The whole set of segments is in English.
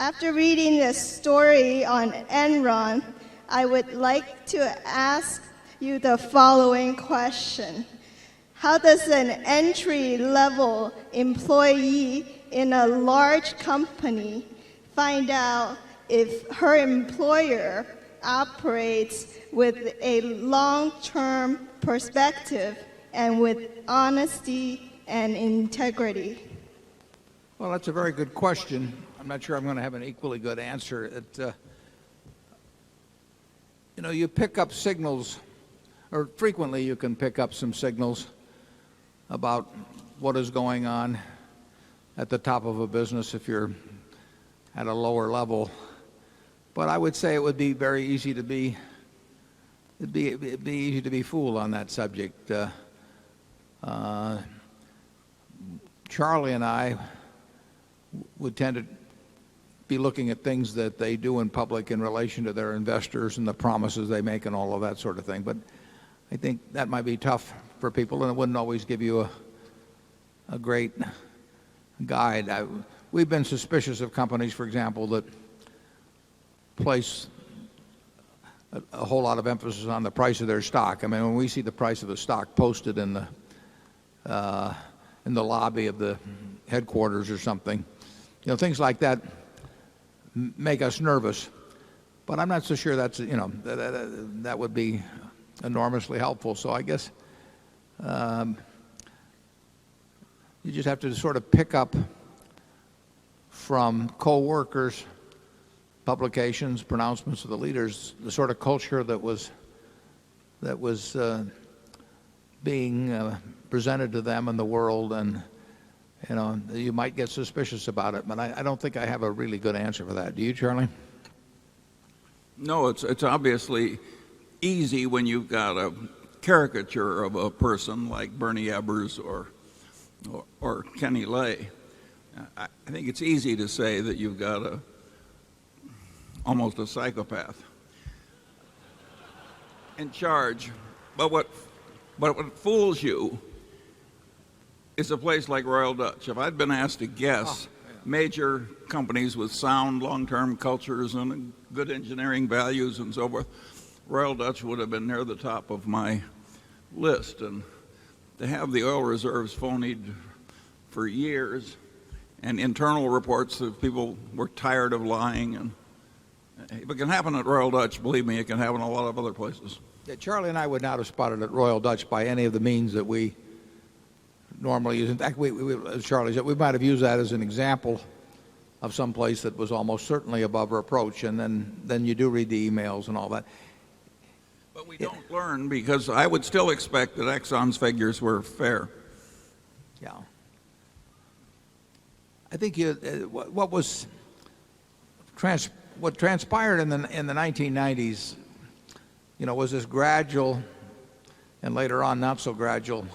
After reading the story on Enron, I would like to ask you the following question. How does an entry-level employee in a large company find out if her employer operates with a long-term perspective and with honesty and integrity? Well, that's a very good question. I'm not sure I'm going to have an equally good answer. You pick up signals, or frequently you can pick up some signals about what is going on at the top of a business if you're at a lower level. But I would say it would be very easy to be easy to be fooled on that subject. Charlie and I would tend to be looking at things that they do in public in relation to their investors and the promises they make and all of that sort of thing. But I think that might be tough for people, and it wouldn't always give you a great guide. We've been suspicious of companies, for example, that place a whole lot of emphasis on the price of their stock. I mean, when we see the price of the stock posted in the lobby of the headquarters or something, things like that make us nervous. But I'm not so sure that's, that would be enormously helpful. So I guess you just have to sort of pick up from co-workers, publications, pronouncements of the leaders, the sort of culture that was being presented to them in the world, and you might get suspicious about it, but I don't think I have a really good answer for that. Do you, Charlie? No, it's obviously easy when you've got a caricature of a person like Bernie Ebbers or Kenny Lay. I think it's easy to say that you've got almost a psychopath in charge. But what fools you is a place like Royal Dutch. If I'd been asked to guess major companies with sound long-term cultures and good engineering values and so forth, Royal Dutch would have been near the top of my list. And to have the oil reserves phonied for years and internal reports that people were tired of lying, and if it can happen at Royal Dutch, believe me, it can happen a lot of other places. Yeah, Charlie and I would not have spotted at Royal Dutch by any of the means that we normally use. In fact, as Charlie said, we might have used that as an example of some place that was almost certainly above reproach, and then you do read the emails and all that. But we don't learn, because I would still expect that Exxon's figures were fair. Yeah. I think what transpired in the 1990s, was this gradual and later on not so gradual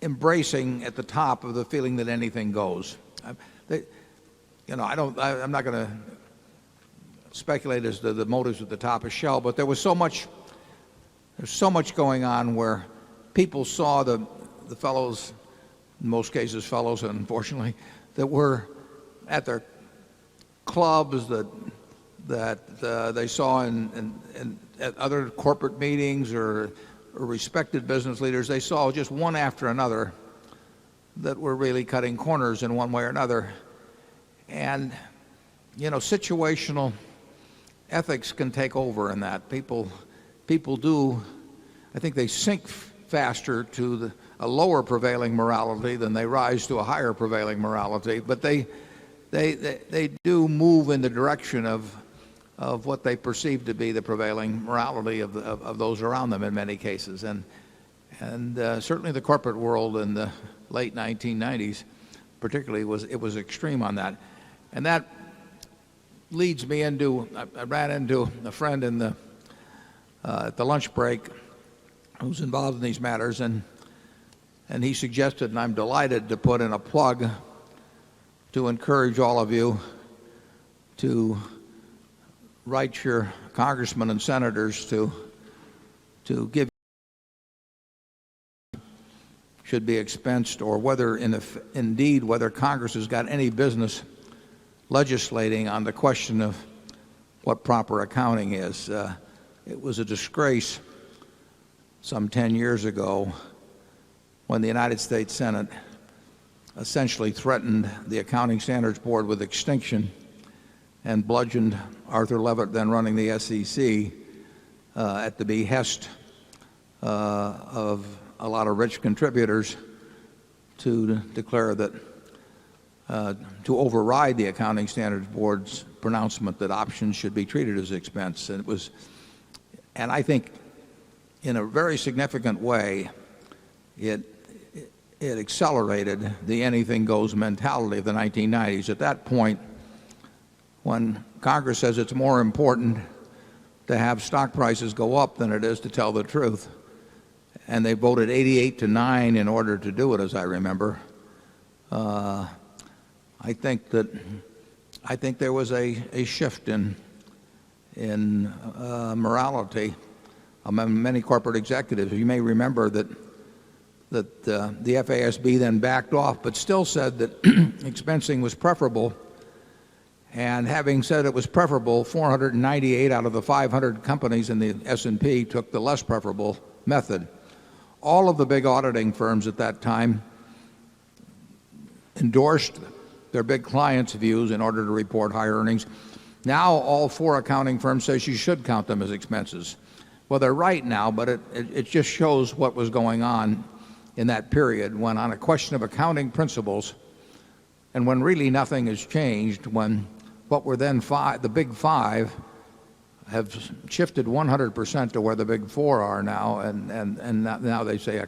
embracing at the top of the feeling that anything goes. I'm not going to speculate as to the motives at the top of Shell, but there's so much going on where people saw the fellows, in most cases fellows, unfortunately, that were at their clubs, that they saw in at other corporate meetings or respected business leaders. They saw just one after another that were really cutting corners in one way or another. And situational ethics can take over in that. People do, I think they sink faster to a lower prevailing morality than they rise to a higher prevailing morality, but they do move in the direction of what they perceive to be the prevailing morality of those around them in many cases. And certainly the corporate world in the late 1990s particularly was extreme on that. And that leads me into, I ran into a friend at the lunch break who's involved in these matters, and he suggested, and I'm delighted to put in a plug to encourage all of you to write your congressmen and senators to give should be expensed, or whether whether Congress has got any business legislating on the question of what proper accounting is. It was a disgrace some 10 years ago when the United States Senate essentially threatened the Accounting Standards Board with extinction and bludgeoned Arthur Levitt, then running the SEC, at the behest of a lot of rich contributors to declare that to override the Accounting Standards Board's pronouncement that options should be treated as expense. And I think in a very significant way, it accelerated the anything goes mentality of the 1990s. At that point, when Congress says it's more important to have stock prices go up than it is to tell the truth, and they voted 88-9 in order to do it, as I remember, I think there was a shift in morality among many corporate executives. You may remember that the FASB then backed off, but still said that expensing was preferable. And having said it was preferable, 498 out of the 500 companies in the S&P took the less preferable method. All of the big auditing firms at that time endorsed their big clients' views in order to report higher earnings. Now all 4 accounting firms say you should count them as expenses. Well, they're right now, but it just shows what was going on in that period when, on a question of accounting principles, and when really nothing has changed, when what were then the big 5 have shifted 100% to where the big 4 are now, and now they say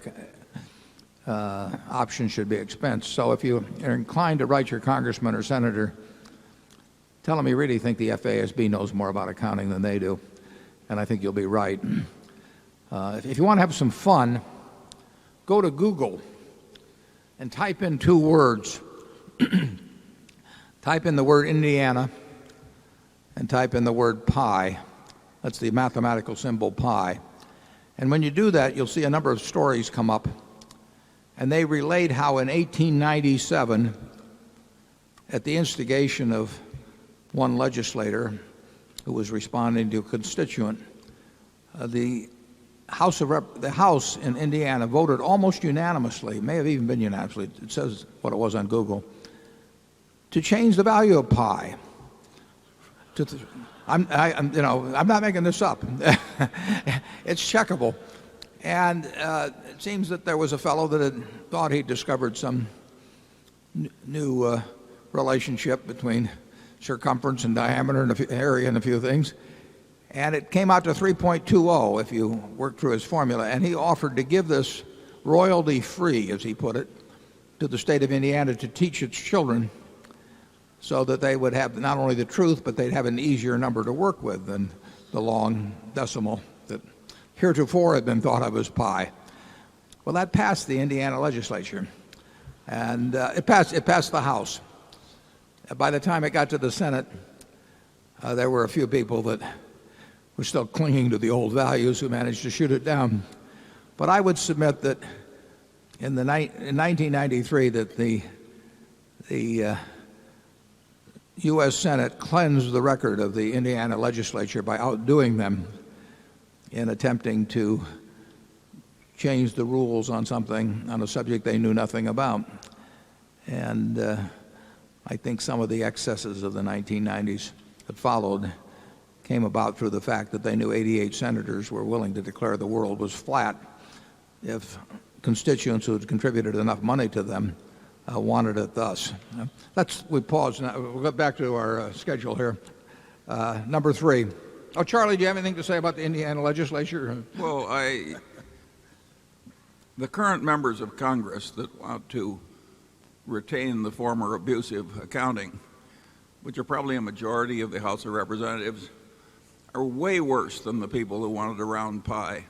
options should be expense. So if you are inclined to write your congressman or senator, tell them you really think the FASB knows more about accounting than they do, and I think you'll be right. If you want to have some fun, go to Google and type in 2 words. Type in the word Indiana and type in the word pi. That's the mathematical symbol pi. And when you do that, you'll see a number of stories come up. And they relate how in 1897, at the instigation of one legislator who was responding to a constituent, the House in Indiana voted almost unanimously, may have even been unanimously, it says what it was on Google, to change the value of pi. I'm not making this up. It's checkable. And it seems that there was a fellow that had thought he'd discovered some new relationship between circumference and diameter and area and a few things. And it came out to 3.20 if you work through his formula. And he offered to give this royalty free, as he put it, to the state of Indiana to teach its children, so that they would have not only the truth, but they'd have an easier number to work with than the long decimal that heretofore had been thought of as pi. Well, that passed the Indiana legislature, and it passed the House. By the time it got to the Senate, there were a few people that were still clinging to the old values who managed to shoot it down. But I would submit that in 1993 that the U.S. Senate cleansed the record of the Indiana legislature by outdoing them in attempting to change the rules on a subject they knew nothing about. And I think some of the excesses of the 1990s that followed came about through the fact that they knew 88 senators were willing to declare the world was flat if constituents who had contributed enough money to them wanted it thus. We pause now. We'll get back to our schedule here. Number 3. Oh, Charlie, do you have anything to say about the Indiana legislature? Well, the current members of Congress that want to retain the former abusive accounting, which are probably a majority of the House of Representatives, are way worse than the people who wanted to round pi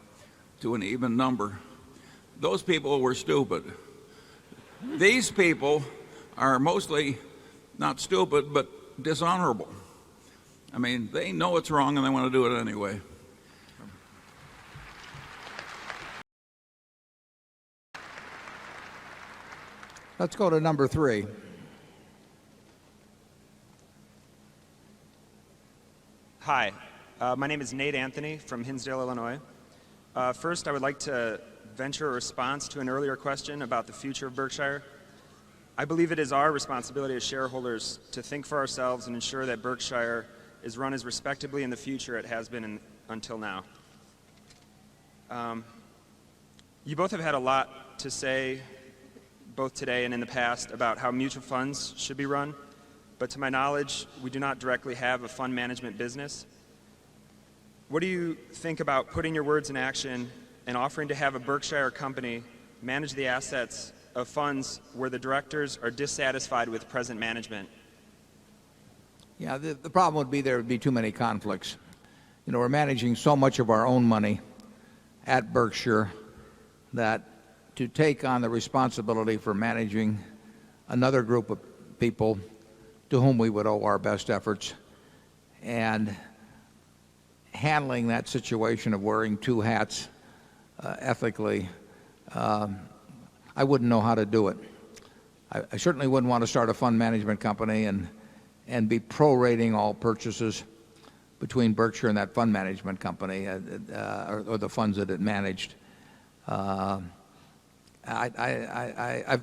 to an even number. Those people were stupid. These people are mostly not stupid, but dishonorable. I mean, they know it's wrong and they want to do it anyway. Let's go to number 3. Hi, my name is Nate Anthony from Hinsdale, Illinois. First, I would like to venture a response to an earlier question about the future of Berkshire. I believe it is our responsibility as shareholders to think for ourselves and ensure that Berkshire is run as respectably in the future it has been until now. You both have had a lot to say, both today and in the past, about how mutual funds should be run, but to my knowledge, we do not directly have a fund management business. What do you think about putting your words in action and offering to have a Berkshire company manage the assets of funds where the directors are dissatisfied with present management? Yeah, the problem would be there would be too many conflicts. You know, we're managing so much of our own money at Berkshire that to take on the responsibility for managing another group of people to whom we would owe our best efforts and handling that situation of wearing two hats ethically, I wouldn't know how to do it. I certainly wouldn't want to start a fund management company and be prorating all purchases between Berkshire and that fund management company or the funds that it managed.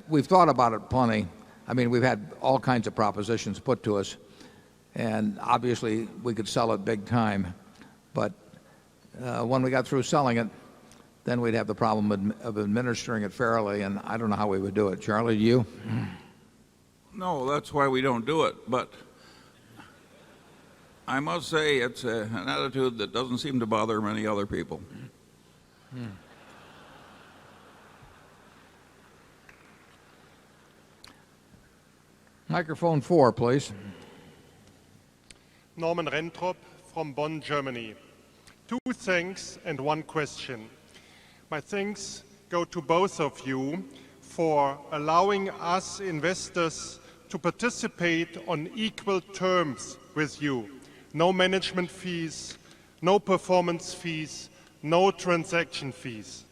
We've thought about it plenty. I mean, we've had all kinds of propositions put to us, and obviously we could sell it big time. But when we got through selling it, then we'd have the problem of administering it fairly, and I don't know how we would do it. Charlie, do you? No, that's why we don't do it. But I must say it's an attitude that doesn't seem to bother many other people. Microphone 4, please. Norman Rentrop from Bonn, Germany. 2 thanks and 1 question. My thanks go to both of you for allowing us investors to participate on equal terms with you. No management fees, no performance fees, no transaction fees.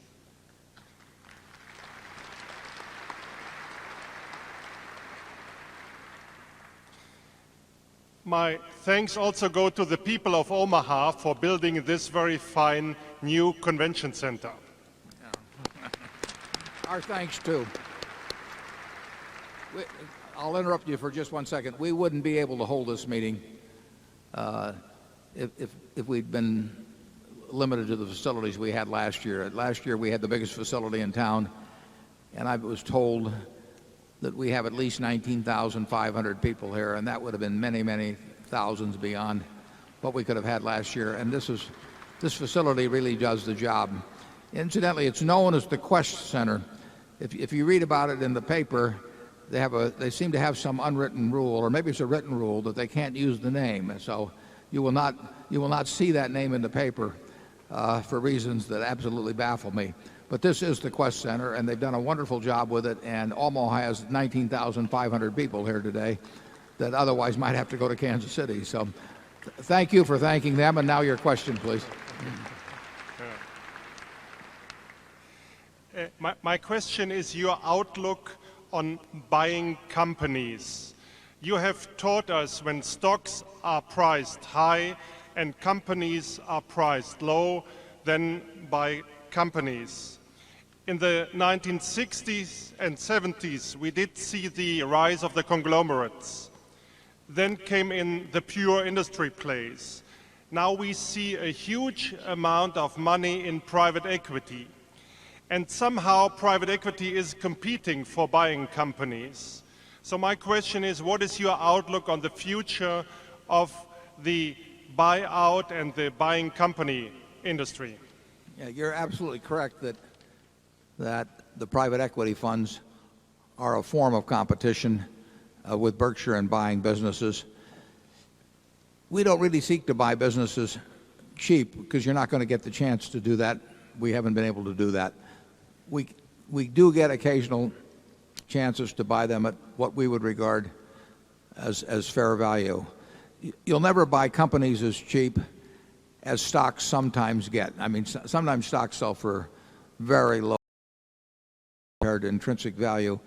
My thanks also go to the people of Omaha for building this very fine new convention center. Our thanks too. I'll interrupt you for just 1 second. We wouldn't be able to hold this meeting if we'd been limited to the facilities we had last year. Last year we had the biggest facility in town, and I was told that we have at least 19,500 people here, and that would have been many, many thousands beyond what we could have had last year. And this facility really does the job. Incidentally, it's known as the Quest Center. If you read about it in the paper, they seem to have some unwritten rule, or maybe it's a written rule, that they can't use the name. So you will not see that name in the paper for reasons that absolutely baffle me. But this is the Quest Center, and they've done a wonderful job with it, and Omaha has 19,500 people here today that otherwise might have to go to Kansas City. So thank you for thanking them, and now your question, please. My question is your outlook on buying companies. You have taught us when stocks are priced high and companies are priced low, then buy companies. In the 1960s and 70s, we did see the rise of the conglomerates. Then came in the pure industry plays. Now we see a huge amount of money in private equity. And somehow private equity is competing for buying companies. So my question is, what is your outlook on the future of the buyout and the buying company industry? Yeah, you're absolutely correct that the private equity funds are a form of competition with Berkshire in buying businesses. We don't really seek to buy businesses cheap because you're not going to get the chance to do that. We haven't been able to do that. We do get occasional chances to buy them at what we would regard as fair value. You'll never buy companies as cheap as stocks sometimes get. I mean, sometimes stocks sell for very low compared to intrinsic value.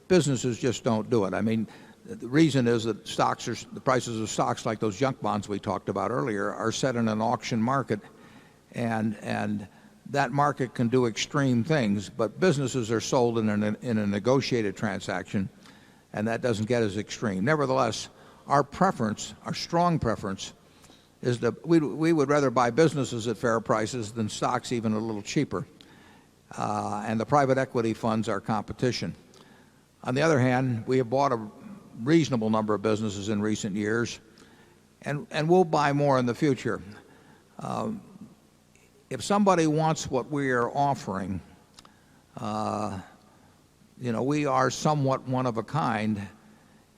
Businesses just don't do it. I mean, the reason is that the prices of stocks like those junk bonds we talked about earlier are set in an auction market, and that market can do extreme things, but businesses are sold in a negotiated transaction, and that doesn't get as extreme. Nevertheless, our strong preference, is that we would rather buy businesses at fair prices than stocks even a little cheaper. And the private equity funds are competition. On the other hand, we have bought a reasonable number of businesses in recent years, and we'll buy more in the future. If somebody wants what we are offering, we are somewhat one of a kind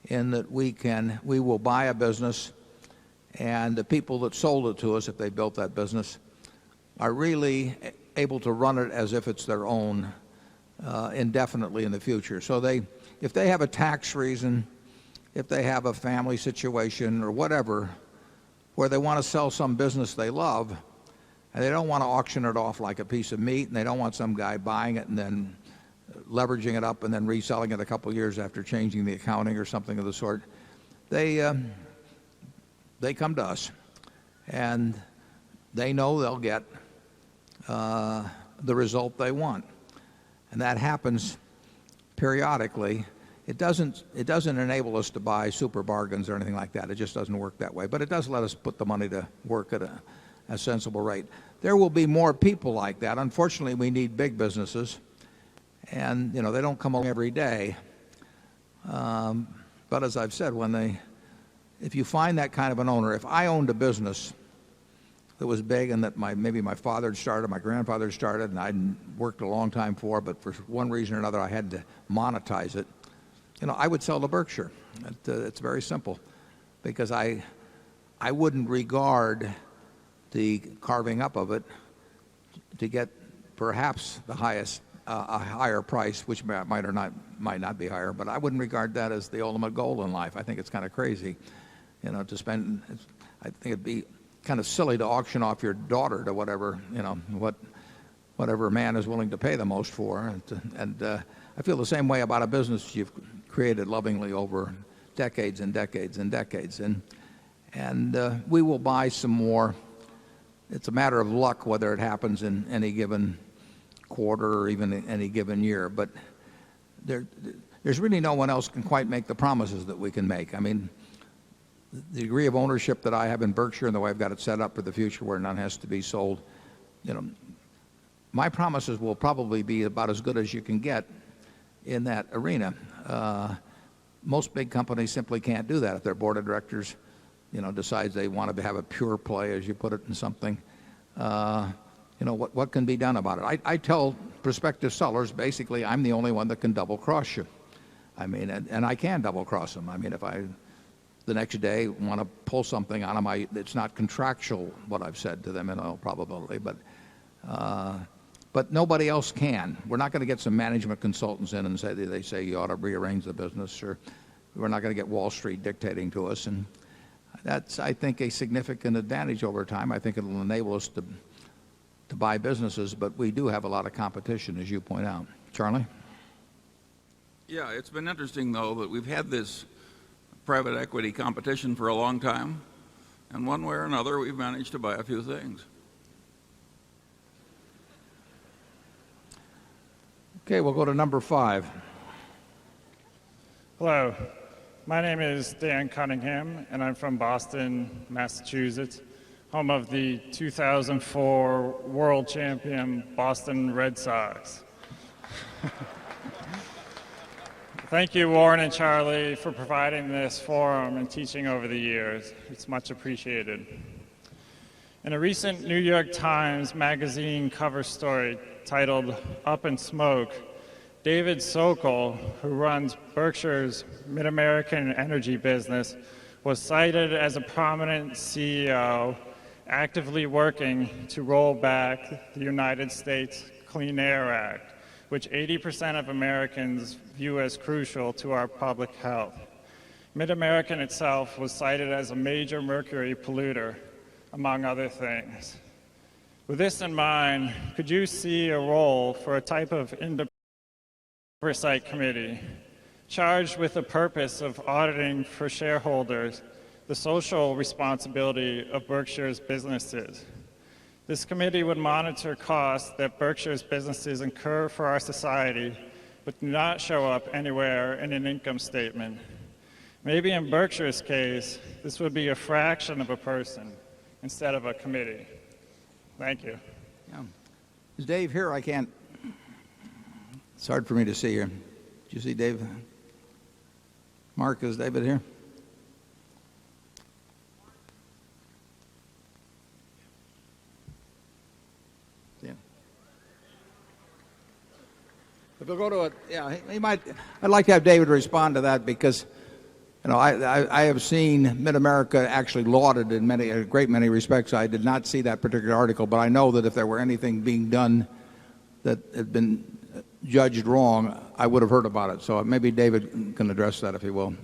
in that we will buy a business, and the people that sold it to us, if they built that business, are really able to run it as if it's their own indefinitely in the future. So if they have a tax reason, if they have a family situation or whatever, where they want to sell some business they love, and they don't want to auction it off like a piece of meat, and they don't want some guy buying it and then leveraging it up and then reselling it a couple of years after changing the accounting or something of the sort, they come to us, and they know they'll get the result they want. And that happens periodically. It doesn't enable us to buy super bargains or anything like that. It just doesn't work that way. But it does let us put the money to work at a sensible rate. There will be more people like that. Unfortunately, we need big businesses, and they don't come along every day. But as I've said, if you find that kind of an owner, if I owned a business that was big and that maybe my father had started, my grandfather had started, and I'd worked a long time for, but for one reason or another I had to monetize it, I would sell to Berkshire. It's very simple, because I wouldn't regard the carving up of it to get perhaps the a higher price, which might not be higher, but I wouldn't regard that as the ultimate goal in life. I think it's kind of crazy, to spend. I think it'd be kind of silly to auction off your daughter to whatever man is willing to pay the most for. And I feel the same way about a business you've created lovingly over decades and decades and decades. And we will buy some more. It's a matter of luck whether it happens in any given quarter or even any given year. But there's really no one else can quite make the promises that we can make. I mean, the degree of ownership that I have in Berkshire and the way I've got it set up for the future where none has to be sold, my promises will probably be about as good as you can get in that arena. Most big companies simply can't do that. If their board of directors, decides they want to have a pure play, as you put it, in something, what can be done about it? I tell prospective sellers, basically, I'm the only one that can double cross you. I mean, and I can double cross them. I mean, if I the next day want to pull something on them, it's not contractual what I've said to them in all probability, but nobody else can. We're not going to get some management consultants in and they say you ought to rearrange the business, or we're not going to get Wall Street dictating to us. And that's, I think, a significant advantage over time. I think it will enable us to buy businesses, but we do have a lot of competition, as you point out. Charlie? Yeah, it's been interesting, though, that we've had this private equity competition for a long time, and one way or another we've managed to buy a few things. Okay, we'll go to number 5. Hello, my name is Dan Cunningham, and I'm from Boston, Massachusetts, home of the 2004 world champion Boston Red Sox. Thank you, Warren and Charlie, for providing this forum and teaching over the years. It's much appreciated. In a recent New York Times Magazine cover story titled Up in Smoke, David Sokol, who runs Berkshire's Mid-American energy business, was cited as a prominent CEO actively working to roll back the United States Clean Air Act, which 80% of Americans view as crucial to our public health. Mid-American itself was cited as a major mercury polluter, among other things. With this in mind, could you see a role for a type of independent oversight committee charged with the purpose of auditing for shareholders the social responsibility of Berkshire's businesses. This committee would monitor costs that Berkshire's businesses incur for our society, but do not show up anywhere in an income statement. Maybe in Berkshire's case, this would be a fraction of a person instead of a committee. Thank you. Yeah. Is Dave here? I can't. It's hard for me to see here. Did you see Dave? Mark, is David here? Yeah. If we'll go to it, yeah, he might. I'd like to have David respond to that because, I have seen Mid-America actually lauded in a great many respects. I did not see that particular article, but I know that if there were anything being done that had been judged wrong, I would have heard about it. So maybe David can address that if he will.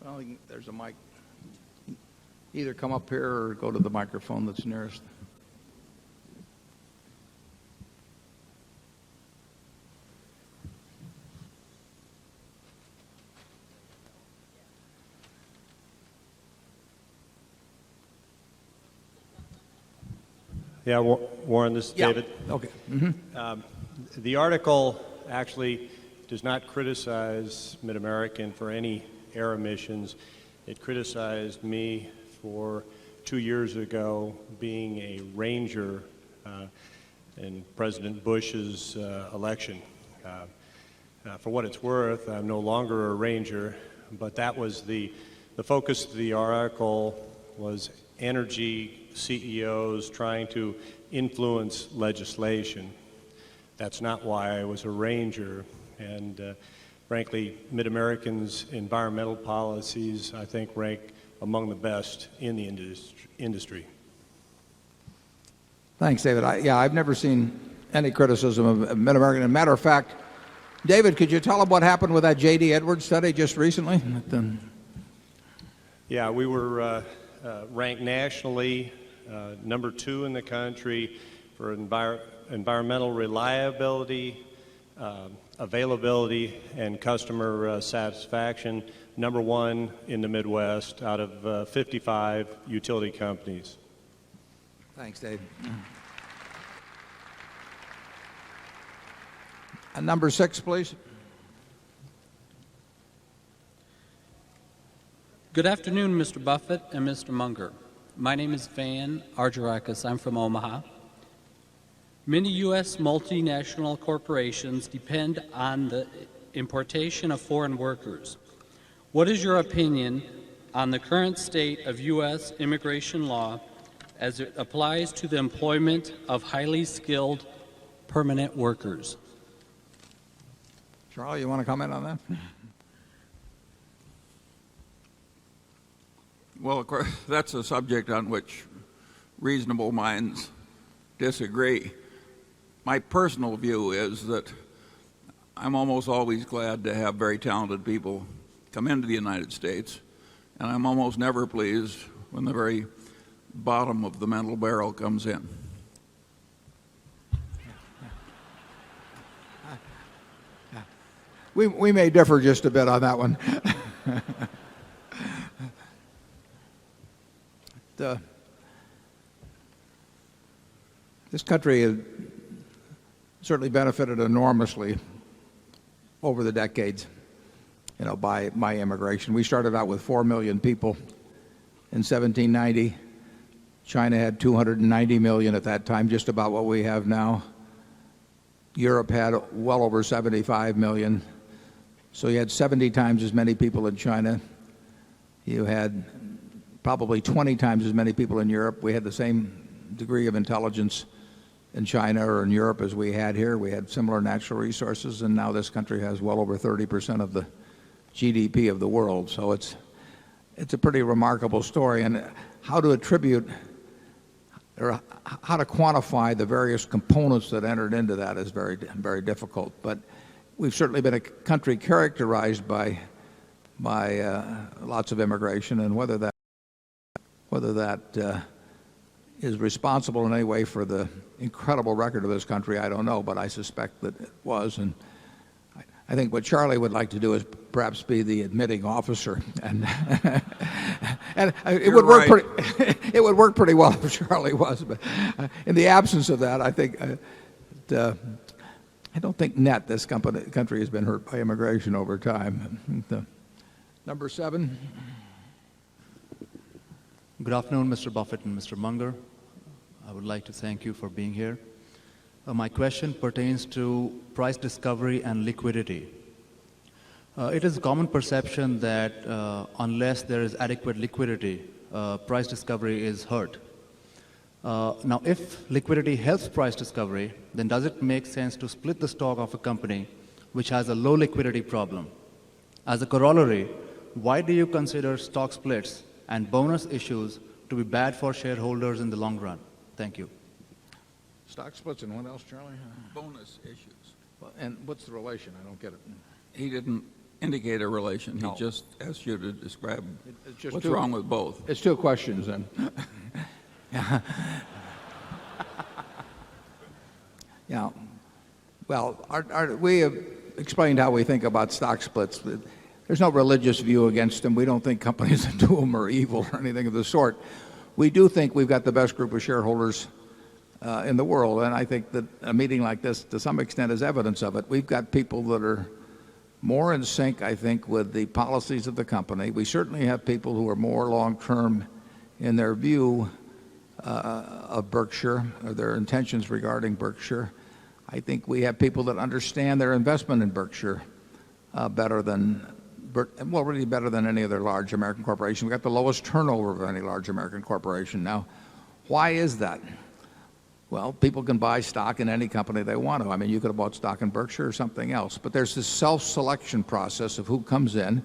Well, there's a mic. Either come up here or go to the microphone that's nearest. Yeah, Warren, this is David. Okay. The article actually does not criticize Mid-American for any air emissions. It criticized me for 2 years ago being a ranger in President Bush's election. For what it's worth, I'm no longer a ranger, but that was the focus of the article was energy CEOs trying to influence legislation. That's not why I was a ranger. And frankly, Mid-American's environmental policies, I think, rank among the best in the industry. Thanks, David. I've never seen any criticism of Mid-American. As a matter of fact, David, could you tell them what happened with that J.D. Edwards study just recently? Yeah, we were ranked nationally number 2 in the country for environmental reliability, availability, and customer satisfaction. Number 1 in the Midwest out of 55 utility companies. Thanks, Dave. And number 6, please. Good afternoon, Mr. Buffett and Mr. Munger. My name is Van Argerakis. I'm from Omaha. Many U.S. multinational corporations depend on the importation of foreign workers. What is your opinion on the current state of U.S. immigration law as it applies to the employment of highly skilled permanent workers? Charlie, you want to comment on that? Well, of course, that's a subject on which reasonable minds disagree. My personal view is that I'm almost always glad to have very talented people come into the United States, and I'm almost never pleased when the very bottom of the mental barrel comes in. We may differ just a bit on that one. This country has certainly benefited enormously over the decades, by immigration. We started out with 4 million people in 1790. China had 290 million at that time, just about what we have now. Europe had well over 75 million. So you had 70 times as many people in China. You had probably 20 times as many people in Europe. We had the same degree of intelligence in China or in Europe as we had here. We had similar natural resources, and now this country has well over 30% of the GDP of the world. So it's a pretty remarkable story. And how to attribute or how to quantify the various components that entered into that is very, very difficult. But we've certainly been a country characterized by lots of immigration, and whether that is responsible in any way for the incredible record of this country, I don't know, but I suspect that it was. And I think what Charlie would like to do is perhaps be the admitting officer, and and it would work it would work pretty well if Charlie was. But in the absence of that, I think I don't think net this country has been hurt by immigration over time. Number 7. Good afternoon, Mr. Buffett and Mr. Munger. I would like to thank you for being here. My question pertains to price discovery and liquidity. It is a common perception that unless there is adequate liquidity, price discovery is hurt. Now, if liquidity helps price discovery, then does it make sense to split the stock of a company which has a low liquidity problem? As a corollary, why do you consider stock splits and bonus issues to be bad for shareholders in the long run? Thank you. Stock splits and what else, Charlie? Bonus issues. And what's the relation? I don't get it. He didn't indicate a relation. No. He just asked you to describe It's just what's wrong with both. It's 2 questions then. Yeah. Well, we have explained how we think about stock splits. There's no religious view against them. We don't think companies that do them are evil or anything of the sort. We do think we've got the best group of shareholders in the world, and I think that a meeting like this, to some extent, is evidence of it. We've got people that are more in sync, I think, with the policies of the company. We certainly have people who are more long-term in their view of Berkshire, or their intentions regarding Berkshire. I think we have people that understand their investment in Berkshire better than, well, really better than any other large American corporation. We've got the lowest turnover of any large American corporation. Now, why is that? Well, people can buy stock in any company they want to. I mean, you could have bought stock in Berkshire or something else. But there's this self-selection process of who comes in,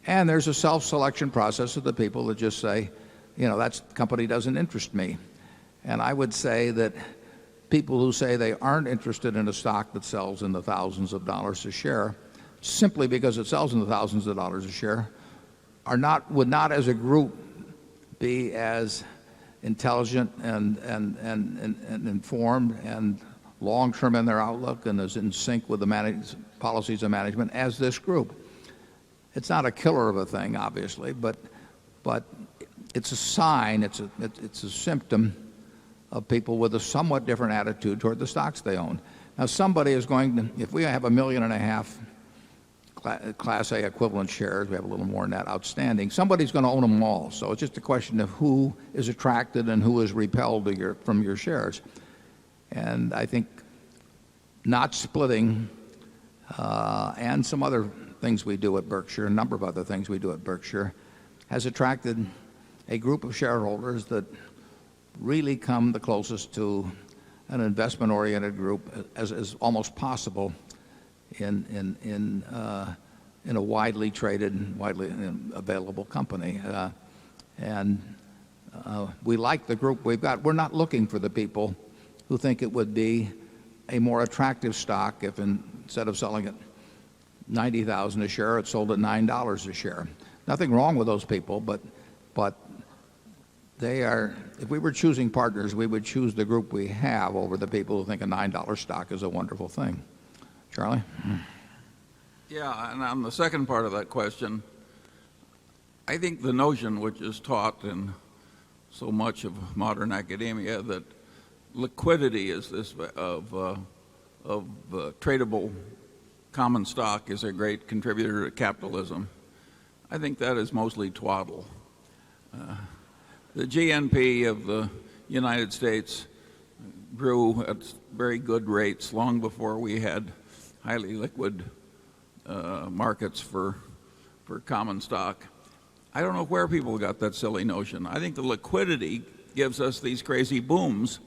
and there's a self-selection process of the people that just say, you know, that company doesn't interest me. And I would say that people who say they aren't interested in a stock that sells in the thousands of dollars a share, simply because it sells in the thousands of dollars a share, would not as a group be as intelligent and informed and long-term in their outlook and as in sync with the policies of management as this group. It's not a killer of a thing, obviously, but it's a sign, it's a symptom of people with a somewhat different attitude toward the stocks they own. Now, somebody is going to, if we have 1.5 million Class A equivalent shares, we have a little more than that outstanding, somebody's going to own them all. So it's just a question of who is attracted and who is repelled from your shares. And I think not splitting and some other things we do at Berkshire, a number of other things we do at Berkshire, has attracted a group of shareholders that really come the closest to an investment-oriented group as almost possible in a widely traded, widely available company. We like the group we've got. We're not looking for the people who think it would be a more attractive stock if instead of selling at 90,000 a share, it sold at $9 a share. Nothing wrong with those people, but they are, if we were choosing partners, we would choose the group we have over the people who think a $9 stock is a wonderful thing. Charlie? Yeah, and on the second part of that question, I think the notion which is taught in so much of modern academia that liquidity is this of tradable common stock is a great contributor to capitalism. I think that is mostly twaddle. The GNP of the United States grew at very good rates long before we had highly liquid markets for common stock. I don't know where people got that silly notion. I think the liquidity gives us these crazy booms,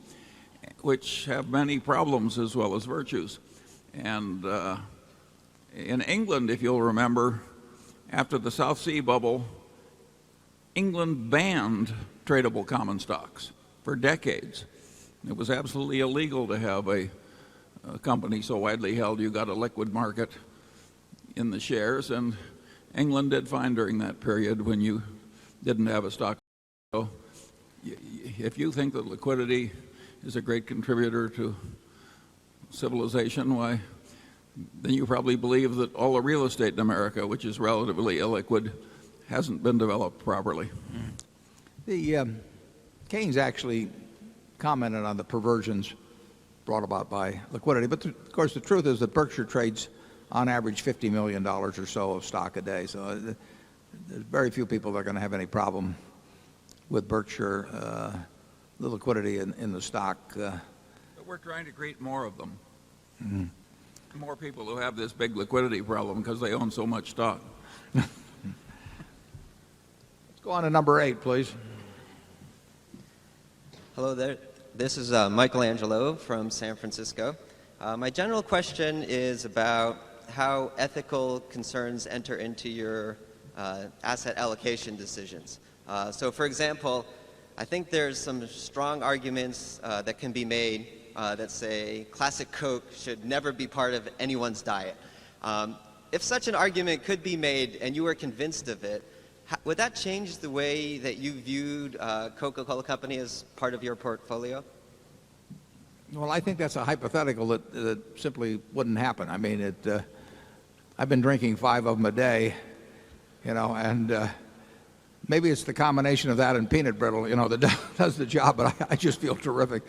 which have many problems as well as virtues. And in England, if you'll remember, after the South Sea bubble, England banned tradable common stocks for decades. It was absolutely illegal to have a company so widely held you got a liquid market in the shares, and England did fine during that period when you didn't have a stock. So if you think that liquidity is a great contributor to civilization, why, then you probably believe that all the real estate in America, which is relatively illiquid, hasn't been developed properly. The Keynes actually commented on the perversions brought about by liquidity. But of course, the truth is that Berkshire trades on average $50 million or so of stock a day. So there's very few people that are going to have any problem with Berkshire, the liquidity in the stock. But we're trying to create more of them. More people who have this big liquidity problem because they own so much stock. Let's go on to number 8, please. Hello there. This is Michelangelo from San Francisco. My general question is about how ethical concerns enter into your asset allocation decisions. So for example, I think there's some strong arguments that can be made that say classic Coke should never be part of anyone's diet. If such an argument could be made and you were convinced of it, would that change the way that you viewed Coca-Cola Company as part of your portfolio? Well, I think that's a hypothetical that simply wouldn't happen. I mean, I've been drinking 5 of them a day, and maybe it's the combination of that and peanut brittle, that does the job, but I just feel terrific.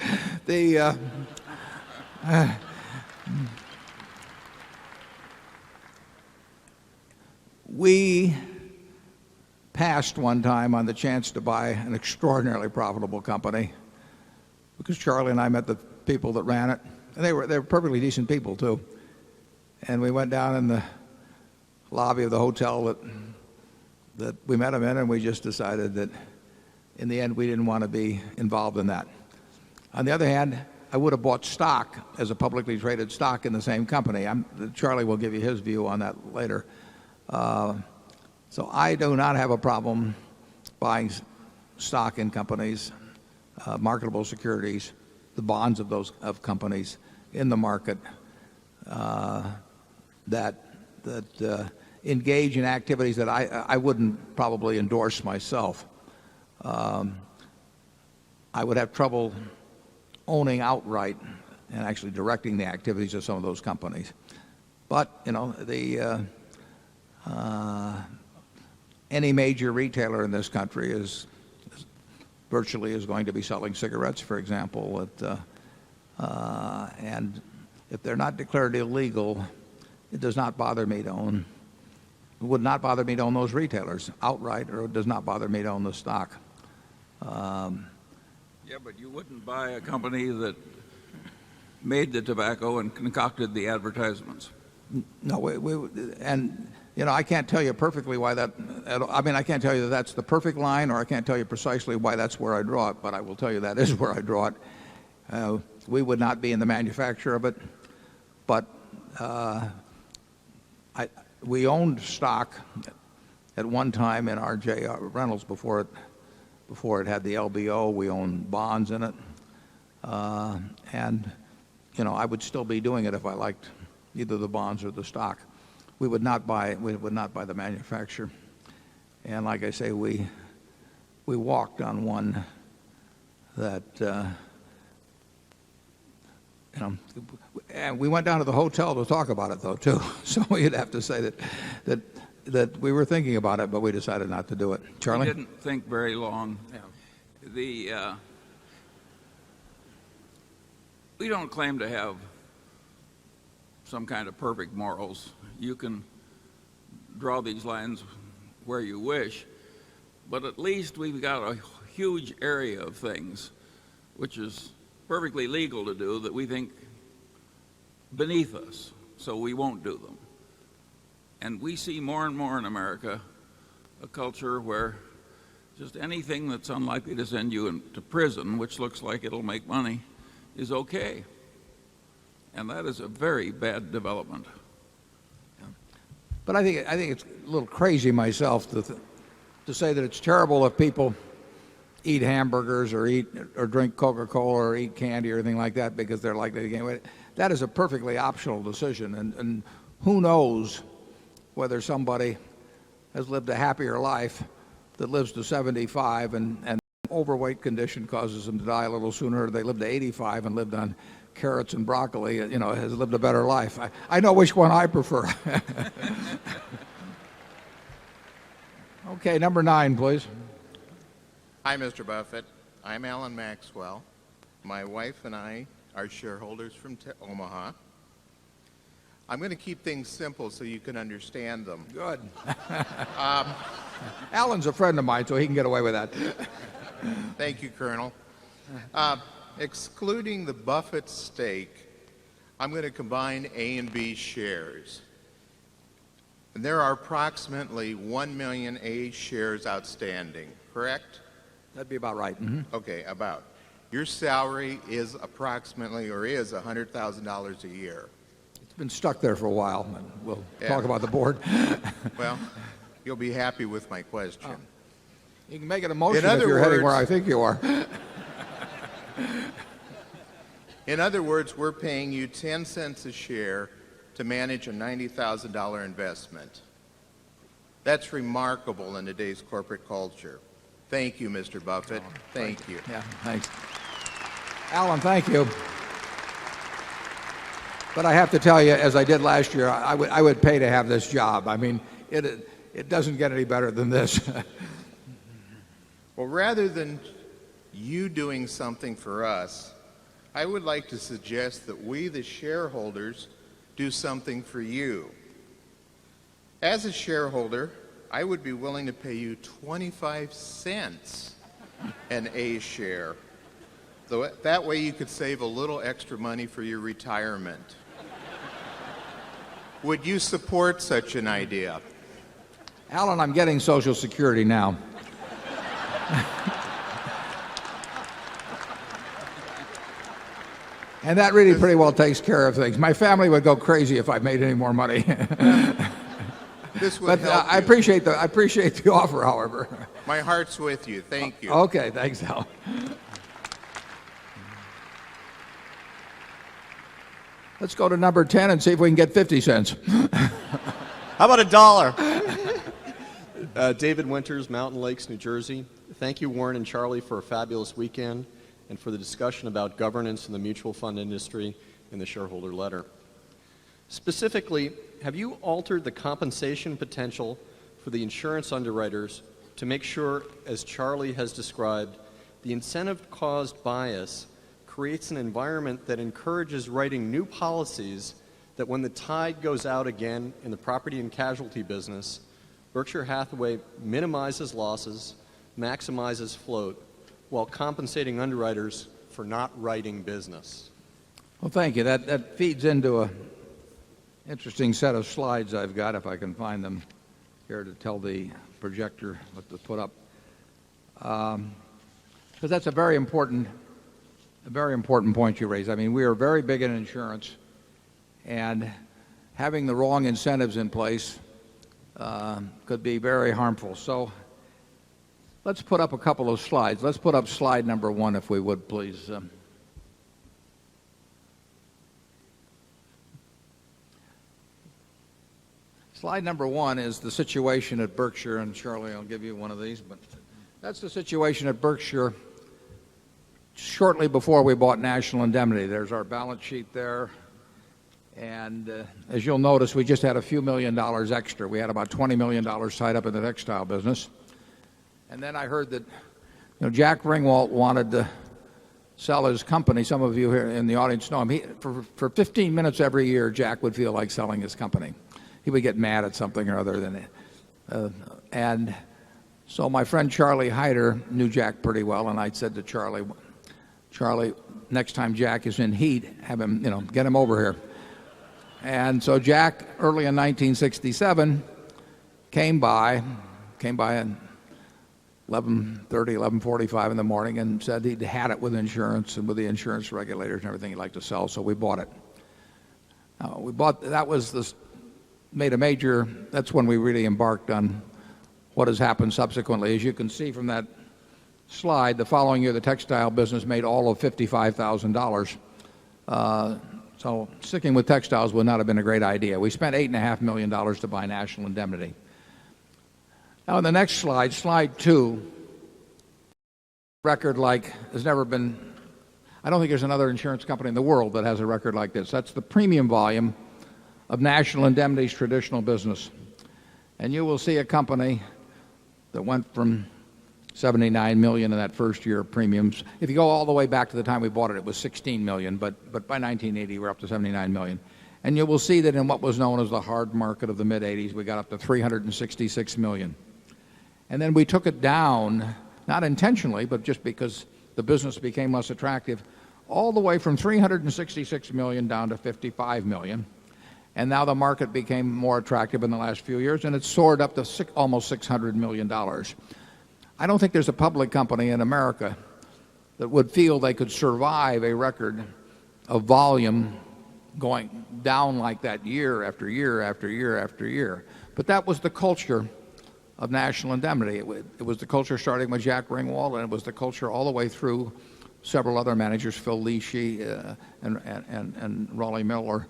We passed one time on the chance to buy an extraordinarily profitable company because Charlie and I met the people that ran it, and they were perfectly decent people too. And we went down in the lobby of the hotel that we met them in, and we just decided that in the end we didn't want to be involved in that. On the other hand, I would have bought stock as a publicly traded stock in the same company. Charlie will give you his view on that later. So I do not have a problem buying stock in companies, marketable securities, the bonds of companies in the market that engage in activities that I wouldn't probably endorse myself. I would have trouble owning outright and actually directing the activities of some of those companies. But any major retailer in this country is virtually going to be selling cigarettes, for example, and if they're not declared illegal, it does not bother me to own. It would not bother me to own those retailers outright, or it does not bother me to own the stock. Yeah, but you wouldn't buy a company that made the tobacco and concocted the advertisements. No, I can't tell you perfectly why that. I mean, I can't tell you that that's the perfect line, or I can't tell you precisely why that's where I draw it. But I will tell you that is where I draw it. We would not be in the manufacture of it, but we owned stock at one time in R.J. Reynolds before it had the LBO. We owned bonds in it, and I would still be doing it if I liked either the bonds or the stock. We would not buy the manufacturer. And like I say, we walked on one that and we went down to the hotel to talk about it though too. So you'd have to say that we were thinking about it, but we decided not to do it. Charlie? We didn't think very long. Yeah. We don't claim to have some kind of perfect morals. You can draw these lines where you wish, but at least we've got a huge area of things which is perfectly legal to do that we think beneath us, so we won't do them. And we see more and more in America a culture where just anything that's unlikely to send you into prison, which looks like it'll make money, is okay. And that is a very bad development. But I think it's a little crazy myself to say that it's terrible if people eat hamburgers or drink Coca-Cola or eat candy or anything like that because they're likely to gain weight. That is a perfectly optional decision, and who knows whether somebody has lived a happier life that lives to 75 and overweight condition causes them to die a little sooner. They lived to 85 and lived on carrots and broccoli, has lived a better life. I know which one I prefer. Okay, number 9, please. Hi, Mr. Buffett. I'm Alan Maxwell. My wife and I are shareholders from Omaha. I'm going to keep things simple so you can understand them. Good. Alan's a friend of mine, so he can get away with that. Thank you, Colonel. Excluding the Buffett stake, I'm going to combine A and B shares. And there are approximately 1 million A shares outstanding, correct? That'd be about right. Okay, about. Your salary is approximately, or is $100,000 a year. It's been stuck there for a while, and we'll talk about the board. Well, you'll be happy with my question. You can make it a motion if you're heading where I think you are. In other words, we're paying you 10 cents a share to manage a $90,000 investment. That's remarkable in today's corporate culture. Thank you, Mr. Buffett. Thank you. Yeah, thanks. Alan, thank you. But I have to tell you, as I did last year, I would pay to have this job. I mean, it doesn't get any better than this. Well, rather than you doing something for us, I would like to suggest that we, the shareholders, do something for you. As a shareholder, I would be willing to pay you 25 cents an A share. Though that way you could save a little extra money for your retirement. Would you support such an idea? Alan, I'm getting Social Security now. And that really pretty well takes care of things. My family would go crazy if I made any more money. This would help I appreciate the offer, however. My heart's with you. Thank you. Okay, thanks, Al. Let's go to number 10 and see if we can get 50 cents. How about $1? David Winters, Mountain Lakes, New Jersey. Thank you, Warren and Charlie, for a fabulous weekend and for the discussion about governance in the mutual fund industry in the shareholder letter. Specifically, have you altered the compensation potential for the insurance underwriters to make sure, as Charlie has described, the incentive-caused bias creates an environment that encourages writing new policies that when the tide goes out again in the property and casualty business, Berkshire Hathaway minimizes losses, maximizes float, while compensating underwriters for not writing business? Well, thank you. That feeds into an interesting set of slides I've got, if I can find them here to tell the projector what to put up. Because that's a very important point you raise. I mean, we are very big in insurance, and having the wrong incentives in place could be very harmful. So let's put up a couple of slides. Let's put up slide number 1, if we would, please. Slide number 1 is the situation at Berkshire, and Charlie, I'll give you one of these, but that's the situation at Berkshire shortly before we bought National Indemnity. There's our balance sheet there, and as you'll notice, we just had a few $1 million extra. We had about $20 million tied up in the textile business. And then I heard that Jack Ringwalt wanted to sell his company. Some of you here in the audience know him. For 15 minutes every year, Jack would feel like selling his company. He would get mad at something or other than it. And so my friend Charlie Hyder knew Jack pretty well, and I said to Charlie, next time Jack is in heat, have him, get him over here. And so Jack, early in 1967, came by at 11:30, 11:45 in the morning, and said he'd had it with insurance and with the insurance regulators and everything he'd like to sell, so we bought it. That's when we really embarked on what has happened subsequently. As you can see from that slide, the following year the textile business made all of $55,000. So sticking with textiles would not have been a great idea. We spent $8.5 million to buy National Indemnity. Now, on the next slide, slide 2, record like has never been, I don't think there's another insurance company in the world that has a record like this. That's the premium volume of National Indemnity's traditional business. And you will see a company that went from 79 million in that first year of premiums. If you go all the way back to the time we bought it, it was 16 million, but by 1980 we're up to 79 million. And you will see that in what was known as the hard market of the mid-80s, we got up to 366 million. And then we took it down, not intentionally, but just because the business became less attractive, all the way from 366 million down to 55 million. And now the market became more attractive in the last few years, and it soared up to almost $600 million. I don't think there's a public company in America that would feel they could survive a record of volume going down like that year after year after year after year. But that was the culture of National Indemnity. It was the culture starting with Jack Ringwald, and it was the culture all the way through several other managers, Phil Leachy and Raleigh Miller,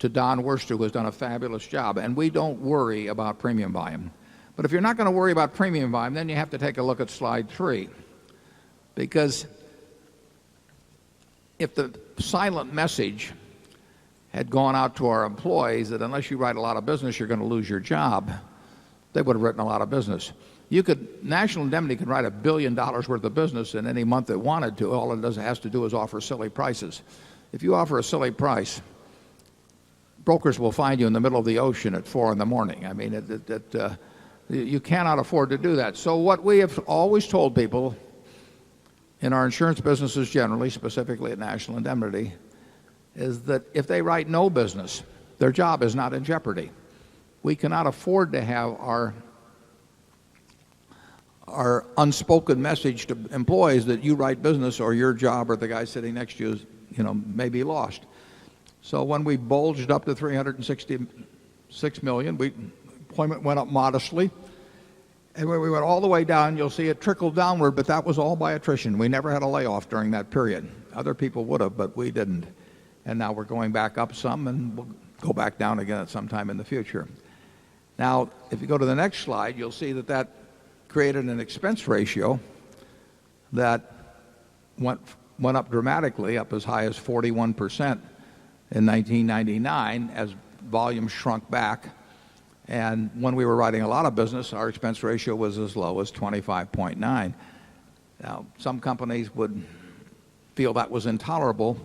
to Don Worster, who has done a fabulous job. And we don't worry about premium volume. But if you're not going to worry about premium volume, then you have to take a look at slide 3. Because if the silent message had gone out to our employees that unless you write a lot of business, you're going to lose your job, they would have written a lot of business. National Indemnity could write $1 billion worth of business in any month it wanted to. All it has to do is offer silly prices. If you offer a silly price, brokers will find you in the middle of the ocean at 4 in the morning. I mean, you cannot afford to do that. So what we have always told people in our insurance businesses generally, specifically at National Indemnity, is that if they write no business, their job is not in jeopardy. We cannot afford to have our unspoken message to employees that you write business or your job or the guy sitting next to you may be lost. So when we bulged up to 366 million, employment went up modestly. And when we went all the way down, you'll see it trickled downward, but that was all by attrition. We never had a layoff during that period. Other people would have, but we didn't. And now we're going back up some, and we'll go back down again at some time in the future. Now, if you go to the next slide, you'll see that created an expense ratio that went up dramatically, up as high as 41% in 1999 as volume shrunk back. And when we were writing a lot of business, our expense ratio was as low as 25.9. Now, some companies would feel that was intolerable,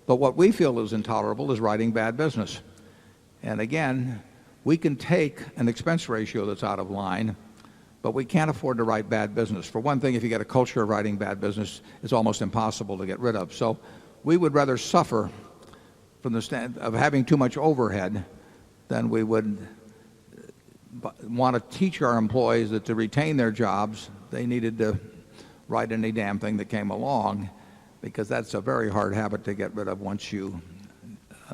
but what we feel is intolerable is writing bad business. And again, we can take an expense ratio that's out of line, but we can't afford to write bad business. For one thing, if you get a culture of writing bad business, it's almost impossible to get rid of. So we would rather suffer from the stand of having too much overhead than we would want to teach our employees that to retain their jobs, they needed to write any damn thing that came along, because that's a very hard habit to get rid of once you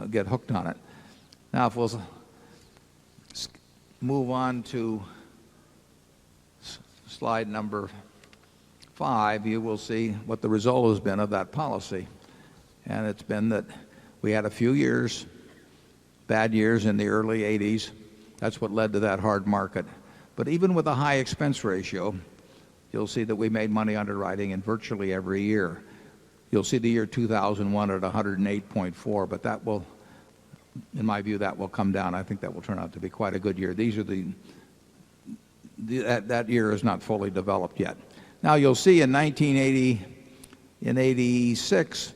get hooked on it. Now, if we'll move on to slide number 5, you will see what the result has been of that policy. And it's been that we had a few years, bad years in the early 80s. That's what led to that hard market. But even with a high expense ratio, you'll see that we made money underwriting in virtually every year. You'll see the year 2001 at 108.4, but that will, in my view, that will come down. I think that will turn out to be quite a good year. These are that year is not fully developed yet. Now you'll see in 1980, in 86,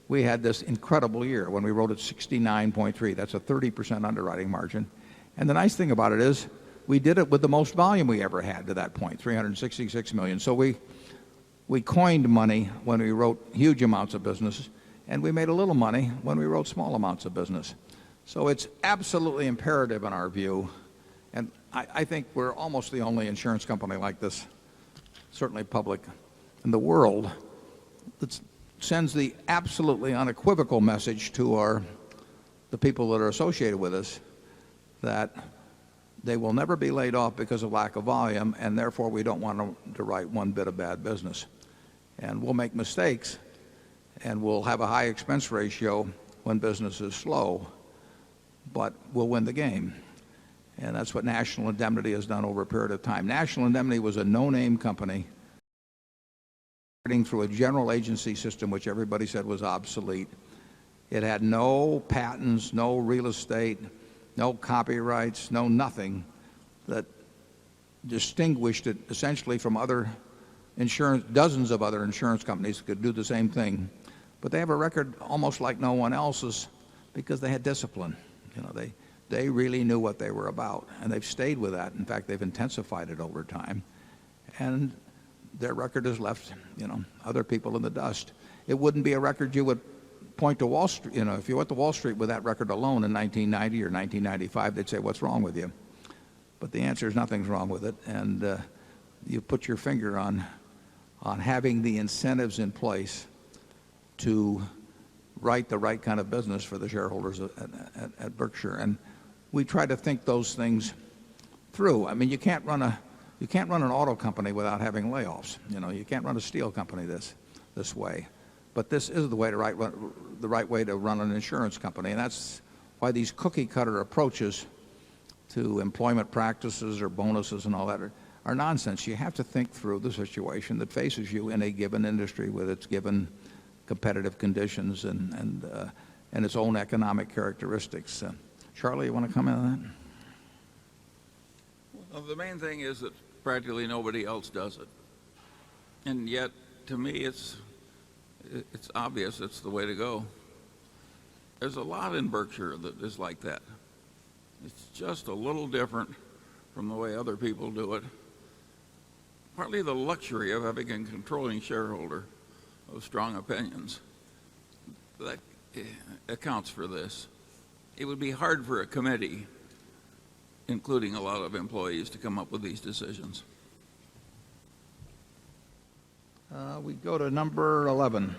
we had this incredible year when we wrote at 69.3. That's a 30% underwriting margin. And the nice thing about it is we did it with the most volume we ever had to that point, 366 million. So we coined money when we wrote huge amounts of business, and we made a little money when we wrote small amounts of business. So it's absolutely imperative in our view, and I think we're almost the only insurance company like this, certainly public in the world, that sends the absolutely unequivocal message to the people that are associated with us that they will never be laid off because of lack of volume, and therefore we don't want to write one bit of bad business. And we'll make mistakes, and we'll have a high expense ratio when business is slow, but we'll win the game. And that's what National Indemnity has done over a period of time. National Indemnity was a no-name company through a general agency system, which everybody said was obsolete. It had no patents, no real estate, no copyrights, no nothing that distinguished it essentially from other insurance, dozens of other insurance companies could do the same thing. But they have a record almost like no one else's because they had discipline. You know, they really knew what they were about, and they've stayed with that. In fact, they've intensified it over time. And their record has left, you know, other people in the dust. It wouldn't be a record you would point to Wall Street. You know, if you went to Wall Street with that record alone in 1990 or 1995, they'd say, what's wrong with you? But the answer is nothing's wrong with it. And you put your finger on having the incentives in place to write the right kind of business for the shareholders at Berkshire. And we try to think those things through. I mean, you can't run an auto company without having layoffs. You know, you can't run a steel company this way. But this is the right way to run an insurance company, and that's why these cookie-cutter approaches to employment practices or bonuses and all that are nonsense. You have to think through the situation that faces you in a given industry with its given competitive conditions and its own economic characteristics. Charlie, you want to comment on that? Well, the main thing is that practically nobody else does it. And yet, to me, it's obvious it's the way to go. There's a lot in Berkshire that is like that. It's just a little different from the way other people do it. Partly the luxury of having a controlling shareholder of strong opinions. That accounts for this. It would be hard for a committee, including a lot of employees, to come up with these decisions. We go to number 11.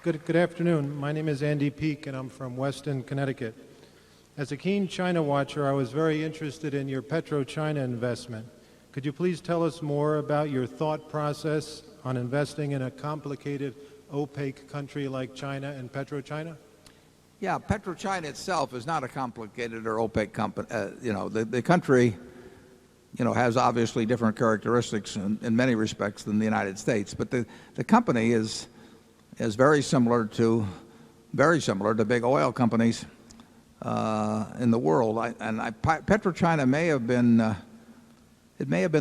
Good afternoon. My name is Andy Peak, and I'm from Weston, Connecticut. As a keen China watcher, I was very interested in your PetroChina investment. Could you please tell us more about your thought process on investing in a complicated, opaque country like China and PetroChina? Yeah, PetroChina itself is not a complicated or opaque company. You know, the country, you know, has obviously different characteristics in many respects than the United States. But the company is very similar to big oil companies in the world. PetroChina may have been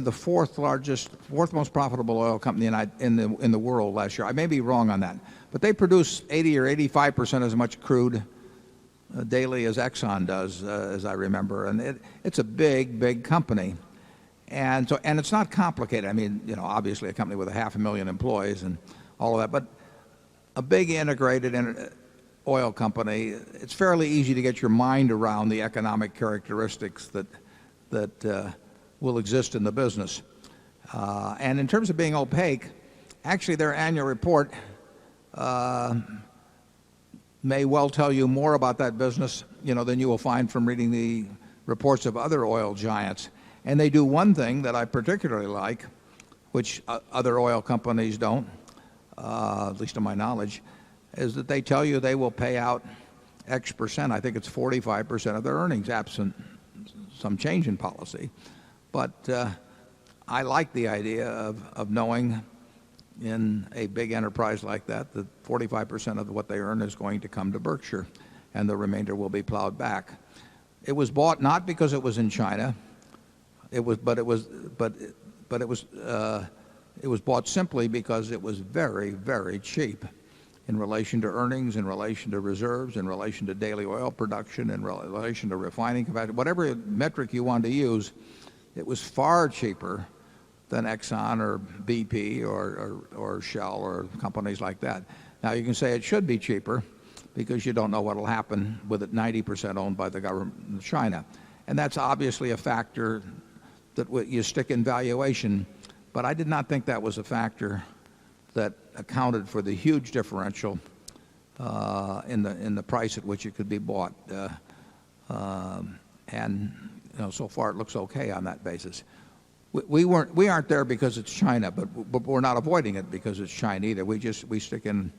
the fourth most profitable oil company in the world last year. I may be wrong on that, but they produce 80 or 85% as much crude daily as Exxon does, as I remember, and it's a big company, and it's not complicated. I mean, you know, obviously a company with 500,000 employees and all of that, but a big integrated oil company. It's fairly easy to get your mind around the economic characteristics that will exist in the business. And in terms of being opaque, actually their annual report may well tell you more about that business, you know, than you will find from reading the reports of other oil giants. And they do one thing that I particularly like, which other oil companies don't, at least to my knowledge, is that they tell you they will pay out X percent. I think it's 45% of their earnings, absent some change in policy. But I like the idea of knowing in a big enterprise like that 45% of what they earn is going to come to Berkshire, and the remainder will be plowed back. It was bought not because it was in China. It was bought simply because it was very cheap in relation to earnings, in relation to reserves, in relation to daily oil production, in relation to refining capacity, whatever metric you want to use. It was far cheaper than Exxon or BP or Shell or companies like that. Now you can say it should be cheaper because you don't know what will happen with it 90% owned by the government of China. And that's obviously a factor that you stick in valuation. But I did not think that was a factor that accounted for the huge differential in the price at which it could be bought. And you know, so far it looks okay on that basis. We aren't there because it's China, but we're not avoiding it because it's China either. We stick in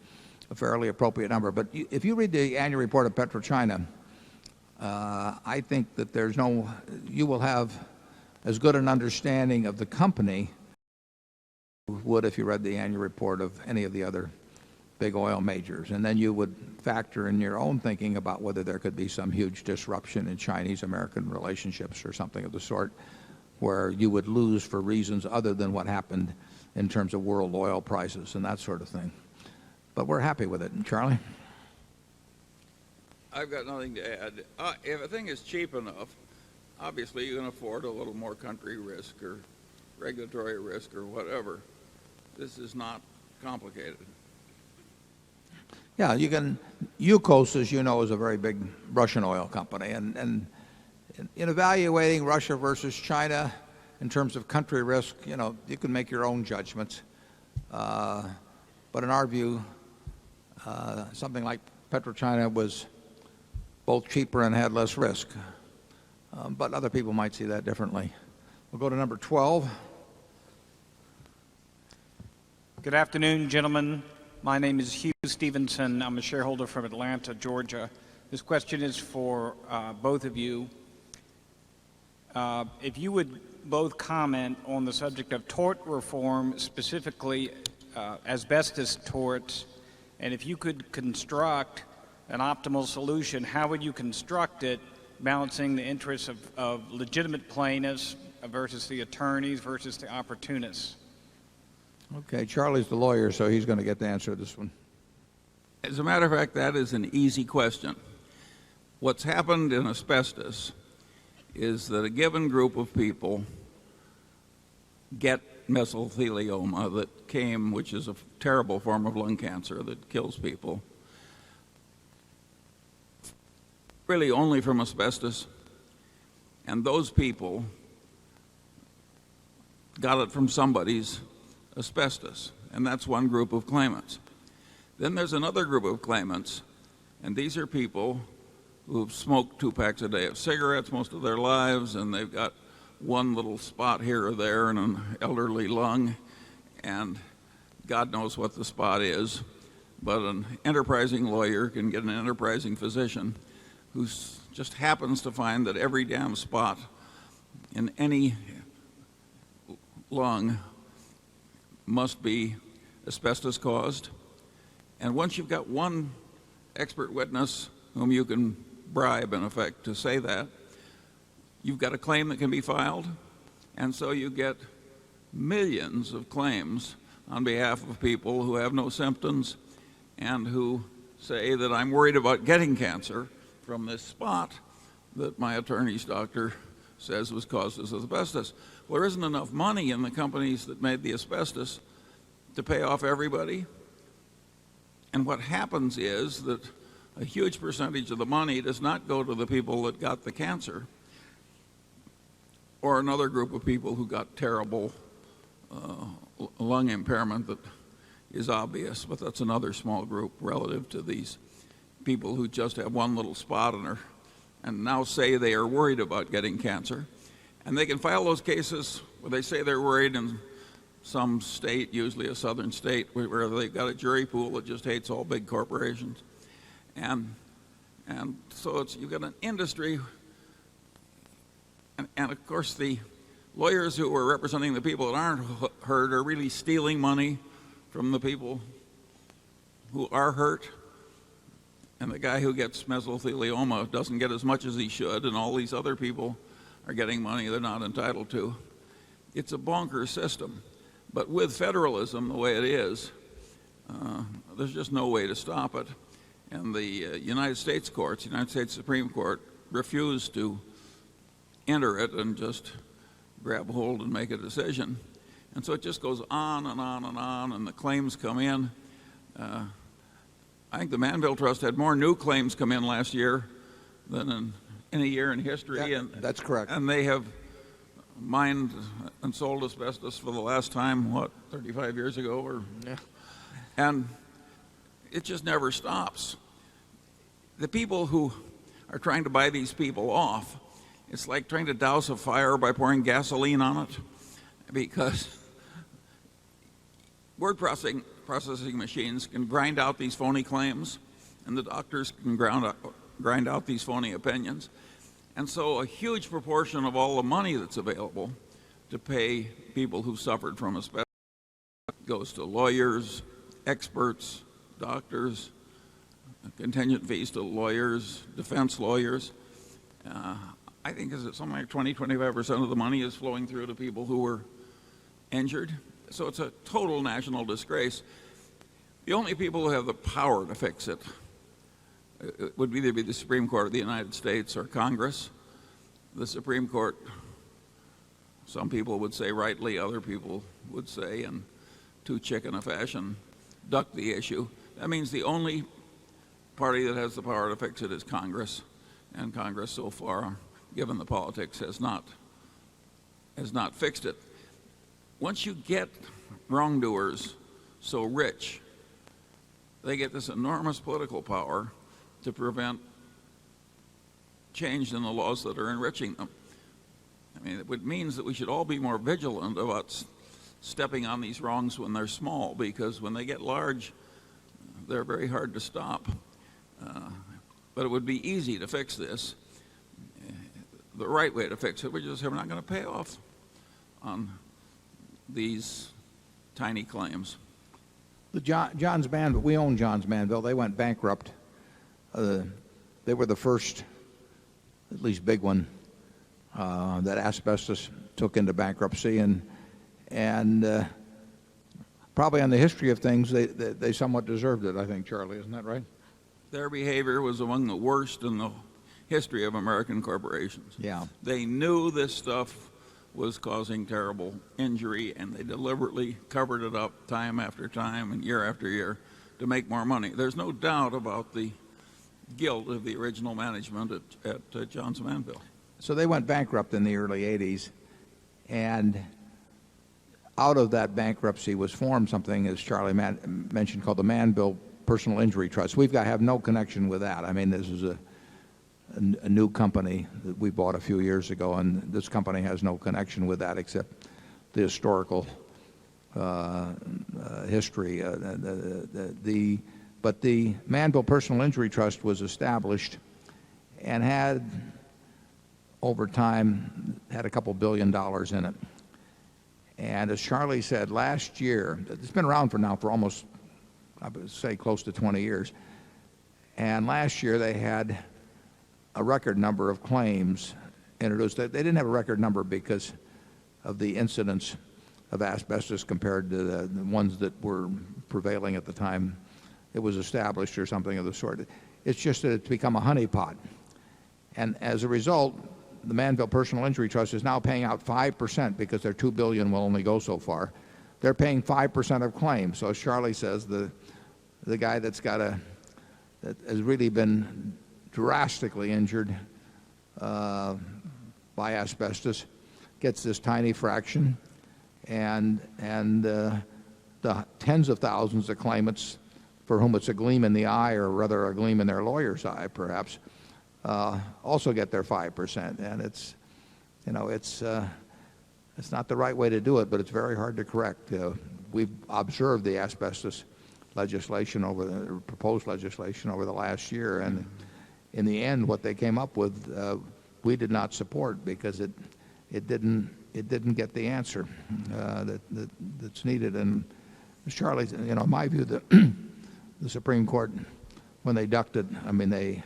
a fairly appropriate number. But if you read the annual report of PetroChina, I think that you will have as good an understanding of the company would if you read the annual report of any of the other big oil majors. And then you would factor in your own thinking about whether there could be some huge disruption in Chinese-American relationships or something of the sort where you would lose for reasons other than what happened in terms of world oil prices and that sort of thing. But we're happy with it. And Charlie? I've got nothing to add. If a thing is cheap enough, obviously you can afford a little more country risk or regulatory risk or whatever. This is not complicated. Yeah, you can. Yukos, as you know, is a very big Russian oil company. And in evaluating Russia versus China in terms of country risk, you know, you can make your own judgments. But in our view, something like PetroChina was both cheaper and had less risk. But other people might see that differently. We'll go to number 12. Good afternoon, gentlemen. My name is Hugh Stevenson. I'm a shareholder from Atlanta, Georgia. This question is for both of you. If you would both comment on the subject of tort reform, specifically asbestos torts, and if you could construct an optimal solution, how would you construct it, balancing the interests of legitimate plaintiffs versus the attorneys versus the opportunists? Okay, Charlie's the lawyer, so he's going to get to answer this one. As a matter of fact, that is an easy question. What's happened in asbestos is that a given group of people get mesothelioma that came, which is a terrible form of lung cancer that kills people, really only from asbestos. And those people got it from somebody's asbestos, and that's one group of claimants. Then there's another group of claimants, and these are people who've smoked 2 packs a day of cigarettes most of their lives, and they've got one little spot here or there in an elderly lung, and God knows what the spot is, but an enterprising lawyer can get an enterprising physician who just happens to find that every damn spot in any lung must be asbestos caused. And once you've got one expert witness whom you can bribe, in effect, to say that, you've got a claim that can be filed. And so you get millions of claims on behalf of people who have no symptoms and who say that I'm worried about getting cancer from this spot that my attorney's doctor says was caused as asbestos. Well, there isn't enough money in the companies that made the asbestos to pay off everybody. And what happens is that a huge percentage of the money does not go to the people that got the cancer or another group of people who got terrible lung impairment that is obvious, but that's another small group relative to these people who just have one little spot and now say they are worried about getting cancer. And they can file those cases where they say they're worried in some state, usually a southern state, where they've got a jury pool that just hates all big corporations. And so you've got an industry, and of course the lawyers who are representing the people that aren't hurt are really stealing money from the people who are hurt. And the guy who gets mesothelioma doesn't get as much as he should, and all these other people are getting money they're not entitled to. It's a bonkers system. But with federalism the way it is, there's just no way to stop it. And the United States courts, the United States Supreme Court, refused to enter it and just grab hold and make a decision. And so it just goes on and on and on, and the claims come in. I think the Manville Trust had more new claims come in last year than in any year in history. That's correct. And they have mined and sold asbestos for the last time, 35 years ago? Yeah. And it just never stops. The people who are trying to buy these people off, it's like trying to douse a fire by pouring gasoline on it, because word processing machines can grind out these phony claims, and the doctors can grind out these phony opinions. And so a huge proportion of all the money that's available to pay people who suffered from asbestos goes to lawyers, experts, doctors, contingent fees to lawyers, defense lawyers. I think is it something like 20–25% of the money is flowing through to people who were injured. So it's a total national disgrace. The only people who have the power to fix it would either be the Supreme Court of the United States or Congress. The Supreme Court, some people would say rightly, other people would say in too chicken a fashion, duck the issue. That means the only party that has the power to fix it is Congress, and Congress so far, given the politics, has not fixed it. Once you get wrongdoers so rich, they get this enormous political power to prevent change in the laws that are enriching them. I mean, it means that we should all be more vigilant about stepping on these wrongs when they're small, because when they get large, they're very hard to stop. But it would be easy to fix this. The right way to fix it, we're not going to pay off on these tiny claims. The Johns Manville, we own Johns Manville. They went bankrupt. They were the first, at least big one, that asbestos took into bankruptcy, and probably on the history of things, they somewhat deserved it. I think, Charlie, isn't that right? Their behavior was among the worst in the history of American corporations. Yeah. They knew this stuff was causing terrible injury, and they deliberately covered it up time after time and year after year to make more money. There's no doubt about the guilt of the original management at Johns Manville. So they went bankrupt in the early 80s, and out of that bankruptcy was formed something, as Charlie mentioned, called the Manville Personal Injury Trust. We've got to have no connection with that. I mean, this is a new company that we bought a few years ago, and this company has no connection with that except the historical history. But the Manville Personal Injury Trust was established and had, over time, had a couple $2 billion in it. And as Charlie said, last year, it's been around for almost, I would say, close to 20 years. And last year they had a record number of claims introduced. They didn't have a record number because of the incidence of asbestos compared to the ones that were prevailing at the time it was established or something of the sort. It's just that it's become a honeypot. And as a result, the Manville Personal Injury Trust is now paying out 5% because their $2 billion will only go so far. They're paying 5% of claims. So as Charlie says, the guy that has really been drastically injured by asbestos gets this tiny fraction, and the tens of thousands of claimants for whom it's a gleam in the eye, or rather a gleam in their lawyer's eye, perhaps, also get their 5%. And it's not the right way to do it, but it's very hard to correct. We've observed the asbestos legislation proposed legislation over the last year, and in the end, what they came up with, we did not support because it didn't get the answer that's needed. And Charlie, in my view, the Supreme Court, when they ducked it, I mean, they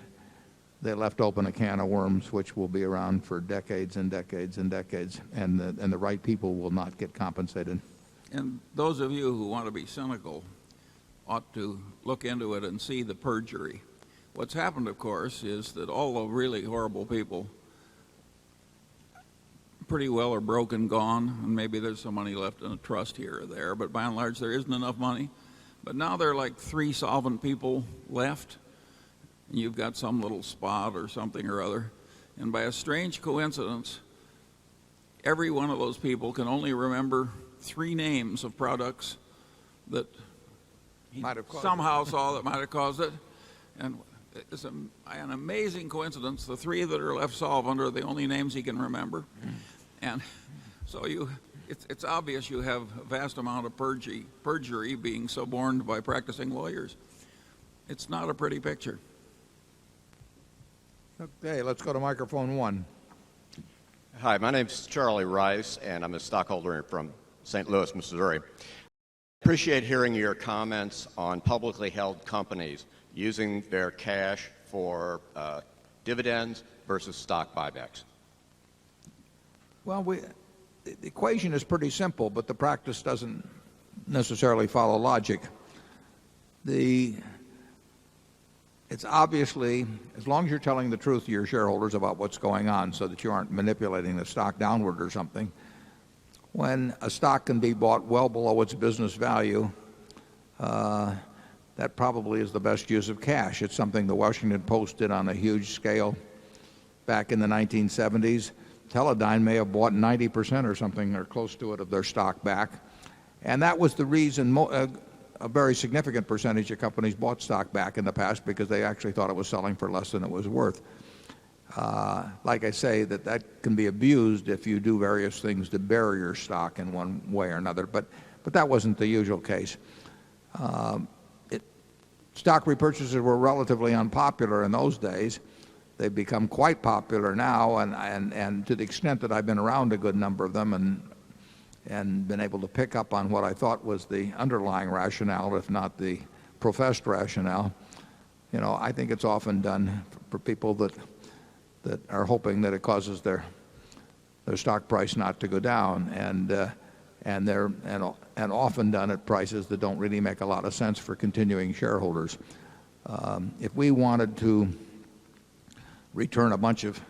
left open a can of worms which will be around for decades and decades and decades, and the right people will not get compensated. And those of you who want to be cynical ought to look into it and see the perjury. What's happened, of course, is that all the really horrible people pretty well are broke and gone, and maybe there's some money left in a trust here or there, but by and large there isn't enough money. But now there are like 3 solvent people left, and you've got some little spot or something or other, and by a strange coincidence, every one of those people can only remember 3 names of products that he somehow saw that might have caused it. And it's an amazing coincidence. The 3 that are left solvent are the only names he can remember. And so it's obvious you have a vast amount of perjury being suborned by practicing lawyers. It's not a pretty picture. Okay, let's go to microphone 1. Hi, my name's Charlie Rice, and I'm a stockholder from St. Louis, Missouri. Appreciate hearing your comments on publicly held companies using their cash for dividends versus stock buybacks. Well, the equation is pretty simple, but the practice doesn't necessarily follow logic. It's obviously, as long as you're telling the truth to your shareholders about what's going on so that you aren't manipulating the stock downward or something, when a stock can be bought well below its business value, that probably is the best use of cash. It's something the Washington Post did on a huge scale back in the 1970s. Teledyne may have bought 90% or something or close to it of their stock back. And that was the reason a very significant percentage of companies bought stock back in the past, because they actually thought it was selling for less than it was worth. Like I say, that can be abused if you do various things to bury your stock in one way or another, but that wasn't the usual case. Stock repurchases were relatively unpopular in those days. They've become quite popular now, and to the extent that I've been around a good number of them and been able to pick up on what I thought was the underlying rationale, if not the professed rationale, I think it's often done for people that are hoping that it causes their stock price not to go down, and often done at prices that don't really make a lot of sense for continuing shareholders. If we wanted to return a bunch of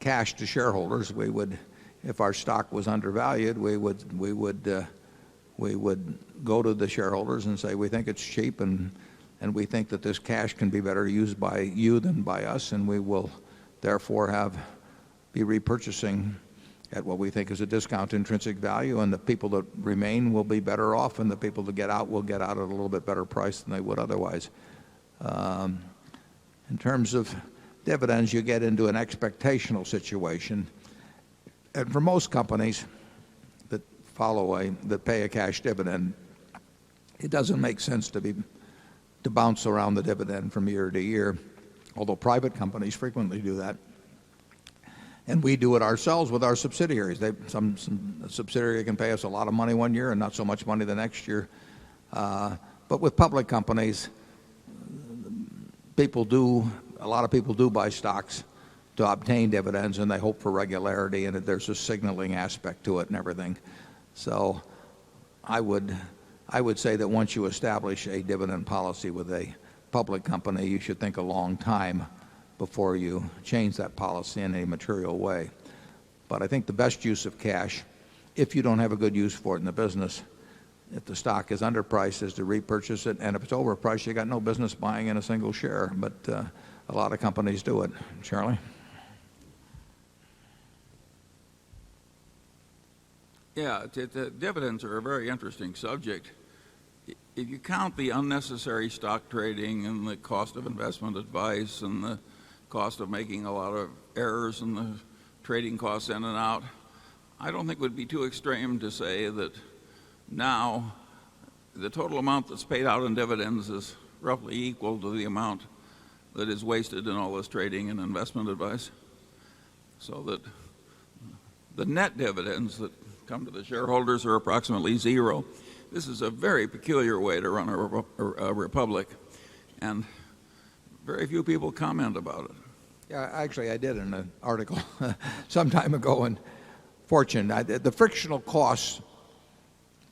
cash to shareholders, we would, if our stock was undervalued, we would go to the shareholders and say, we think it's cheap, and we think that this cash can be better used by you than by us, and we will therefore be repurchasing at what we think is a discount intrinsic value, and the people that remain will be better off, and the people that get out will get out at a little bit better price than they would otherwise. In terms of dividends, you get into an expectational situation. And for most companies that pay a cash dividend, it doesn't make sense to bounce around the dividend from year to year, although private companies frequently do that. And we do it ourselves with our subsidiaries. Some subsidiary can pay us a lot of money one year and not so much money the next year. But with public companies, a lot of people do buy stocks to obtain dividends, and they hope for regularity, and there's a signaling aspect to it and everything. So I would say that once you establish a dividend policy with a public company, you should think a long time before you change that policy in a material way. But I think the best use of cash, if you don't have a good use for it in the business, if the stock is underpriced, is to repurchase it, and if it's overpriced, you got no business buying in a single share. But a lot of companies do it. Charlie? Yeah, dividends are a very interesting subject. If you count the unnecessary stock trading and the cost of investment advice and the cost of making a lot of errors in the trading costs in and out, I don't think it would be too extreme to say that now the total amount that's paid out in dividends is roughly equal to the amount that is wasted in all this trading and investment advice. So that the net dividends that come to the shareholders are approximately zero. This is a very peculiar way to run a republic, and very few people comment about it. Yeah, actually, I did in an article some time ago in Fortune. The frictional costs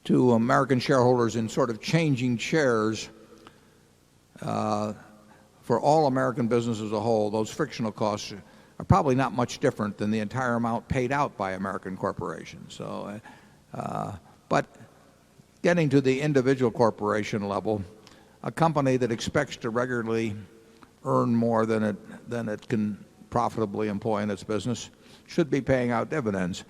to American shareholders in sort of changing shares for all American business as a whole, those frictional costs are probably not much different than the entire amount paid out by American corporations. So, but getting to the individual corporation level, a company that expects to regularly earn more than it can profitably employ in its business should be paying out dividends.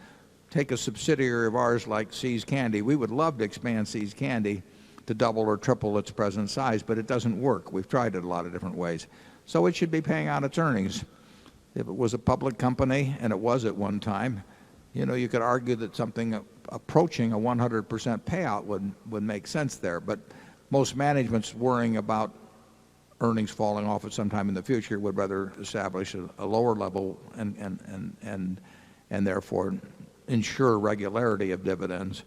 Take a subsidiary of ours like See's Candy. We would love to expand See's Candy to double or triple its present size, but it doesn't work. We've tried it a lot of different ways. So it should be paying out its earnings. If it was a public company, and it was at one time, you could argue that something approaching a 100% payout would make sense there. But most management's worrying about earnings falling off at some time in the future would rather establish a lower level and therefore ensure regularity of dividends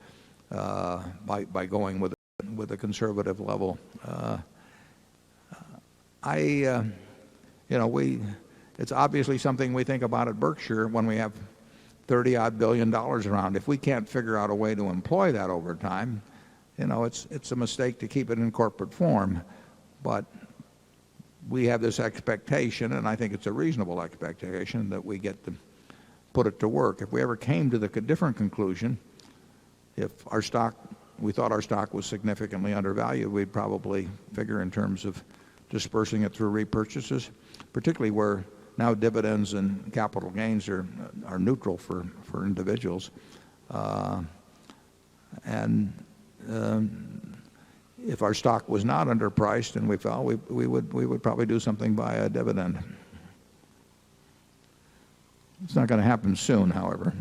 by going with with a conservative level. You know, it's obviously something we think about at Berkshire when we have $30-odd billion around. If we can't figure out a way to employ that over time, you know, it's a mistake to keep it in corporate form. But we have this expectation, and I think it's a reasonable expectation, that we get to put it to work. If we ever came to the different conclusion, if we thought our stock was significantly undervalued, we'd probably figure in terms of dispersing it through repurchases, particularly where now dividends and capital gains are neutral for individuals. If our stock was not underpriced and we felt, we would probably do something by a dividend. It's not going to happen soon, however.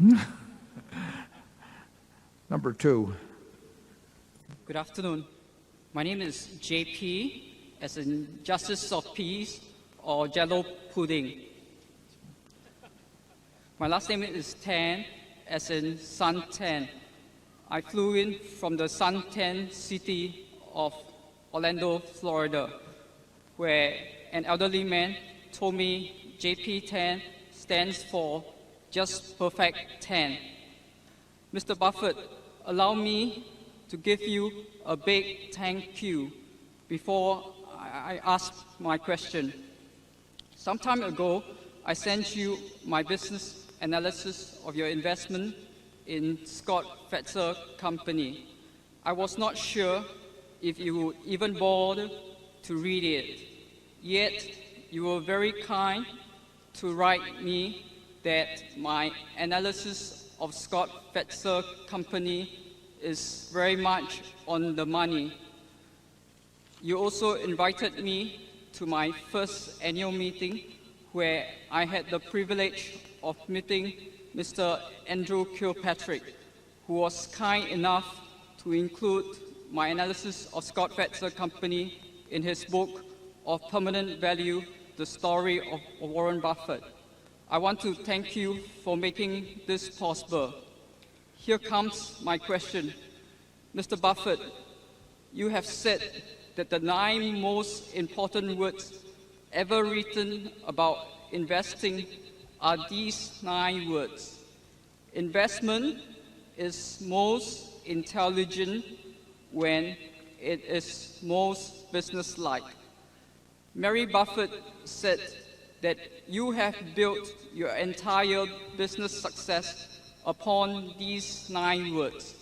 Number 2. Good afternoon. My name is JP, as in Justice of Peace or Jello Pudding. My last name is Tan, as in suntan. I flew in from the suntan city of Orlando, Florida, where an elderly man told me JP Tan stands for just perfect tan. Mr. Buffett, allow me to give you a big thank you before I ask my question. Some time ago, I sent you my business analysis of your investment in Scott Fetzer Company. I was not sure if you would even bother to read it. Yet, you were very kind to write me that my analysis of Scott Fetzer Company is very much on the money. You also invited me to my first annual meeting, where I had the privilege of meeting Mr. Andrew Kilpatrick, who was kind enough to include my analysis of Scott Fetzer Company in his book of Permanent Value, The Story of Warren Buffett. I want to thank you for making this possible. Here comes my question. Mr. Buffett, you have said that the 9 most important words ever written about investing are these 9 words. Investment is most intelligent when it is most businesslike. Mary Buffett said that you have built your entire business success upon these 9 words.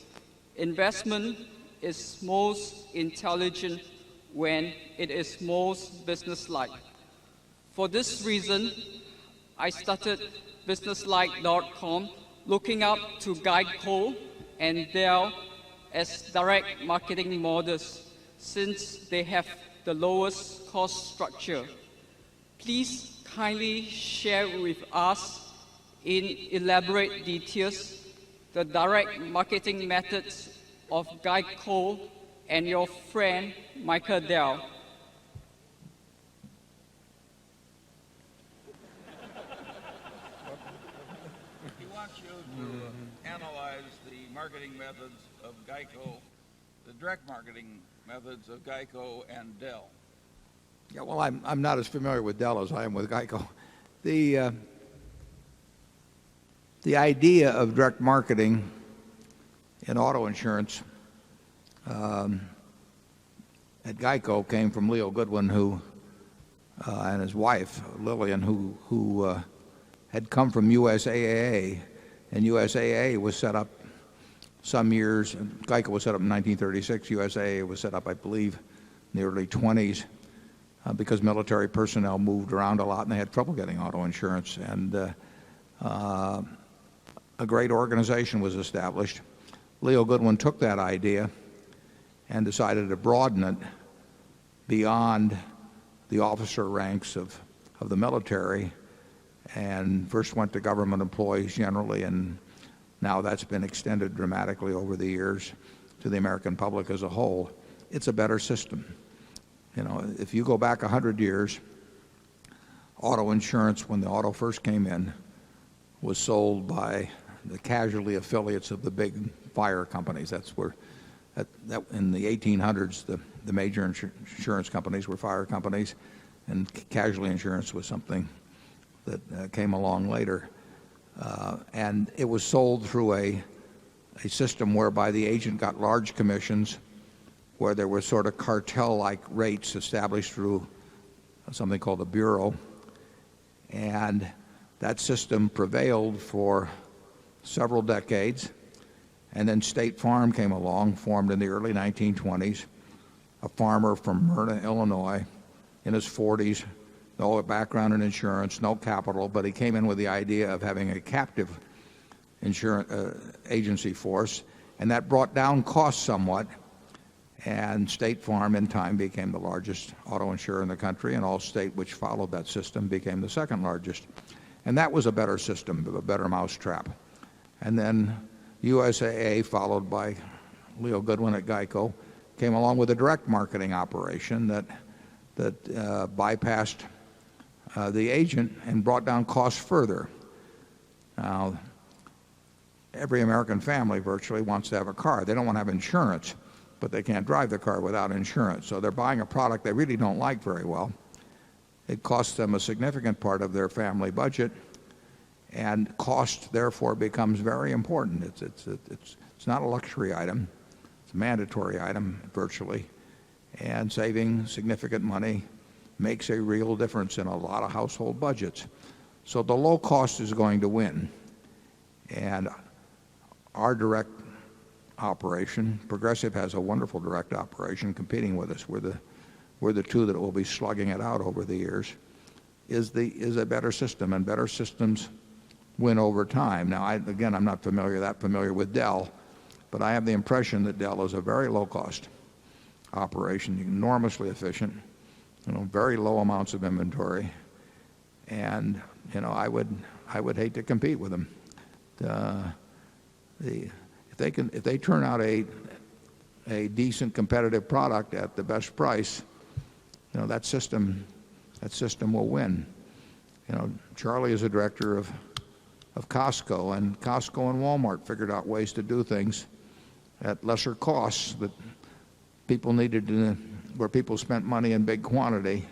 Investment is most intelligent when it is most businesslike. For this reason, I started businesslike.com, looking up to Geico and Dell as direct marketing models, since they have the lowest cost structure. Please kindly share with us in elaborate details the direct marketing methods of Geico and your friend Michael Dell. He wants you to analyze the marketing methods of Geico, the direct marketing methods of Geico and Dell. Yeah, well, I'm not as familiar with Dell as I am with Geico. The idea of direct marketing in auto insurance at Geico came from Leo Goodwin, who and his wife Lillian, who had come from USAA, and USAA was set up some years. Geico was set up in 1936. USAA was set up, I believe, in the early 20s because military personnel moved around a lot and they had trouble getting auto insurance. And a great organization was established. Leo Goodwin took that idea and decided to broaden it beyond the officer ranks of the military, and first went to government employees generally, and now that's been extended dramatically over the years to the American public as a whole. It's a better system. You know, if you go back 100 years, auto insurance, when the auto first came in, was sold by the casualty affiliates of the big fire companies. in the 1800s, the major insurance companies were fire companies, and casualty insurance was something that came along later. And it was sold through a system whereby the agent got large commissions, where there were sort of cartel-like rates established through something called a bureau. And that system prevailed for several decades. And then State Farm came along, formed in the early 1920s, a farmer from Myrna, Illinois, in his 40s, no background in insurance, no capital, but he came in with the idea of having a captive insurance agency force, and that brought down costs somewhat. And State Farm in time became the largest auto insurer in the country, and Allstate, which followed that system, became the second largest. And that was a better system, a better mousetrap. And then USAA, followed by Leo Goodwin at Geico, came along with a direct marketing operation that bypassed the agent and brought down costs further. Now, every American family virtually wants to have a car. They don't want to have insurance, but they can't drive the car without insurance. So they're buying a product they really don't like very well. It costs them a significant part of their family budget, and cost therefore becomes very important. It's not a luxury item. It's a mandatory item virtually, and saving significant money makes a real difference in a lot of household budgets. So the low cost is going to win. And our direct operation, Progressive has a wonderful direct operation competing with us. We're the two that will be slugging it out over the years, is a better system, and better systems win over time. Now, I'm not that familiar with Dell, but I have the impression that Dell is a very low-cost operation, enormously efficient, very low amounts of inventory, and I would hate to compete with them. If they turn out a decent competitive product at the best price, that system will win. Charlie is a director of Costco, and Costco and Walmart figured out ways to do things at lesser costs that people needed where people spent money in big quantity,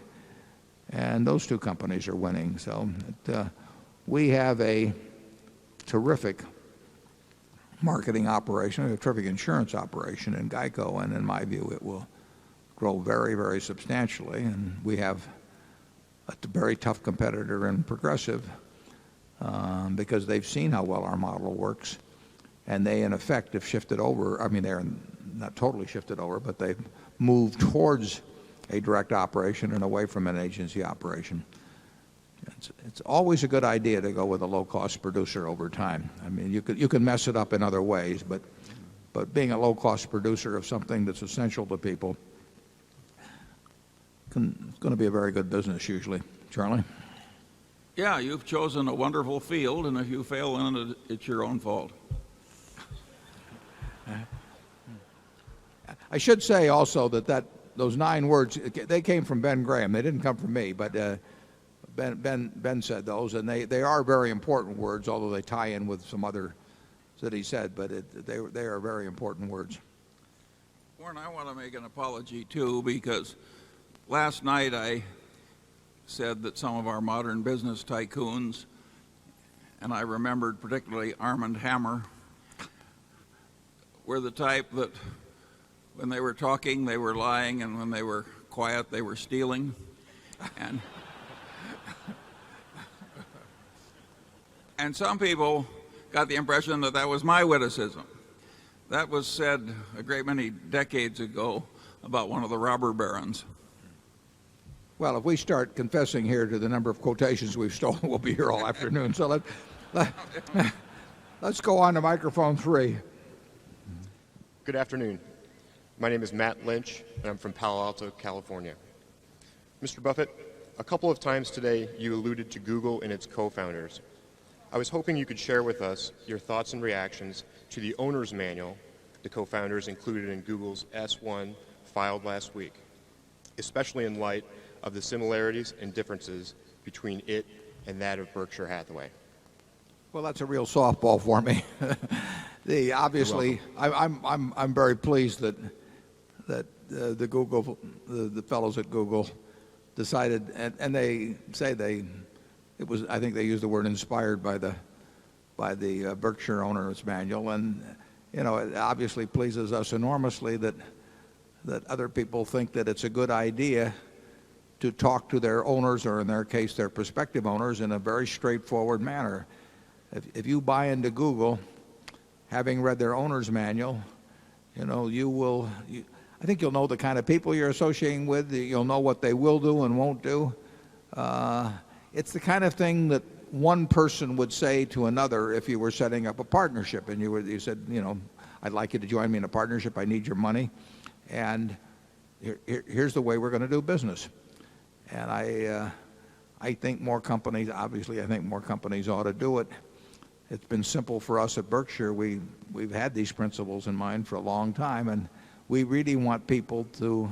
and those two companies are winning. So we have a terrific marketing operation, a terrific insurance operation in Geico, and in my view it will grow very, very substantially. And we have a very tough competitor in Progressive, because they've seen how well our model works, and they in effect have shifted over. I mean, they're not totally shifted over, but they've moved towards a direct operation and away from an agency operation. It's always a good idea to go with a low-cost producer over time. I mean, you can mess it up in other ways, but being a low-cost producer of something that's essential to people is going to be a very good business usually. Charlie? Yeah, you've chosen a wonderful field, and if you fail in it, it's your own fault. I should say also that those 9 words, they came from Ben Graham. They didn't come from me, but Ben said those, and they are very important words, although they tie in with some others that he said, but they are very important words. Warren, I want to make an apology too, because last night I said that some of our modern business tycoons, and I remembered particularly Armand Hammer, were the type that when they were talking they were lying, and when they were quiet they were stealing. And some people got the impression that that was my witticism. That was said a great many decades ago about one of the robber barons. Well, if we start confessing here to the number of quotations we've stolen, we'll be here all afternoon. So let's go on to microphone 3. Good afternoon. My name is Matt Lynch, and I'm from Palo Alto, California. Mr. Buffett, a couple of times today you alluded to Google and its co-founders. I was hoping you could share with us your thoughts and reactions to the owner's manual the co-founders included in Google's S1 filed last week, especially in light of the similarities and differences between it and that of Berkshire Hathaway. Well, that's a real softball for me. Obviously, I'm very pleased that the Google, the fellows at Google decided, and they say it was, I think they used the word inspired by the Berkshire owner's manual, and it obviously pleases us enormously that other people think that it's a good idea to talk to their owners, or in their case their prospective owners, in a very straightforward manner. If you buy into Google, having read their owner's manual, I think you'll know the kind of people you're associating with. You'll know what they will do and won't do. It's the kind of thing that one person would say to another if you were setting up a partnership, and you said, I'd like you to join me in a partnership. I need your money, and here's the way we're going to do business. And I think more companies, obviously, I think more companies ought to do it. It's been simple for us at Berkshire. We've had these principles in mind for a long time, and we really want people to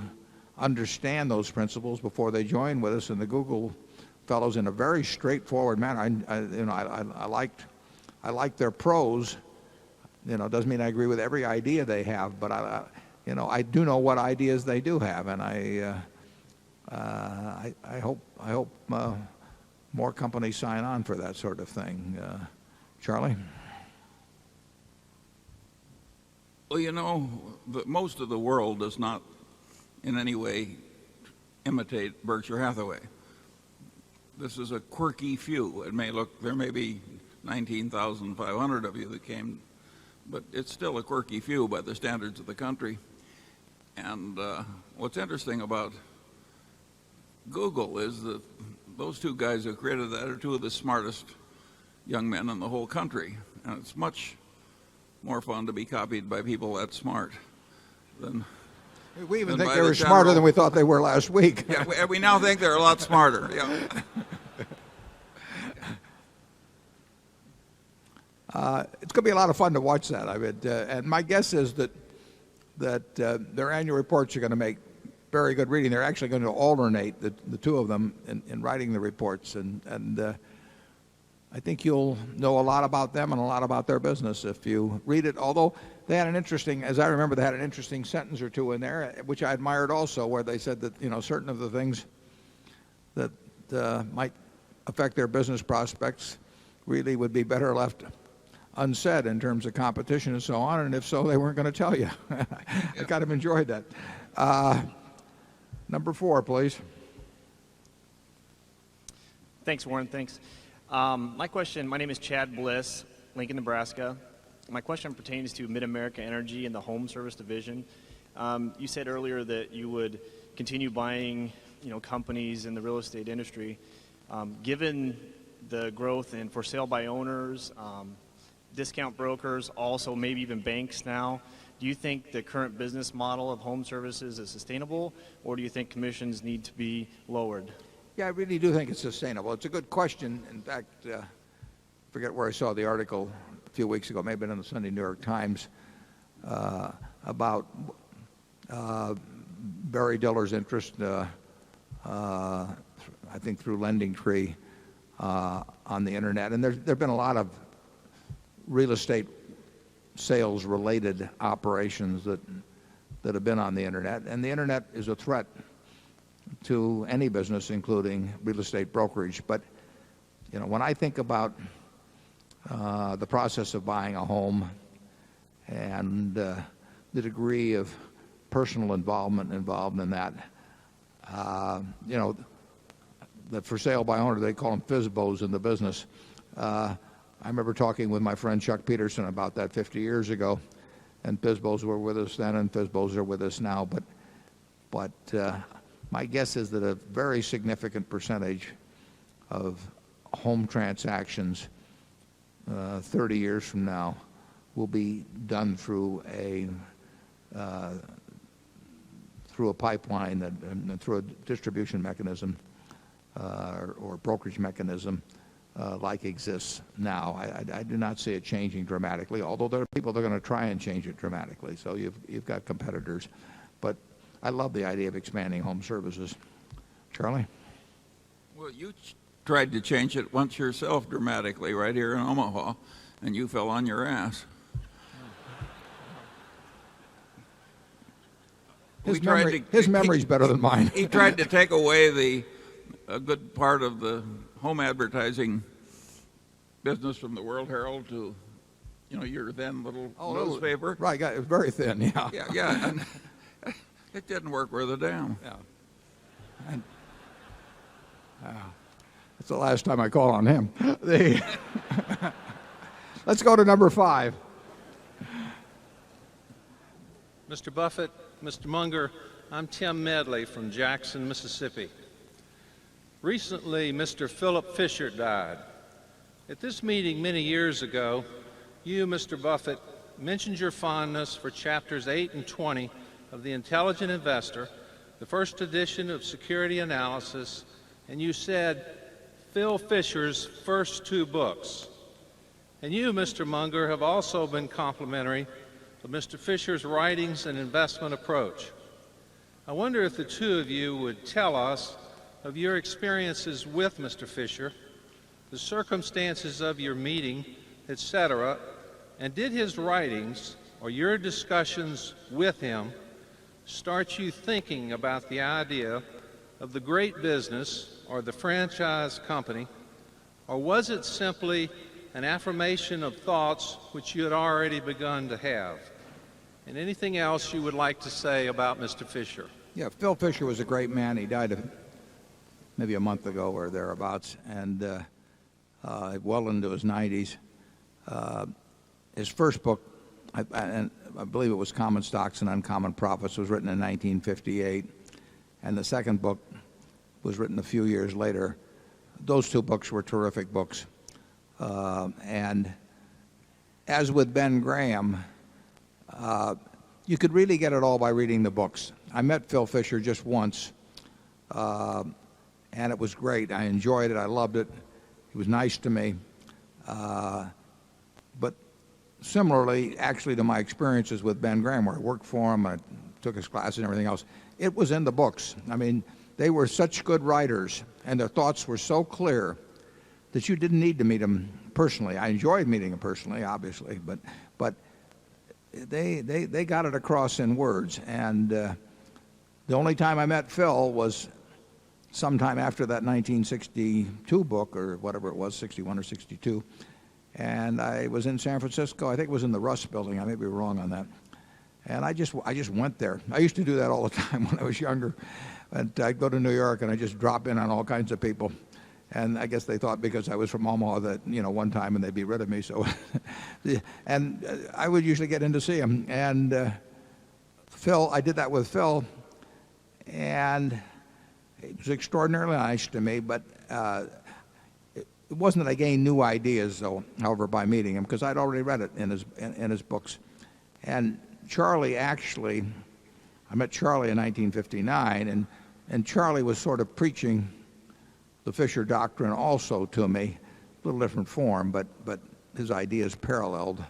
understand those principles before they join with us. And the Google fellows, in a very straightforward manner, I liked their prose. Doesn't mean I agree with every idea they have, but I do know what ideas they do have, and I hope more companies sign on for that sort of thing. Charlie? Well, most of the world does not in any way imitate Berkshire Hathaway. This is a quirky few. There may be 19,500 of you that came, but it's still a quirky few by the standards of the country. And what's interesting about Google is that those two guys who created that are two of the smartest young men in the whole country. And it's much more fun to be copied by people that smart than we even think they were smarter than we thought they were last week. Yeah, we now think they're a lot smarter. Yeah. It's going to be a lot of fun to watch that. And my guess is that their annual reports are going to make very good reading. They're actually going to alternate the two of them in writing the reports, and I think you'll know a lot about them and a lot about their business if you read it. Although they had as I remember, they had an interesting sentence or two in there, which I admired also, where they said that certain of the things that might affect their business prospects really would be better left unsaid in terms of competition and so on, and if so, they weren't going to tell you. I kind of enjoyed that. Number 4, please. Thanks, Warren. Thanks. My name is Chad Bliss, Lincoln, Nebraska. My question pertains to Mid-America Energy and the Home Service Division. You said earlier that you would continue buying, companies in the real estate industry. Given the growth in for sale by owners, discount brokers, also maybe even banks now, do you think the current business model of home services is sustainable, or do you think commissions need to be lowered? Yeah, I really do think it's sustainable. It's a good question. In fact, I forget where I saw the article a few weeks ago, maybe in the Sunday New York Times, about Barry Diller's interest, I think through LendingTree, on the internet. And there have been a lot of real estate sales related operations that have been on the internet, and the internet is a threat to any business, including real estate brokerage. But when I think about the process of buying a home and the degree of personal involvement involved in that, the for sale by owner, they call them FSBOs in the business. I remember talking with my friend Chuck Peterson about that 50 years ago, and FSBOs were with us then, and FSBOs are with us now. But my guess is that a very significant percentage of home transactions 30 years from now will be done through a pipeline and through a distribution mechanism or brokerage mechanism like exists now. I do not see it changing dramatically, although there are people that are going to try and change it dramatically. So you've got competitors. But I love the idea of expanding home services. Charlie? Well, you tried to change it once yourself dramatically right here in Omaha, and you fell on your ass. his memory's better than mine. He tried to take away a good part of the home advertising business from the World Herald to, your then little newspaper. Right, it was very thin, yeah. Yeah. And it didn't work worth a damn. Yeah. And, that's the last time I call on him. Let's go to number 5. Mr. Buffett, Mr. Munger, I'm Tim Medley from Jackson, Mississippi. Recently, Mr. Philip Fisher died. At this meeting many years ago, you, Mr. Buffett, mentioned your fondness for chapters 8 and 20 of The Intelligent Investor, the first edition of Security Analysis, and you said Phil Fisher's first 2 books. And you, Mr. Munger, have also been complimentary of Mr. Fisher's writings and investment approach. I wonder if the two of you would tell us of your experiences with Mr. Fisher, the circumstances of your meeting, etc., and did his writings or your discussions with him start you thinking about the idea of the great business or the franchise company, or was it simply an affirmation of thoughts which you had already begun to have? And anything else you would like to say about Mr. Fisher? Yeah, Phil Fisher was a great man. He died maybe a month ago or thereabouts, and well into his 90s. His first book, I believe it was Common Stocks and Uncommon Profits, was written in 1958, and the second book was written a few years later. Those 2 books were terrific books. And as with Ben Graham, you could really get it all by reading the books. I met Phil Fisher just once, and it was great. I enjoyed it. I loved it. He was nice to me. But similarly, actually, to my experiences with Ben Graham, where I worked for him, I took his classes and everything else, it was in the books. I mean, they were such good writers, and their thoughts were so clear that you didn't need to meet them personally. I enjoyed meeting them personally, obviously, but they got it across in words. And the only time I met Phil was sometime after that 1962 book, or whatever it was, 61 or 62. And I was in San Francisco. I think it was in the Russ building. I may be wrong on that. And I just went there. I used to do that all the time when I was younger. And I'd go to New York and I'd just drop in on all kinds of people. And I guess they thought because I was from Omaha that, one time and they'd be rid of me. So, and I would usually get in to see him. And Phil, I did that with Phil, and it was extraordinarily nice to me. But it wasn't that I gained new ideas, though, however, by meeting him, because I'd already read it in his books. And Charlie, actually, I met Charlie in 1959, and Charlie was sort of preaching the Fisher doctrine also to me, a little different form, but his ideas paralleled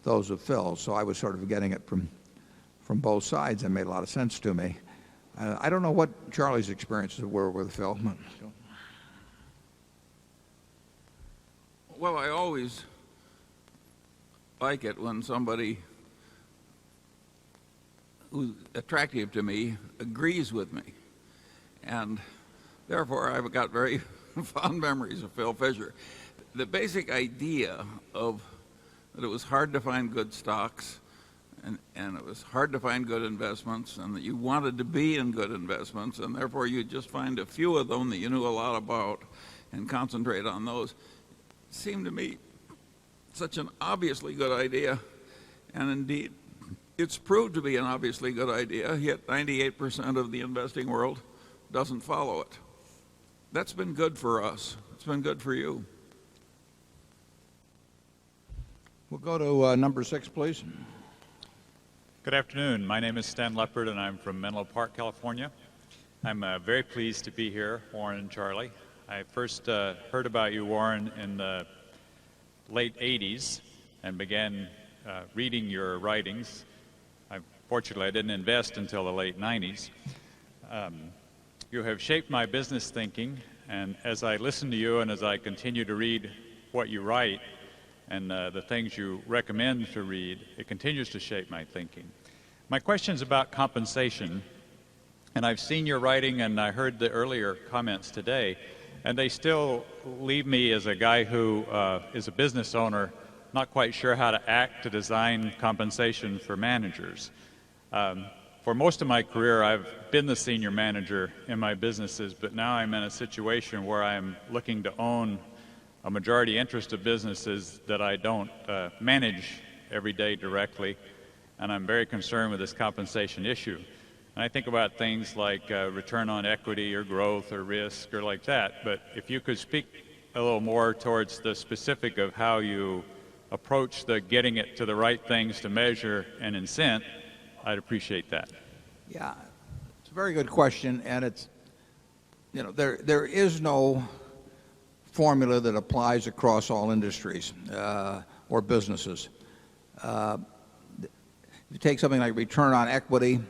those of Phil. So I was sort of getting it from both sides, and made a lot of sense to me. I don't know what Charlie's experiences were with Phil. Well, I always like it when somebody who's attractive to me agrees with me. And therefore, I've got very fond memories of Phil Fisher. The basic idea of that it was hard to find good stocks, and it was hard to find good investments, and that you wanted to be in good investments, and therefore you'd just find a few of them that you knew a lot about and concentrate on those, seemed to me such an obviously good idea. And indeed, it's proved to be an obviously good idea, yet 98% of the investing world doesn't follow it. That's been good for us. It's been good for you. We'll go to number 6, please. Good afternoon. My name is Stan Leopard, and I'm from Menlo Park, California. I'm very pleased to be here, Warren and Charlie. I first heard about you, Warren, in the late 80s and began reading your writings. Fortunately, I didn't invest until the late 90s. You have shaped my business thinking, and as I listen to you and as I continue to read what you write and the things you recommend to read, it continues to shape my thinking. My question's about compensation. And I've seen your writing and I heard the earlier comments today, and they still leave me as a guy who is a business owner not quite sure how to act to design compensation for managers. For most of my career, I've been the senior manager in my businesses, but now I'm in a situation where I'm looking to own a majority interest of businesses that I don't manage every day directly, and I'm very concerned with this compensation issue. And I think about things like return on equity or growth or risk or like that, but if you could speak a little more towards the specific of how you approach the getting it to the right things to measure and incent, I'd appreciate that. Yeah, it's a very good question, and it's, you know, there is no formula that applies across all industries or businesses. If you take something like return on equity,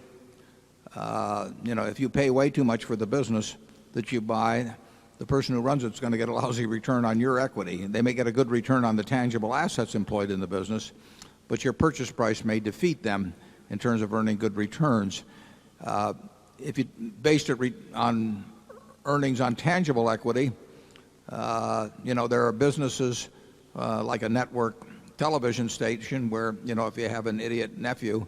you know, if you pay way too much for the business that you buy, the person who runs it's going to get a lousy return on your equity. They may get a good return on the tangible assets employed in the business, but your purchase price may defeat them in terms of earning good returns. If you based it on earnings on tangible equity, you know, there are businesses like a network television station where, you know, if you have an idiot nephew,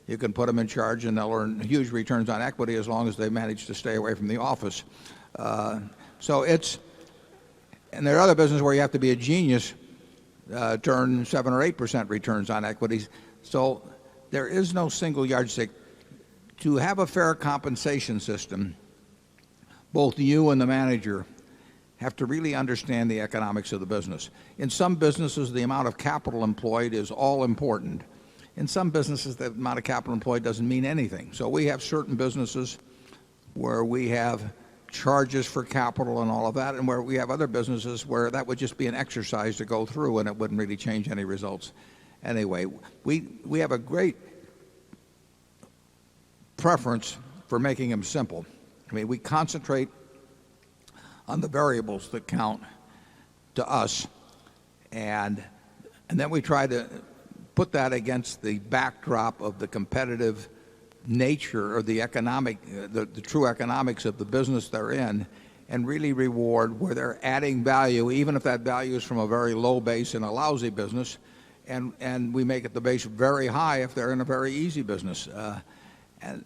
you can put them in charge and they'll earn huge returns on equity as long as they manage to stay away from the office. So it's, and there are other businesses where you have to be a genius to earn 7 or 8% returns on equities. So there is no single yardstick. To have a fair compensation system, both you and the manager have to really understand the economics of the business. In some businesses, the amount of capital employed is all important. In some businesses, the amount of capital employed doesn't mean anything. So we have certain businesses where we have charges for capital and all of that, and where we have other businesses where that would just be an exercise to go through and it wouldn't really change any results. Anyway, we have a great preference for making them simple. I mean, we concentrate on the variables that count to us, and then we try to put that against the backdrop of the competitive nature or the economic, the true economics of the business they're in, and really reward where they're adding value, even if that value is from a very low base in a lousy business, and we make it the base very high if they're in a very easy business. And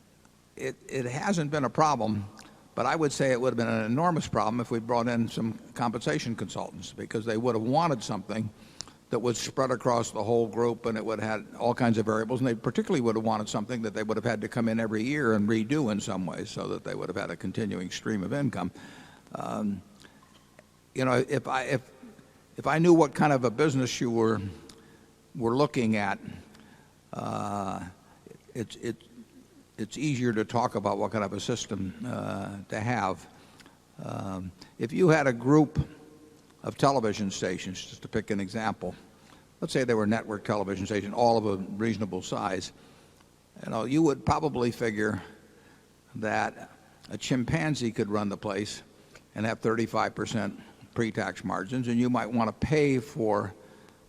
it hasn't been a problem, but I would say it would have been an enormous problem if we brought in some compensation consultants, because they would have wanted something that was spread across the whole group and it would have had all kinds of variables, and they particularly would have wanted something that they would have had to come in every year and redo in some ways so that they would have had a continuing stream of income. You know, if I knew what kind of a business you were looking at, it's easier to talk about what kind of a system to have. If you had a group of television stations, just to pick an example, let's say they were network television stations, all of a reasonable size, you know, you would probably figure that a chimpanzee could run the place and have 35% pre-tax margins, and you might want to pay for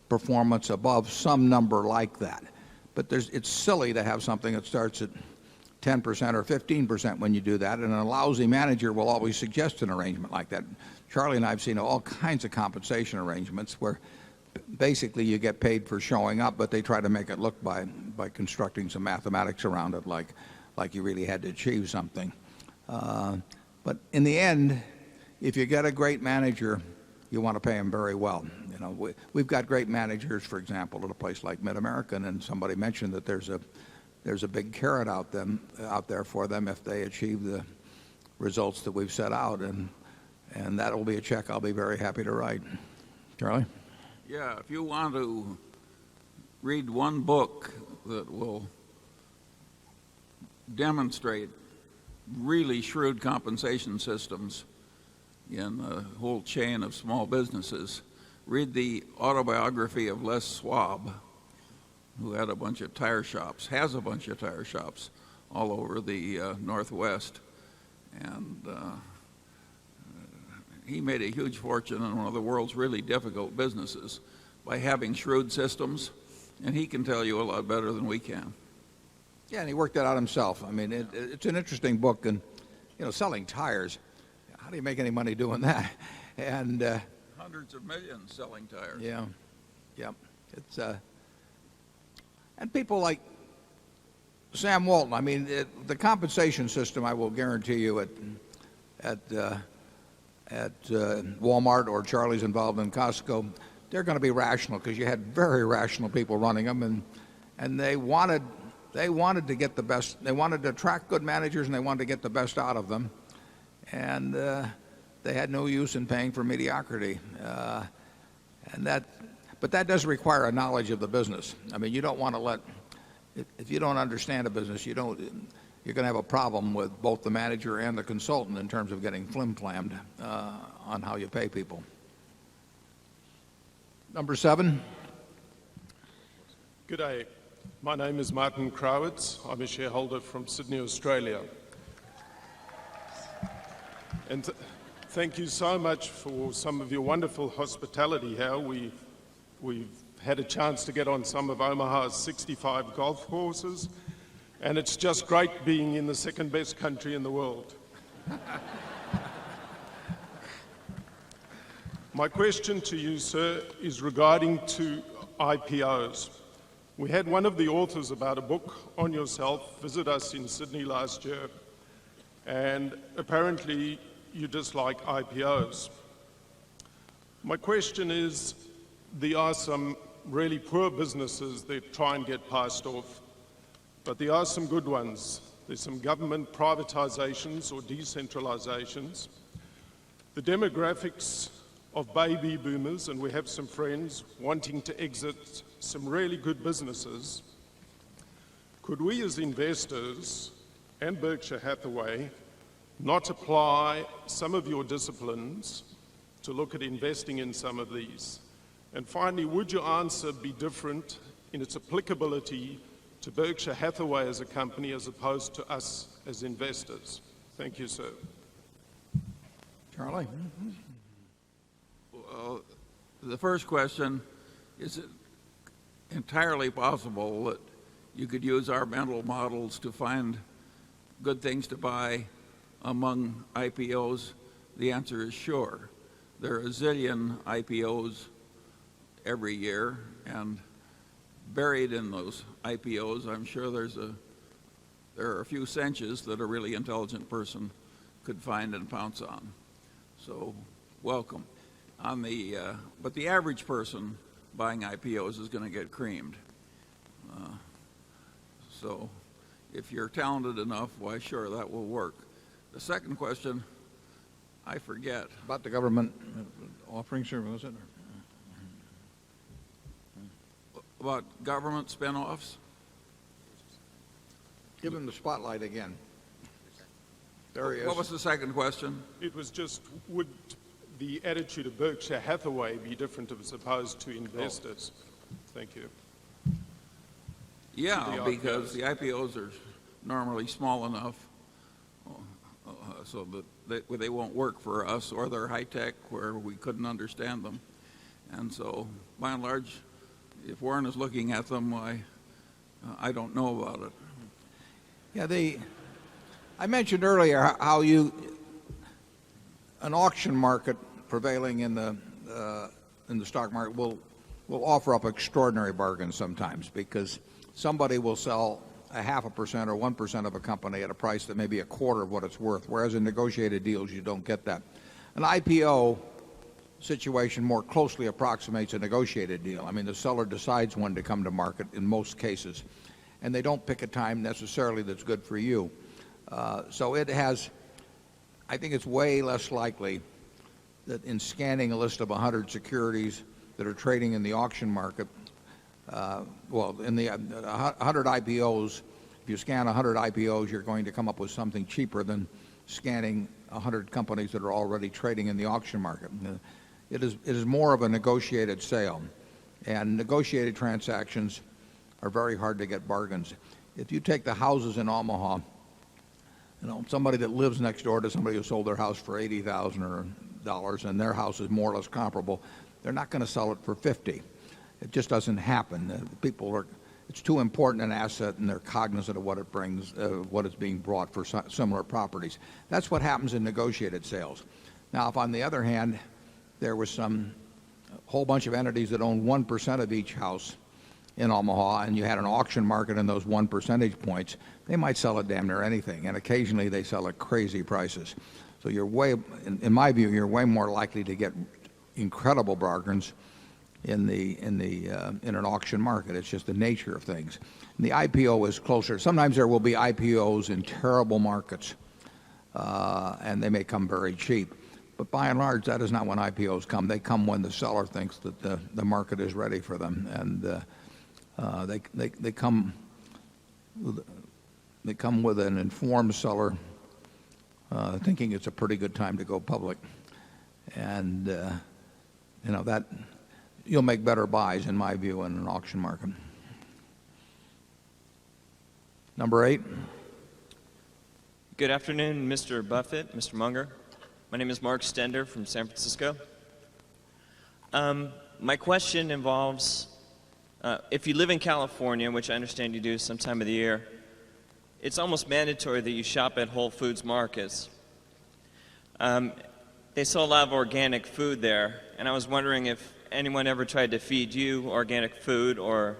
performance above some number like that. But it's silly to have something that starts at 10% or 15% when you do that, and a lousy manager will always suggest an arrangement like that. Charlie and I have seen all kinds of compensation arrangements where basically you get paid for showing up, but they try to make it look by constructing some mathematics around it like you really had to achieve something. But in the end, if you get a great manager, you want to pay him very well. You know, we've got great managers, for example, at a place like Mid-American, and somebody mentioned that there's a big carrot out there for them if they achieve the results that we've set out, and that will be a check I'll be very happy to write. Charlie? Yeah, if you want to read one book that will demonstrate really shrewd compensation systems in the whole chain of small businesses, read the autobiography of Les Schwab, who had a bunch of tire shops, has a bunch of tire shops all over the Northwest. And he made a huge fortune in one of the world's really difficult businesses by having shrewd systems, and he can tell you a lot better than we can. Yeah, and he worked that out himself. I mean, it's an interesting book, and selling tires. How do you make any money doing that? And hundreds of millions selling tires. yeah, yeah, it's and people like Sam Walton. I mean, the compensation system, I will guarantee you, at Walmart or Charlie's involved in Costco, they're going to be rational because you had very rational people running them, and they wanted to get the best. They wanted to attract good managers, and they wanted to get the best out of them, and they had no use in paying for mediocrity. But that does require a knowledge of the business. I mean, you don't want to let, if you don't understand a business, you're going to have a problem with both the manager and the consultant in terms of getting flim-flammed on how you pay people. Number 7. Good day. My name is Martin Krawitz. I'm a shareholder from Sydney, Australia. And thank you so much for some of your wonderful hospitality here. We've had a chance to get on some of Omaha's 65 golf courses, and it's just great being in the second best country in the world. My question to you, sir, is regarding to IPOs. We had one of the authors about a book on yourself visit us in Sydney last year, and apparently you dislike IPOs. My question is, there are some really poor businesses that try and get passed off, but there are some good ones. There's some government privatizations or decentralizations. The demographics of baby boomers, and we have some friends wanting to exit some really good businesses. Could we as investors and Berkshire Hathaway not apply some of your disciplines to look at investing in some of these? And finally, would your answer be different in its applicability to Berkshire Hathaway as a company as opposed to us as investors? Thank you, sir. Charlie? Well, the first question, is it entirely possible that you could use our mental models to find good things to buy among IPOs? The answer is sure. There are a zillion IPOs every year, and buried in those IPOs, I'm sure there are a few cinches that a really intelligent person could find and pounce on. So, welcome. But the average person buying IPOs is going to get creamed. So, if you're talented enough, why, sure, that will work. The second question, I forget. About the government offering service, was it? About government spin-offs? Give him the spotlight again. There he is. What was the second question? It was just, would the attitude of Berkshire Hathaway be different as opposed to investors? Thank you. Yeah, because the IPOs are normally small enough so that they won't work for us, or they're high-tech where we couldn't understand them. And so, by and large, if Warren is looking at them, I don't know about it. Yeah, I mentioned earlier how an auction market prevailing in the stock market will offer up extraordinary bargains sometimes, because somebody will sell 0.5% or 1% of a company at a price that may be a quarter of what it's worth, whereas in negotiated deals you don't get that. An IPO situation more closely approximates a negotiated deal. I mean, the seller decides when to come to market in most cases, and they don't pick a time necessarily that's good for you. So I think it's way less likely that in scanning a list of 100 securities that are trading in the auction market, in the 100 IPOs, if you scan 100 IPOs, you're going to come up with something cheaper than scanning 100 companies that are already trading in the auction market. It is more of a negotiated sale, and negotiated transactions are very hard to get bargains. If you take the houses in Omaha, somebody that lives next door to somebody who sold their house for $80,000 and their house is more or less comparable, they're not going to sell it for $50,000. It just doesn't happen. People are, it's too important an asset, and they're cognizant of what it brings, what is being brought for similar properties. That's what happens in negotiated sales. Now, if on the other hand, there was a whole bunch of entities that owned 1% of each house in Omaha, and you had an auction market in those 1 percentage points, they might sell at damn near anything, and occasionally they sell at crazy prices. So you're in my view, you're way more likely to get incredible bargains in an auction market. It's just the nature of things. And the IPO is closer. Sometimes there will be IPOs in terrible markets, and they may come very cheap. But by and large, that is not when IPOs come. They come when the seller thinks that the market is ready for them, and they come with an informed seller thinking it's a pretty good time to go public, and that you'll make better buys, in my view, in an auction market. Number 8. Good afternoon, Mr. Buffett, Mr. Munger. My name is Mark Stender from San Francisco. My question involves, if you live in California, which I understand you do some time of the year, it's almost mandatory that you shop at Whole Foods markets. They sell a lot of organic food there, and I was wondering if anyone ever tried to feed you organic food or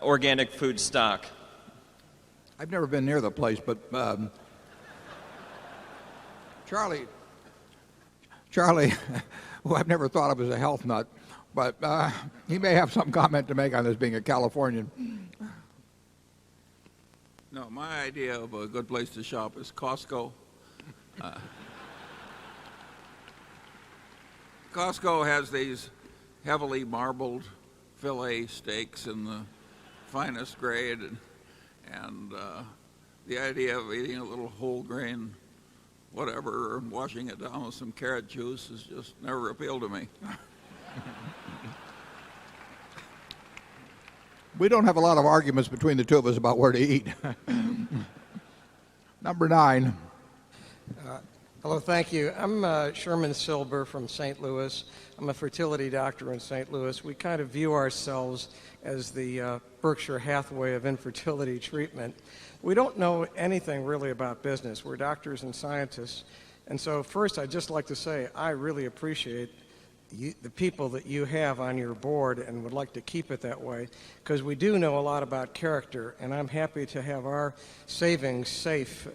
organic food stock. I've never been near the place, but Charlie, who I've never thought of as a health nut, but he may have some comment to make on this being a Californian. No, my idea of a good place to shop is Costco. Costco has these heavily marbled fillet steaks in the finest grade, and the idea of eating a little whole grain whatever, or washing it down with some carrot juice has just never appealed to me. We don't have a lot of arguments between the two of us about where to eat. Number 9. Hello, thank you. I'm Sherman Silber from St. Louis. I'm a fertility doctor in St. Louis. We kind of view ourselves as the Berkshire Hathaway of infertility treatment. We don't know anything really about business. We're doctors and scientists. And so first, I'd just like to say I really appreciate the people that you have on your board and would like to keep it that way, because we do know a lot about character, and I'm happy to have our savings safe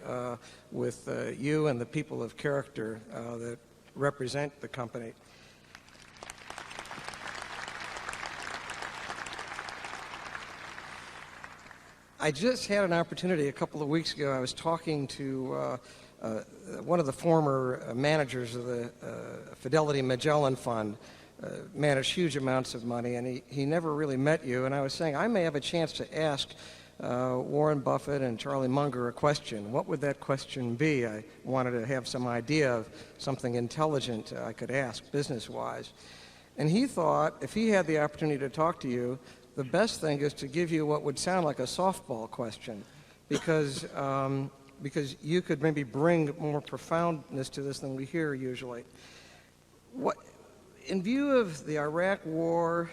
with you and the people of character that represent the company. I just had an opportunity a couple of weeks ago. I was talking to one of the former managers of the Fidelity Magellan Fund, managed huge amounts of money, and he never really met you. And I was saying I may have a chance to ask Warren Buffett and Charlie Munger a question. What would that question be? I wanted to have some idea of something intelligent I could ask business-wise. And he thought if he had the opportunity to talk to you, the best thing is to give you what would sound like a softball question, because you could maybe bring more profoundness to this than we hear usually. In view of the Iraq war,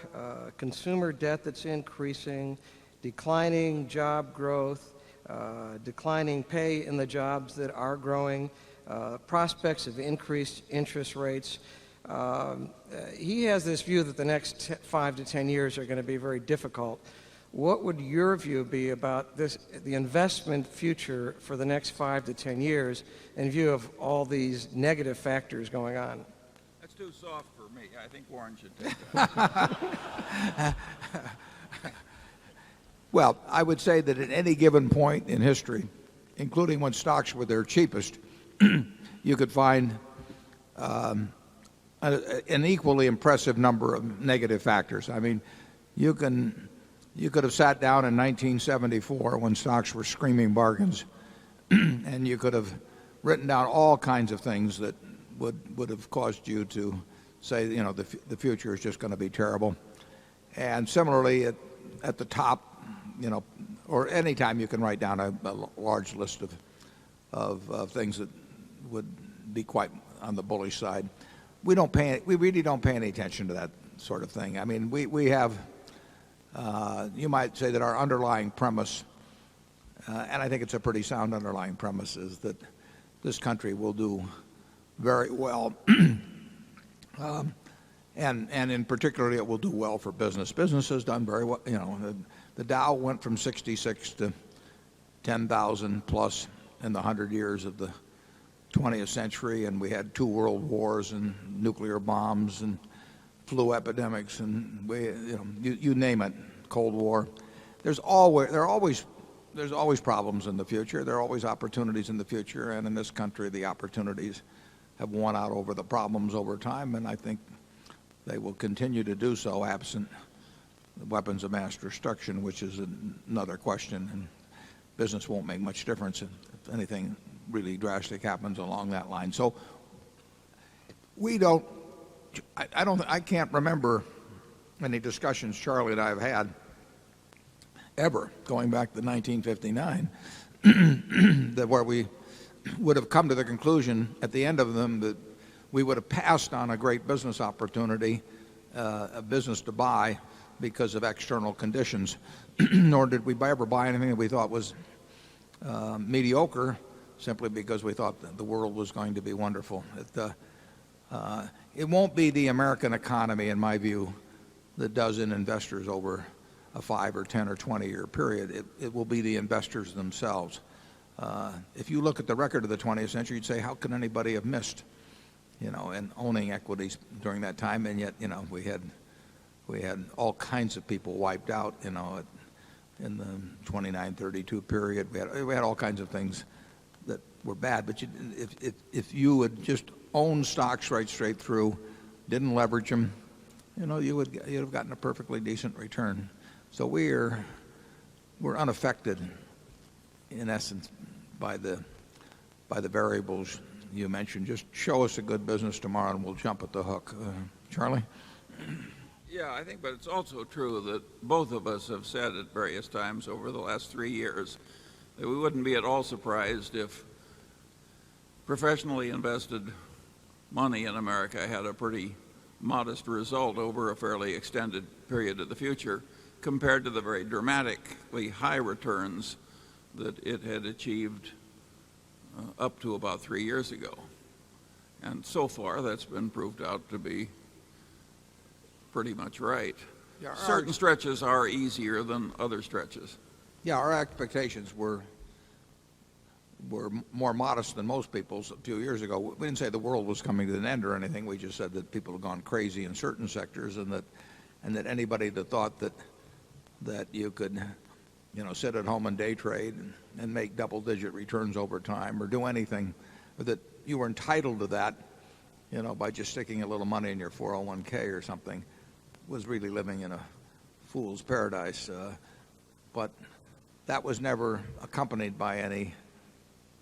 consumer debt that's increasing, declining job growth, declining pay in the jobs that are growing, prospects of increased interest rates, he has this view that the next 5 to 10 years are going to be very difficult. What would your view be about the investment future for the next 5 to 10 years in view of all these negative factors going on? That's too soft for me. I think Warren should take that. Well, I would say that at any given point in history, including when stocks were their cheapest, you could find an equally impressive number of negative factors. I mean, you could have sat down in 1974 when stocks were screaming bargains, and you could have written down all kinds of things that would have caused you to say, the future is just going to be terrible. And similarly, at the top, or any time you can write down a large list of things that would be quite on the bullish side. We really don't pay any attention to that sort of thing. I mean, we have You might say that our underlying premise, and I think it's a pretty sound underlying premise, is that this country will do very well, and in particular, it will do well for business. Business has done very well. You know, the Dow went from 66 to 10,000 plus in the 100 years of the 20th century, and we had 2 world wars and nuclear bombs and flu epidemics, and you name it, Cold War. There's always problems in the future. There are always opportunities in the future, and in this country, the opportunities have won out over the problems over time, and I think they will continue to do so absent the weapons of mass destruction, which is another question, and business won't make much difference if anything really drastic happens along that line. So I can't remember any discussions Charlie and I have had ever going back to 1959 that where we would have come to the conclusion at the end of them that we would have passed on a great business opportunity, a business to buy because of external conditions, nor did we ever buy anything that we thought was mediocre simply because we thought that the world was going to be wonderful. It won't be the American economy, in my view, that does in investors over a 5 or 10 or 20-year period. It will be the investors themselves. If you look at the record of the 20th century, you'd say, how can anybody have missed, in owning equities during that time? And yet, we had all kinds of people wiped out, in the 29-32 period. We had all kinds of things that were bad. But if you would just own stocks right straight through, didn't leverage them, you'd have gotten a perfectly decent return. So we're unaffected, in essence, by the variables you mentioned. Just show us a good business tomorrow and we'll jump at the hook. Charlie? Yeah, I think, but it's also true that both of us have said at various times over the last 3 years that we wouldn't be at all surprised if professionally invested money in America had a pretty modest result over a fairly extended period of the future compared to the very dramatically high returns that it had achieved up to about 3 years ago. And so far, that's been proved out to be pretty much right. Yeah, certain stretches are easier than other stretches. Yeah, our expectations were more modest than most people's a few years ago. We didn't say the world was coming to an end or anything. We just said that people had gone crazy in certain sectors, and that anybody that thought that you could sit at home and day trade and make double-digit returns over time or do anything, or that you were entitled to that, by just sticking a little money in your 401k or something, was really living in a fool's paradise. But that was never accompanied by any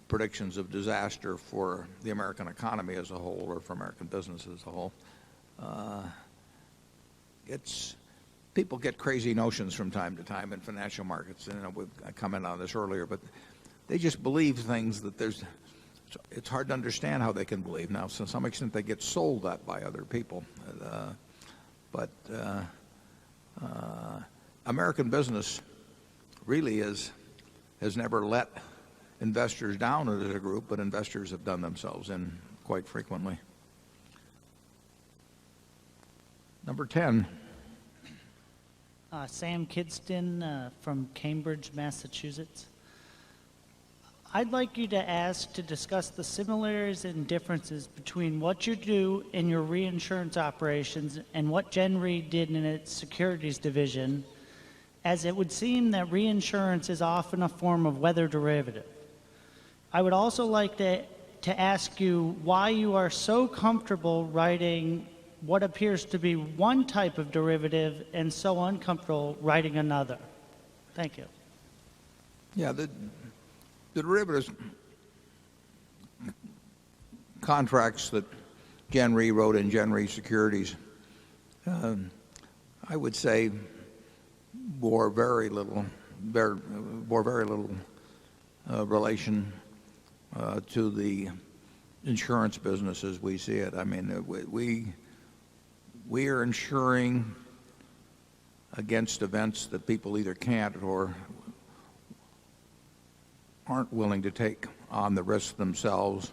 predictions of disaster for the American economy as a whole or for American business as a whole. People get crazy notions from time to time in financial markets. I commented on this earlier, but they just believe things that it's hard to understand how they can believe. Now, to some extent, they get sold that by other people. But American business really has never let investors down as a group, but investors have done themselves in quite frequently. Number 10. Sam Kidston from Cambridge, Massachusetts. I'd like you to discuss the similarities and differences between what you do in your reinsurance operations and what Gen Re did in its securities division, as it would seem that reinsurance is often a form of weather derivative. I would also like to ask you why you are so comfortable writing what appears to be one type of derivative and so uncomfortable writing another. Thank you. Yeah, the derivatives contracts that Gen Re wrote in Gen Re Securities, I would say bore very little relation to the insurance business as we see it. I mean, we are insuring against events that people either can't or aren't willing to take on the risk themselves.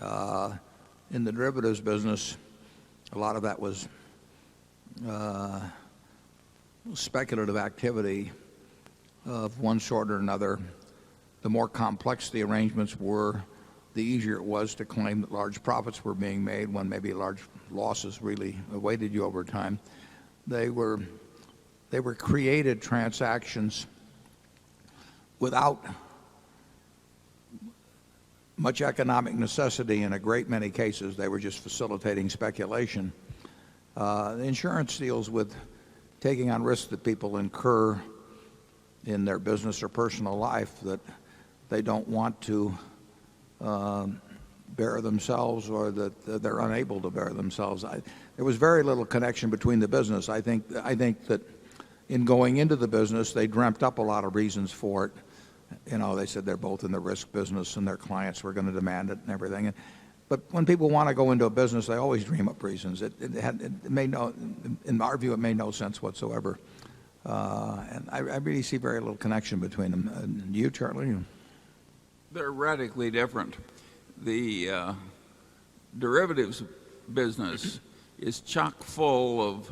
In the derivatives business, a lot of that was speculative activity of one sort or another. The more complex the arrangements were, the easier it was to claim that large profits were being made when maybe large losses really awaited you over time. They were created transactions without much economic necessity. In a great many cases, they were just facilitating speculation. The insurance deals with taking on risks that people incur in their business or personal life that they don't want to bear themselves, or that they're unable to bear themselves. There was very little connection between the business. I think that in going into the business, they dreamt up a lot of reasons for it. You know, they said they're both in the risk business and their clients were going to demand it and everything. But when people want to go into a business, they always dream up reasons. It made no, in our view, it made no sense whatsoever. And I really see very little connection between them. You, Charlie? They're radically different. The derivatives business is chock full of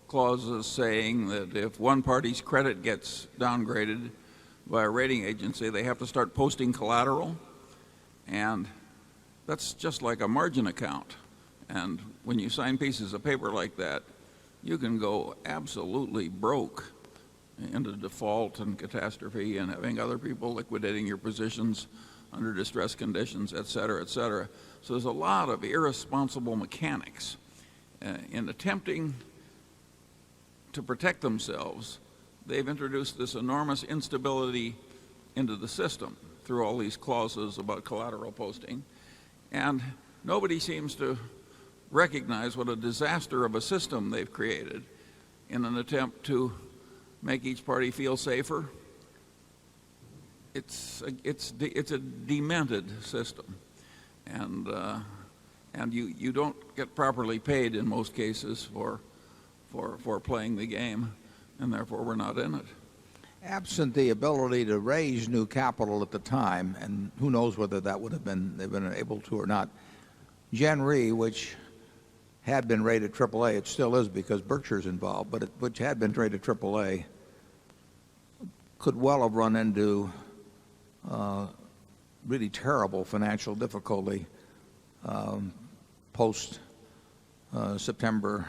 clauses saying that if one party's credit gets downgraded by a rating agency, they have to start posting collateral. And that's just like a margin account. And when you sign pieces of paper like that, you can go absolutely broke into default and catastrophe and having other people liquidating your positions under distress conditions, et cetera, et cetera. So there's a lot of irresponsible mechanics in attempting to protect themselves. They've introduced this enormous instability into the system through all these clauses about collateral posting. And nobody seems to recognize what a disaster of a system they've created in an attempt to make each party feel safer. It's a demented system, and you don't get properly paid in most cases for playing the game, and therefore we're not in it. Absent the ability to raise new capital at the time, and who knows whether that would have been they've been able to or not. Gen Re, which had been rated AAA, it still is because Berkshire's involved, but which had been rated AAA, could well have run into really terrible financial difficulty post September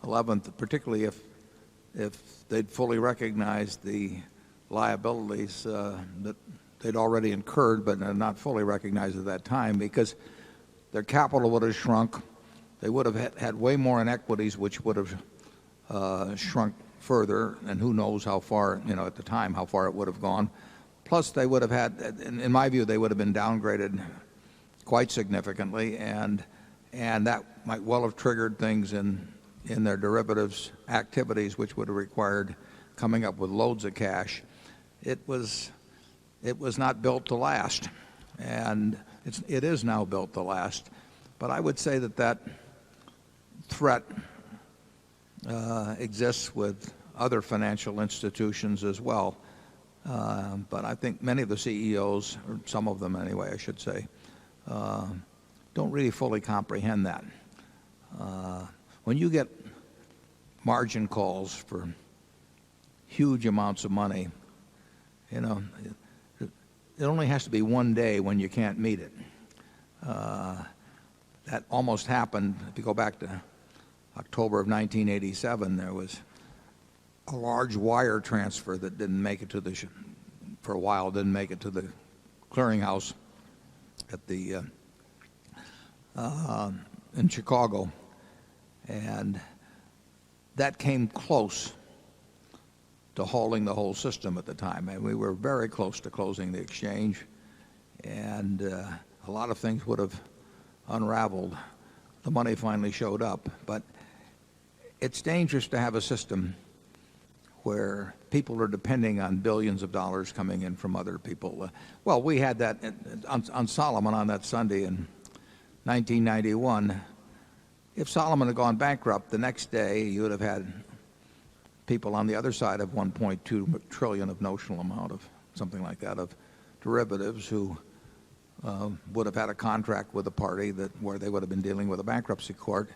11th, particularly if they'd fully recognized the liabilities that they'd already incurred but not fully recognized at that time, because their capital would have shrunk. They would have had way more in equities, which would have shrunk further, and who knows how far, at the time, how far it would have gone. Plus, they would have had, in my view, they would have been downgraded quite significantly, and that might well have triggered things in their derivatives activities, which would have required coming up with loads of cash. It was not built to last, and it is now built to last. But I would say that threat exists with other financial institutions as well. But I think many of the CEOs, or some of them anyway, I should say, don't really fully comprehend that. When you get margin calls for huge amounts of money, it only has to be one day when you can't meet it. That almost happened. If you go back to October of 1987, there was a large wire transfer that didn't make it to for a while, didn't make it to the clearinghouse at the in Chicago, and that came close to halting the whole system at the time. And we were very close to closing the exchange, and a lot of things would have unraveled. The money finally showed up, but it's dangerous to have a system where people are depending on billions of dollars coming in from other people. Well, we had that on Solomon on that Sunday in 1991. If Solomon had gone bankrupt, the next day you would have had people on the other side of 1.2 trillion of notional amount of something like that of derivatives who would have had a contract with a party where they would have been dealing with a bankruptcy court.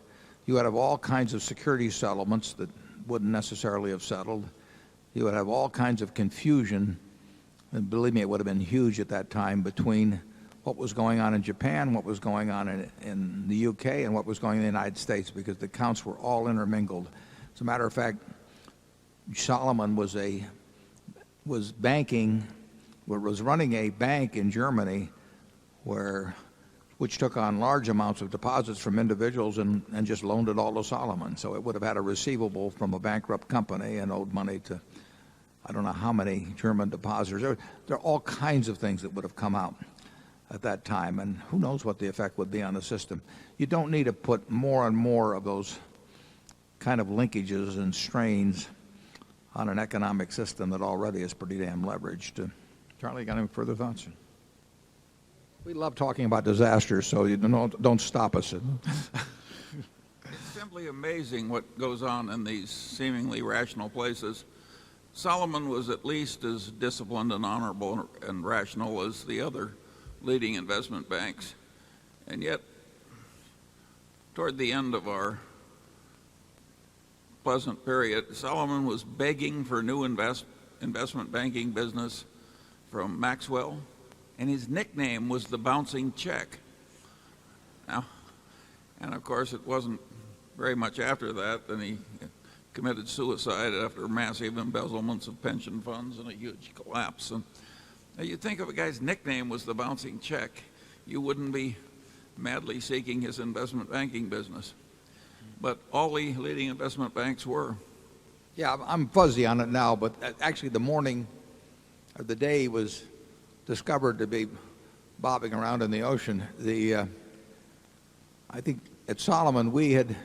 You would have all kinds of securities settlements that wouldn't necessarily have settled. You would have all kinds of confusion, and believe me, it would have been huge at that time, between what was going on in Japan, what was going on in the UK, and what was going on in the United States, because the accounts were all intermingled. As a matter of fact, Solomon was running a bank in Germany which took on large amounts of deposits from individuals and just loaned it all to Solomon. So it would have had a receivable from a bankrupt company and owed money to I don't know how many German depositors. There are all kinds of things that would have come out at that time, and who knows what the effect would be on the system. You don't need to put more and more of those kind of linkages and strains on an economic system that already is pretty damn leveraged. Charlie, got any further thoughts? We love talking about disasters, so don't stop us. It's simply amazing what goes on in these seemingly rational places. Solomon was at least as disciplined and honorable and rational as the other leading investment banks. And yet, toward the end of our pleasant period, Solomon was begging for new investment banking business from Maxwell, and his nickname was the bouncing check. Now, and of course it wasn't very much after that, then he committed suicide after massive embezzlements of pension funds and a huge collapse. And now you'd think if a guy's nickname was the bouncing check, you wouldn't be madly seeking his investment banking business. But all the leading investment banks were. Yeah, I'm fuzzy on it now, but actually the morning or the day he was discovered to be bobbing around in the ocean, I think at Solomon we had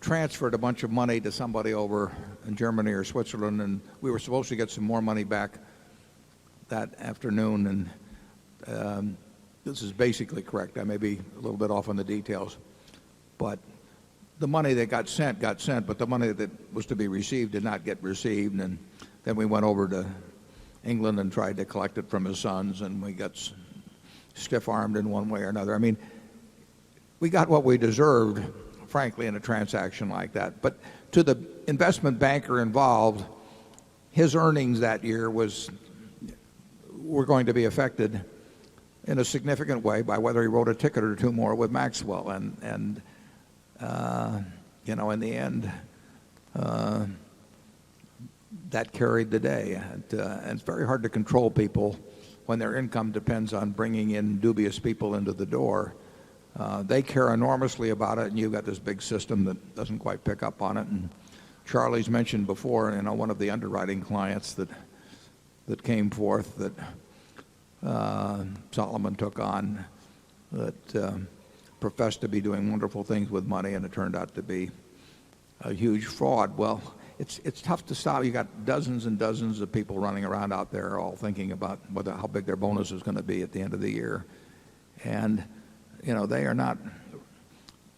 transferred a bunch of money to somebody over in Germany or Switzerland, and we were supposed to get some more money back that afternoon, and this is basically correct. I may be a little bit off on the details, but the money that got sent, but the money that was to be received did not get received, and then we went over to England and tried to collect it from his sons, and we got stiff-armed in one way or another. I mean, we got what we deserved, frankly, in a transaction like that. But to the investment banker involved, his earnings that year were going to be affected in a significant way by whether he wrote a ticket or two more with Maxwell. And in the end, that carried the day. And it's very hard to control people when their income depends on bringing in dubious people into the door. They care enormously about it, and you've got this big system that doesn't quite pick up on it. And Charlie's mentioned before, one of the underwriting clients that came forth that Solomon took on that professed to be doing wonderful things with money, and it turned out to be a huge fraud. Well, it's tough to stop. You got dozens and dozens of people running around out there all thinking about how big their bonus is going to be at the end of the year, and they are not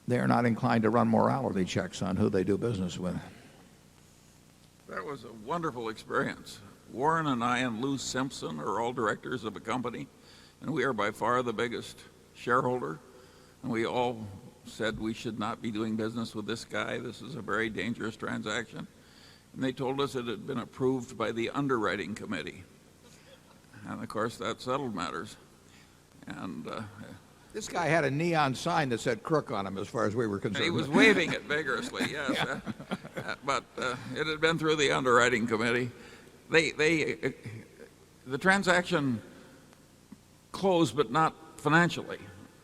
inclined to run morality checks on who they do business with. That was a wonderful experience. Warren and I and Lou Simpson are all directors of a company, and we are by far the biggest shareholder, and we all said we should not be doing business with this guy. This is a very dangerous transaction. And they told us it had been approved by the underwriting committee. And of course that settled matters. And this guy had a neon sign that said crook on him as far as we were concerned. he was waving it vigorously, yes. Yeah. But it had been through the underwriting committee. The transaction closed, but not financially.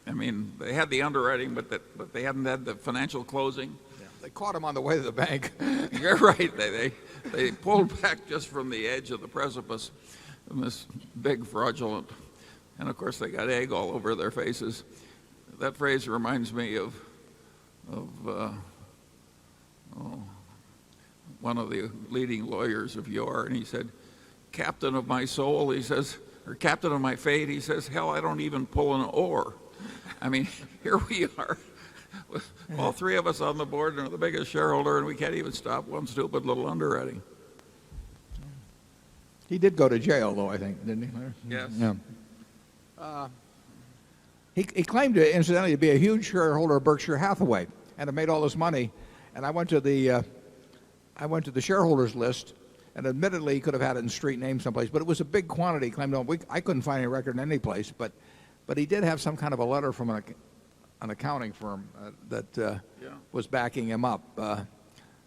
I mean, they had the underwriting, but they hadn't had the financial closing. Yeah. They caught him on the way to the bank. You're right. They pulled back just from the edge of the precipice in this big fraudulent. And of course, they got egg all over their faces. That phrase reminds me of one of the leading lawyers of yore, and he said, "Captain of my soul," he says, or "Captain of my fate," he says, "hell, I don't even pull an oar." I mean, here we are All three of us on the board are the biggest shareholder, and we can't even stop one stupid little underwriting. He did go to jail, though, I think, didn't he, Larry? Yes. Yeah. He claimed, incidentally, to be a huge shareholder of Berkshire Hathaway and have made all this money. And I went to the shareholders list, and admittedly, he could have had it in street name someplace, but it was a big quantity. He claimed, I couldn't find any record in any place, but he did have some kind of a letter from an accounting firm that was backing him up.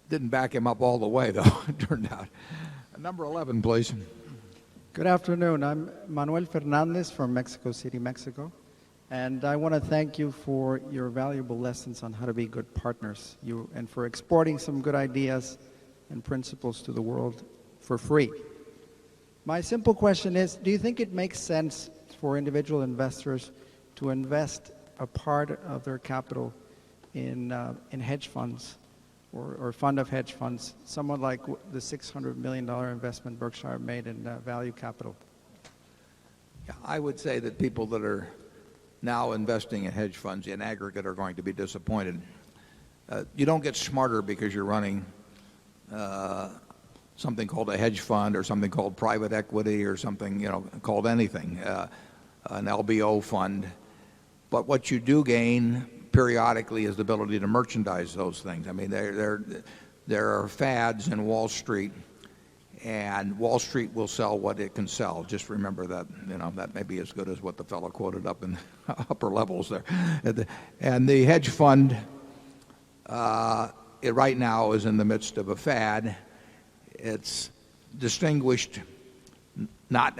Didn't back him up all the way, though, it turned out. Number 11, please. Good afternoon. I'm Manuel Fernandez from Mexico City, Mexico. And I want to thank you for your valuable lessons on how to be good partners, and for exporting some good ideas and principles to the world for free. My simple question is, do you think it makes sense for individual investors to invest a part of their capital in hedge funds or fund of hedge funds, somewhat like the $600 million investment Berkshire made in value capital? Yeah, I would say that people that are now investing in hedge funds in aggregate are going to be disappointed. You don't get smarter because you're running something called a hedge fund or something called private equity or something called anything, an LBO fund. But what you do gain periodically is the ability to merchandise those things. I mean, there are fads in Wall Street, and Wall Street will sell what it can sell. Just remember that, that may be as good as what the fellow quoted up in upper levels there. And the hedge fund, it right now is in the midst of a fad. It's distinguished not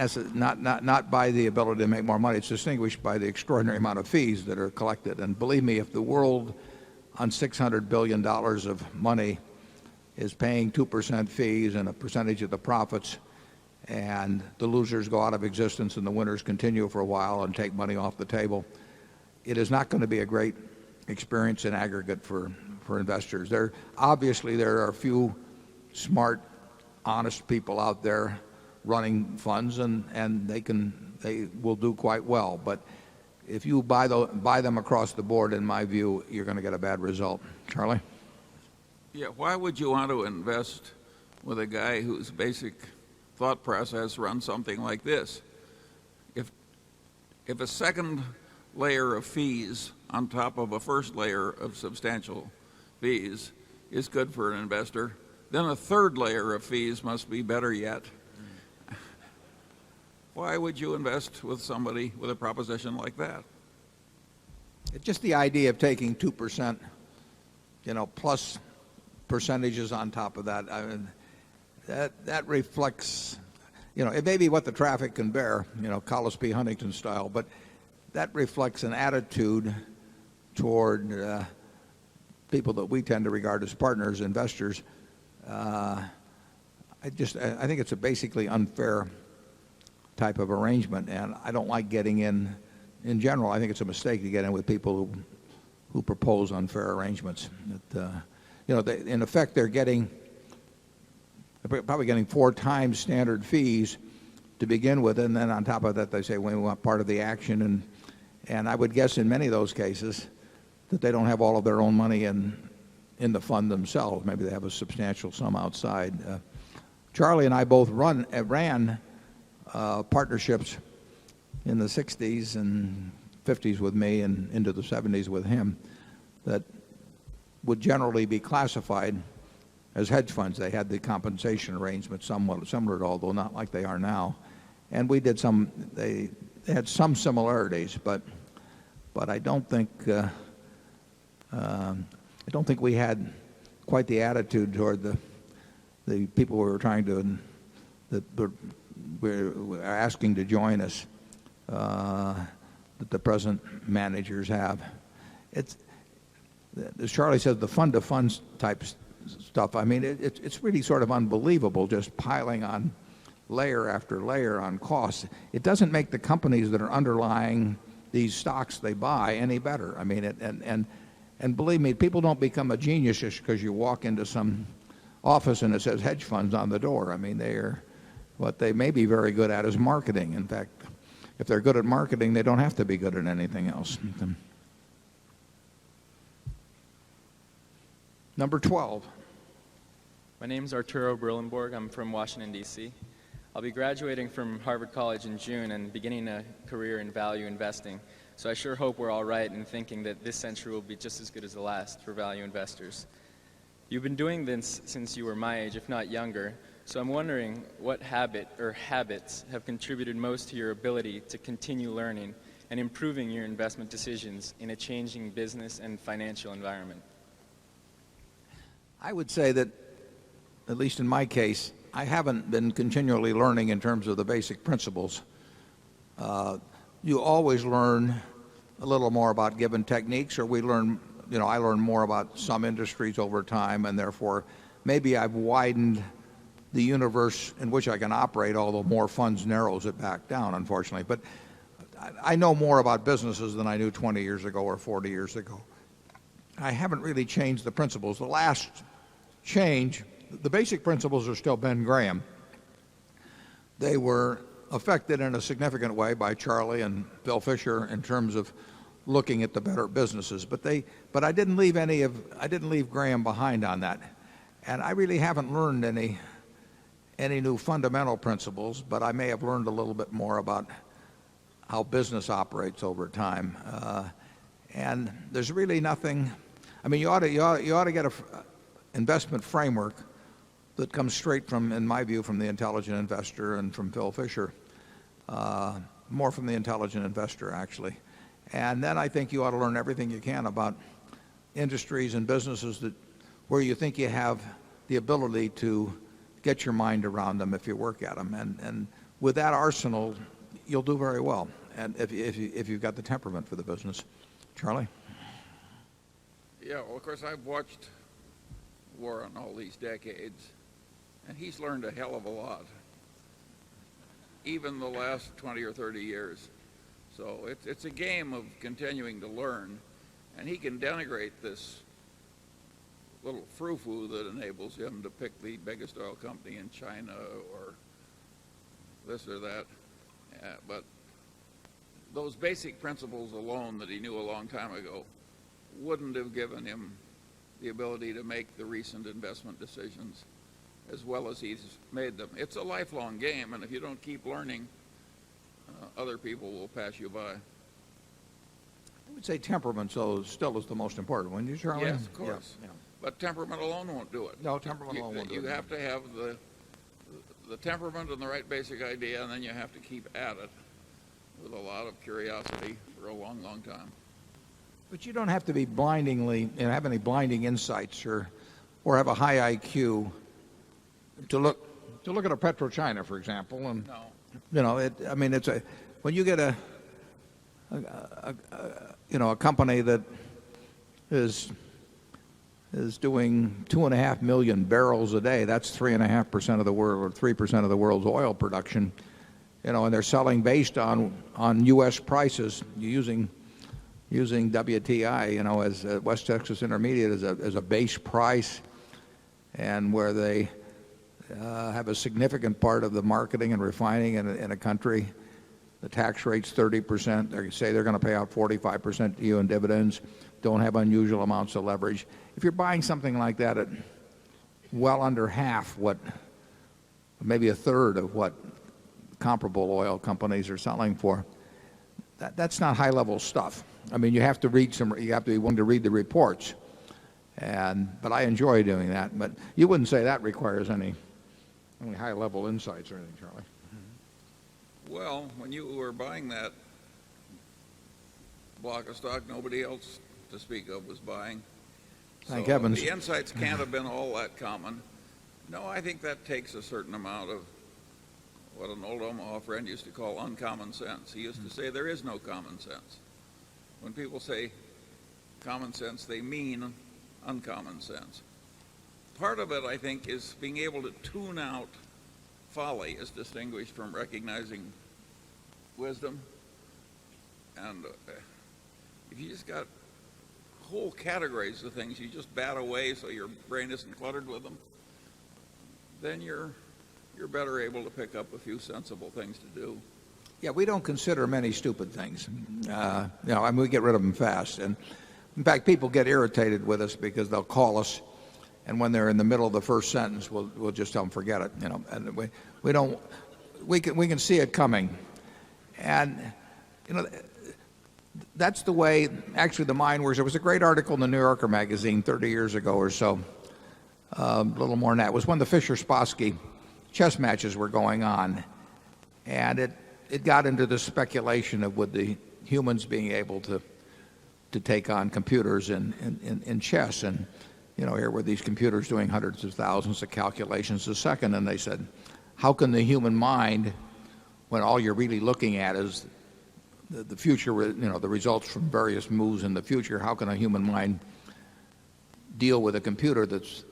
by the ability to make more money. It's distinguished by the extraordinary amount of fees that are collected. And believe me, if the world on $600 billion of money is paying 2% fees and a percentage of the profits, and the losers go out of existence and the winners continue for a while and take money off the table, it is not going to be a great experience in aggregate for investors. Obviously, there are a few smart, honest people out there running funds, and they will do quite well. But if you buy them across the board, in my view, you're going to get a bad result. Charlie? Yeah, why would you want to invest with a guy whose basic thought process runs something like this? If a second layer of fees on top of a first layer of substantial fees is good for an investor, then a third layer of fees must be better yet. Why would you invest with somebody with a proposition like that? It's just the idea of taking 2%, plus percentages on top of that. I mean, that reflects, it may be what the traffic can bear, Collis P. Huntington style, but that reflects an attitude toward people that we tend to regard as partners, investors. I think it's a basically unfair type of arrangement, and I don't like getting in general. I think it's a mistake to get in with people who propose unfair arrangements. In effect, they're probably getting 4 times standard fees to begin with, and then on top of that, they say, well, we want part of the action, and I would guess in many of those cases that they don't have all of their own money in the fund themselves. Maybe they have a substantial sum outside. Charlie and I both ran partnerships in the 60s and 50s with me and into the 70s with him that would generally be classified as hedge funds. They had the compensation arrangement somewhat similar, although not like they are now. And we did they had some similarities, but I don't think we had quite the attitude toward the people we were trying to that we're asking to join us that the present managers have. It's, as Charlie said, the fund-to-funds type stuff. I mean, it's really sort of unbelievable, just piling on layer after layer on costs. It doesn't make the companies that are underlying these stocks they buy any better. I mean, and believe me, people don't become a genius just because you walk into some office and it says hedge funds on the door. I mean, what they may be very good at is marketing. In fact, if they're good at marketing, they don't have to be good at anything else. Number 12. My name is Arturo Brillenborg. I'm from Washington, D.C. I'll be graduating from Harvard College in June and beginning a career in value investing. So I sure hope we're all right in thinking that this century will be just as good as the last for value investors. You've been doing this since you were my age, if not younger, so I'm wondering what habit or habits have contributed most to your ability to continue learning and improving your investment decisions in a changing business and financial environment. I would say that, at least in my case, I haven't been continually learning in terms of the basic principles. You always learn a little more about given techniques, or I learn more about some industries over time, and therefore maybe I've widened the universe in which I can operate, although more funds narrows it back down, unfortunately. But I know more about businesses than I knew 20 years ago or 40 years ago. I haven't really changed the principles. The last change, the basic principles are still Ben Graham. They were affected in a significant way by Charlie and Bill Fisher in terms of looking at the better businesses. But I didn't leave Graham behind on that. And I really haven't learned any new fundamental principles, but I may have learned a little bit more about how business operates over time. And there's really nothing. I mean, you ought to get a investment framework that comes straight from, in my view, from the Intelligent Investor and from Phil Fisher, more from the Intelligent Investor, actually. And then I think you ought to learn everything you can about industries and businesses where you think you have the ability to get your mind around them if you work at them. And with that arsenal, you'll do very well, and if you've got the temperament for the business. Charlie? Yeah, well, of course, I've watched Warren all these decades, and he's learned a hell of a lot, even the last 20 or 30 years. So it's a game of continuing to learn, and he can denigrate this little frou-frou that enables him to pick the biggest oil company in China or this or that. But those basic principles alone that he knew a long time ago wouldn't have given him the ability to make the recent investment decisions as well as he's made them. It's a lifelong game, and if you don't keep learning, other people will pass you by. I would say temperament still is the most important, wouldn't you, Charlie? Yes, of course. Yeah. But temperament alone won't do it. No, temperament alone won't do it. You have to have the temperament and the right basic idea, and then you have to keep at it with a lot of curiosity for a long, long time. But you don't have to be have any blinding insights or have a high IQ to look at a PetroChina, for example. And no. When you get a company that is doing 2.5 million barrels a day, that's 3.5% of the world, or 3% of the world's oil production, and they're selling based on U.S. prices using WTI, as West Texas Intermediate as a base price, and where they have a significant part of the marketing and refining in a country. The tax rate's 30%. They say they're going to pay out 45% to you in dividends. Don't have unusual amounts of leverage. If you're buying something like that at well under half maybe a third of what comparable oil companies are selling for, that's not high-level stuff. I mean, you have to be willing to read the reports, but I enjoy doing that. But you wouldn't say that requires any high-level insights or anything, Charlie? Well, when you were buying that block of stock, nobody else to speak of was buying. Thank heavens. The insights can't have been all that common. No, I think that takes a certain amount of what an old Omaha friend used to call uncommon sense. He used to say there is no common sense. When people say common sense, they mean uncommon sense. Part of it, I think, is being able to tune out folly as distinguished from recognizing wisdom. And if you just got whole categories of things you just bat away so your brain isn't cluttered with them, then you're better able to pick up a few sensible things to do. Yeah, we don't consider many stupid things. We get rid of them fast. And in fact, people get irritated with us because they'll call us and when they're in the middle of the first sentence, we'll just tell them forget it, you know. And we can see it coming. And you know, that's the way actually the mind works. There was a great article in the New Yorker magazine 30 years ago or so, a little more than that. It was when the Fischer-Spassky chess matches were going on, and it got into the speculation of would the humans being able to take on computers in chess. And you know, here were these computers doing hundreds of thousands of calculations a second, and they said, how can the human mind, when all you're really looking at is the future, you know, the results from various moves in the future, how can a human mind deal with a computer that's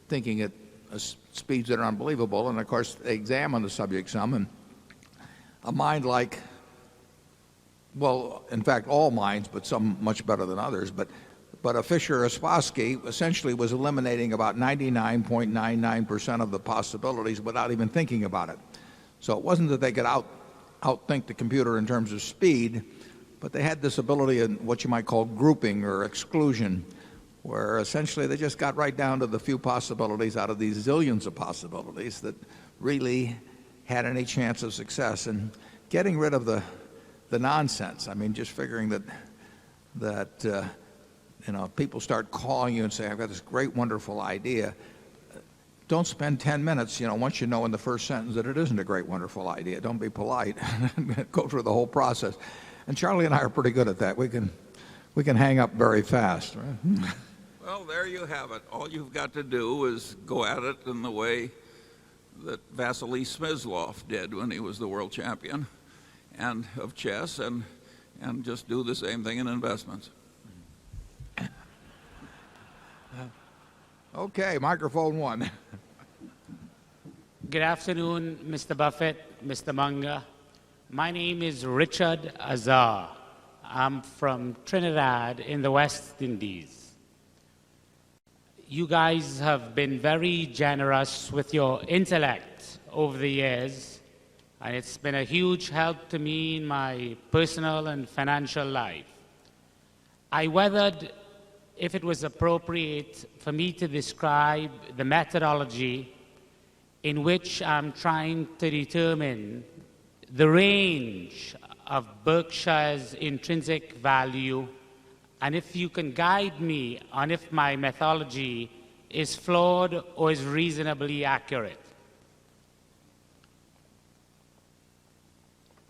thinking at speeds that are unbelievable? And of course they examine the subject some, and a mind like, well, in fact all minds, but some much better than others, but a Fischer or a Spassky essentially was eliminating about 99.99% of the possibilities without even thinking about it. So it wasn't that they could outthink the computer in terms of speed, but they had this ability in what you might call grouping or exclusion, where essentially they just got right down to the few possibilities out of these zillions of possibilities that really had any chance of success. And getting rid of the nonsense, I mean, just figuring that you know, people start calling you and say, I've got this great, wonderful idea. Don't spend 10 minutes, you know, once you know in the first sentence that it isn't a great, wonderful idea. Don't be polite. Go through the whole process. And Charlie and I are pretty good at that. We can hang up very fast. Right? Well, there you have it. All you've got to do is go at it in the way that Vasily Smyslov did when he was the world champion and of chess, and just do the same thing in investments. Okay, microphone one. Good afternoon, Mr. Buffett, Mr. Munger. My name is Richard Azar. I'm from Trinidad in the West Indies. You guys have been very generous with your intellect over the years, and it's been a huge help to me in my personal and financial life. I weathered, if it was appropriate for me to describe the methodology in which I'm trying to determine the range of Berkshire's intrinsic value, and if you can guide me on if my methodology is flawed or is reasonably accurate.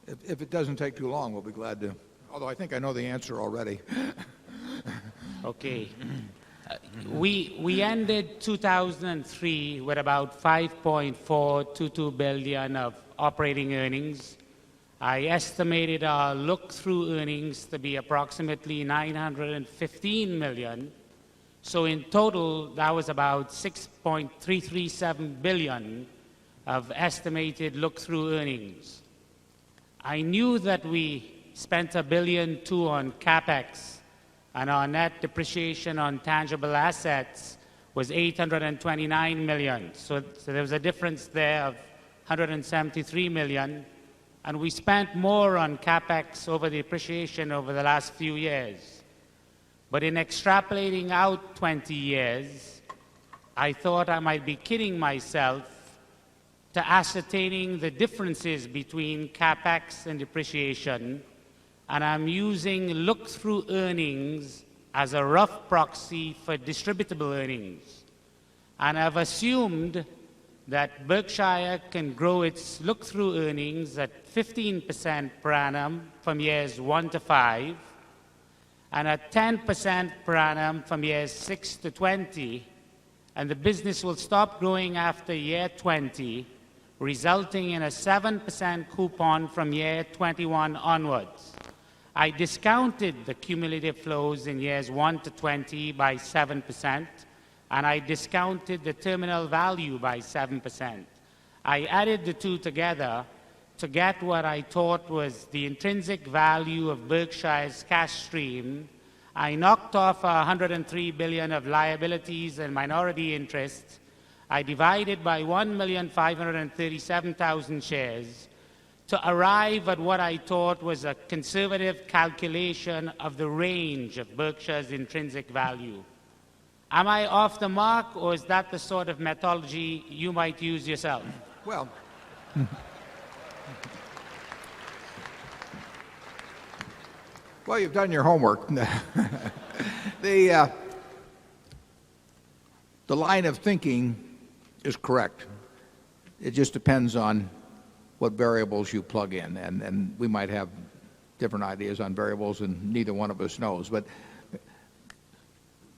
If it doesn't take too long, we'll be glad to. Although I think I know the answer already. Okay. We ended 2003 with about 5.422 billion of operating earnings. I estimated our look-through earnings to be approximately 915 million. So in total, that was about 6.337 billion of estimated look-through earnings. I knew that we spent $1.2 billion on CapEx, and our net depreciation on tangible assets was 829 million. So there was a difference there of 173 million. And we spent more on CapEx over depreciation over the last few years. But in extrapolating out 20 years, I thought I might be kidding myself to ascertaining the differences between CapEx and depreciation, and I'm using look-through earnings as a rough proxy for distributable earnings. And I've assumed that Berkshire can grow its look-through earnings at 15% per annum from years 1 to 5, and at 10% per annum from years 6 to 20, and the business will stop growing after year 20, resulting in a 7% coupon from year 21 onwards. I discounted the cumulative flows in years 1 to 20 by 7%, and I discounted the terminal value by 7%. I added the two together to get what I thought was the intrinsic value of Berkshire's cash stream. I knocked off 103 billion of liabilities and minority interests. I divided by 1,537,000 shares to arrive at what I thought was a conservative calculation of the range of Berkshire's intrinsic value. Am I off the mark, or is that the sort of methodology you might use yourself? Well, well, you've done your homework. The line of thinking is correct. It just depends on what variables you plug in, and we might have different ideas on variables, and neither one of us knows. But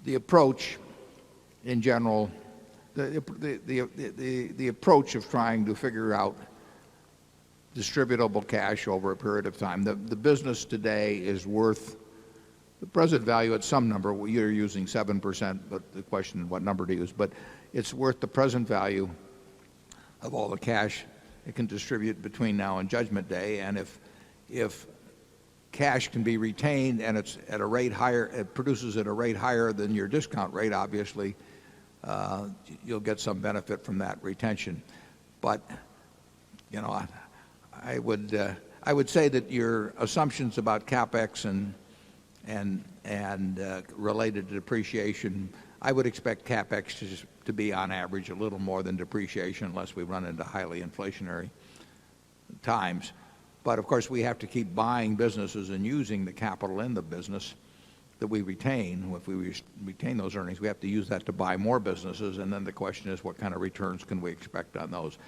the approach, in general, the approach of trying to figure out distributable cash over a period of time. The business today is worth the present value at some number. You're using 7%, but the question is what number to use. But it's worth the present value of all the cash it can distribute between now and Judgment Day. And if cash can be retained and it's at a rate higher, it produces at a rate higher than your discount rate, obviously, you'll get some benefit from that retention. But, you know, I would say that your assumptions about CapEx and related to depreciation, I would expect CapEx to be on average a little more than depreciation unless we run into highly inflationary times. But of course, we have to keep buying businesses and using the capital in the business that we retain. If we retain those earnings, we have to use that to buy more businesses. And then the question is, what kind of returns can we expect on those?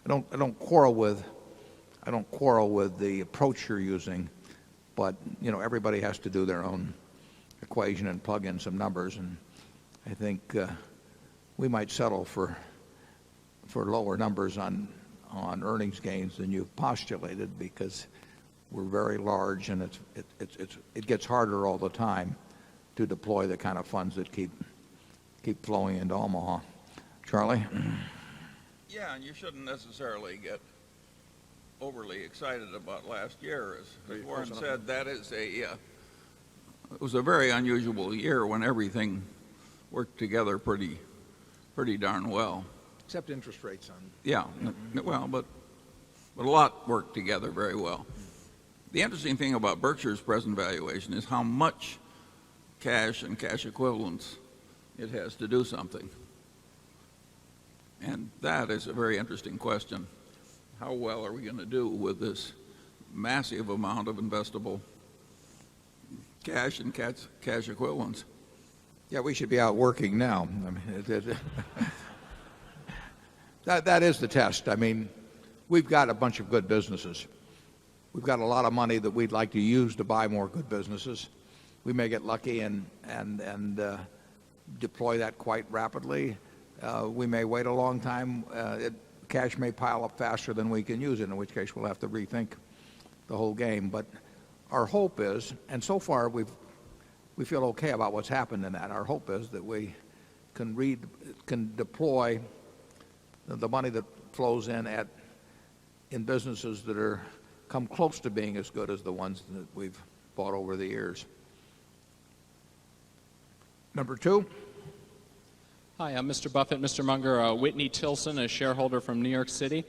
I don't quarrel with the approach you're using, but you know, everybody has to do their own equation and plug in some numbers. And I think we might settle for lower numbers on earnings gains than you've postulated, because we're very large, and it gets harder all the time to deploy the kind of funds that keep flowing into Omaha. Charlie? Yeah, and you shouldn't necessarily get overly excited about last year. As Warren said, that is it was a very unusual year when everything worked together pretty darn well. Except interest rates on. Yeah, well, but a lot worked together very well. The interesting thing about Berkshire's present valuation is how much cash and cash equivalents it has to do something. And that is a very interesting question. How well are we going to do with this massive amount of investable cash and cash equivalents? Yeah, we should be out working now. I mean, that is the test. I mean, we've got a bunch of good businesses. We've got a lot of money that we'd like to use to buy more good businesses. We may get lucky and deploy that quite rapidly. We may wait a long time. Cash may pile up faster than we can use it, in which case we'll have to rethink the whole game. But our hope is, and so far we feel okay about what's happened in that. Our hope is that we can deploy the money that flows in businesses that are come close to being as good as the ones that we've bought over the years. Number two. Hi, I'm Mr. Buffett, Mr. Munger, Whitney Tilson, a shareholder from New York City.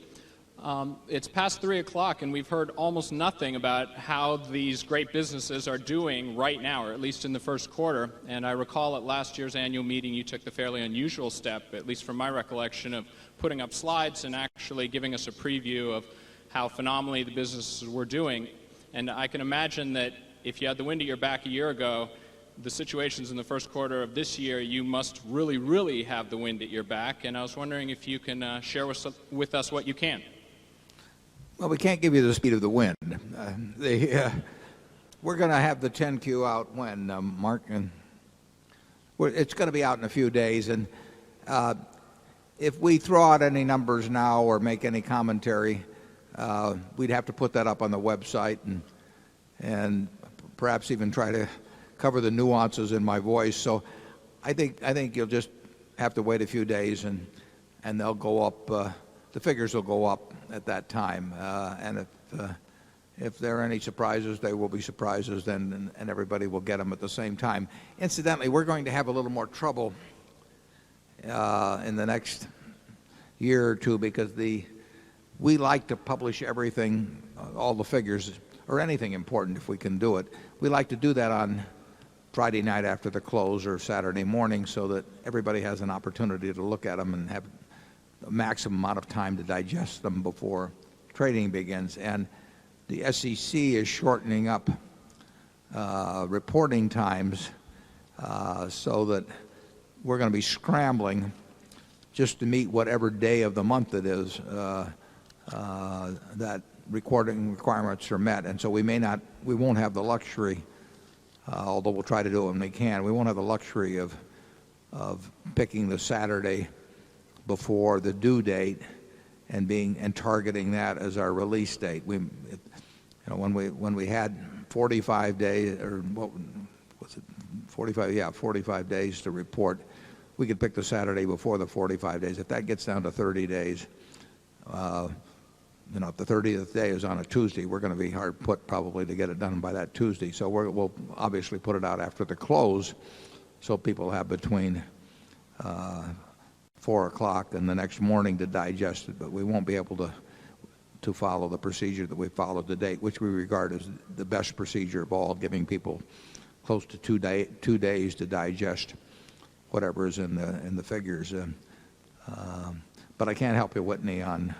It's past 3 o'clock, and we've heard almost nothing about how these great businesses are doing right now, or at least in the first quarter. And I recall at last year's annual meeting, you took the fairly unusual step, at least from my recollection, of putting up slides and actually giving us a preview of how phenomenally the businesses were doing. And I can imagine that if you had the wind at your back a year ago, the situations in the first quarter of this year, you must really, really have the wind at your back. And I was wondering if you can share with us what you can. Well, we can't give you the speed of the wind. We're going to have the 10Q out when, Mark? And it's going to be out in a few days. And if we throw out any numbers now or make any commentary, we'd have to put that up on the website and perhaps even try to cover the nuances in my voice. So I think you'll just have to wait a few days and they'll go up. The figures will go up at that time. And if there are any surprises, they will be surprises then, and everybody will get them at the same time. Incidentally, we're going to have a little more trouble in the next year or two because we like to publish everything, all the figures, or anything important if we can do it. We like to do that on Friday night after the close or Saturday morning so that everybody has an opportunity to look at them and have a maximum amount of time to digest them before trading begins. And the SEC is shortening up reporting times so that we're going to be scrambling just to meet whatever day of the month it is that recording requirements are met. And so we won't have the luxury, although we'll try to do it when we can, we won't have the luxury of picking the Saturday before the due date and targeting that as our release date. When we had 45 days, or what was it, 45? Yeah, 45 days to report. We could pick the Saturday before the 45 days. If that gets down to 30 days, if the 30th day is on a Tuesday, we're going to be hard put probably to get it done by that Tuesday. So we'll obviously put it out after the close, so people have between 4 o'clock and the next morning to digest it. But we won't be able to follow the procedure that we followed to date, which we regard as the best procedure of all, giving people close to 2 days to digest whatever is in the figures. But I can't help you, Whitney, on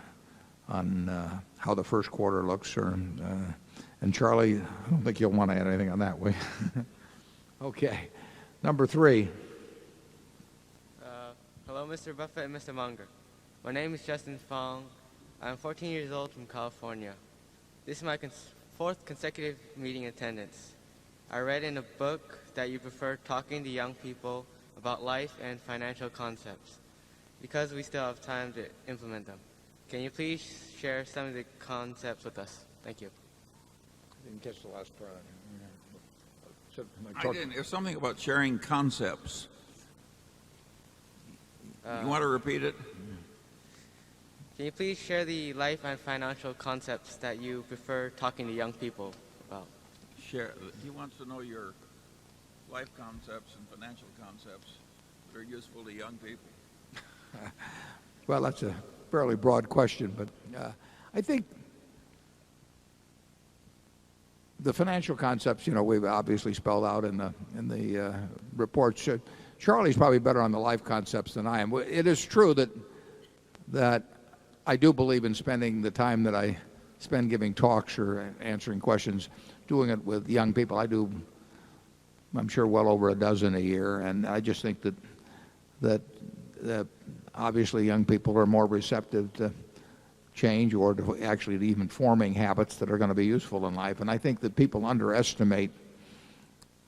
how the first quarter looks. And Charlie, I don't think you'll want to add anything on that way. Okay. Number 3. Hello, Mr. Buffett and Mr. Munger. My name is Justin Fong. I'm 14 years old from California. This is my 4th consecutive meeting attendance. I read in a book that you prefer talking to young people about life and financial concepts because we still have time to implement them. Can you please share some of the concepts with us? Thank you. I didn't catch the last part. I didn't. There's something about sharing concepts. You want to repeat it? Can you please share the life and financial concepts that you prefer talking to young people about? Share. He wants to know your life concepts and financial concepts that are useful to young people. Well, that's a fairly broad question, but I think the financial concepts, we've obviously spelled out in the reports. Charlie's probably better on the life concepts than I am. It is true that I do believe in spending the time that I spend giving talks or answering questions, doing it with young people. I do, I'm sure, well over a dozen a year, and I just think that obviously young people are more receptive to change or to actually even forming habits that are going to be useful in life. And I think that people underestimate,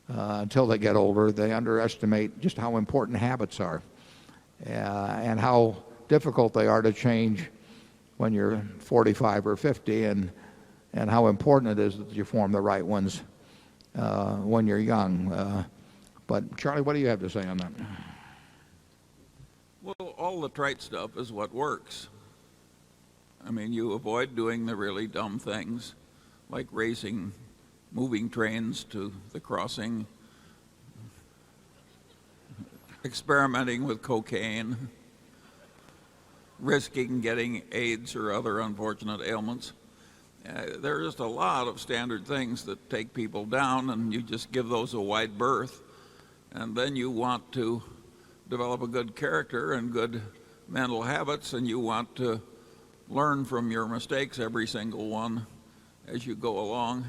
until they get older, they underestimate just how important habits are and how difficult they are to change when you're 45 or 50, and how important it is that you form the right ones when you're young. But Charlie, what do you have to say on that? Well, all the trite stuff is what works. I mean, you avoid doing the really dumb things, like racing moving trains to the crossing, experimenting with cocaine, risking getting AIDS or other unfortunate ailments. There are just a lot of standard things that take people down, and you just give those a wide berth. And then you want to develop a good character and good mental habits, and you want to learn from your mistakes, every single one, as you go along.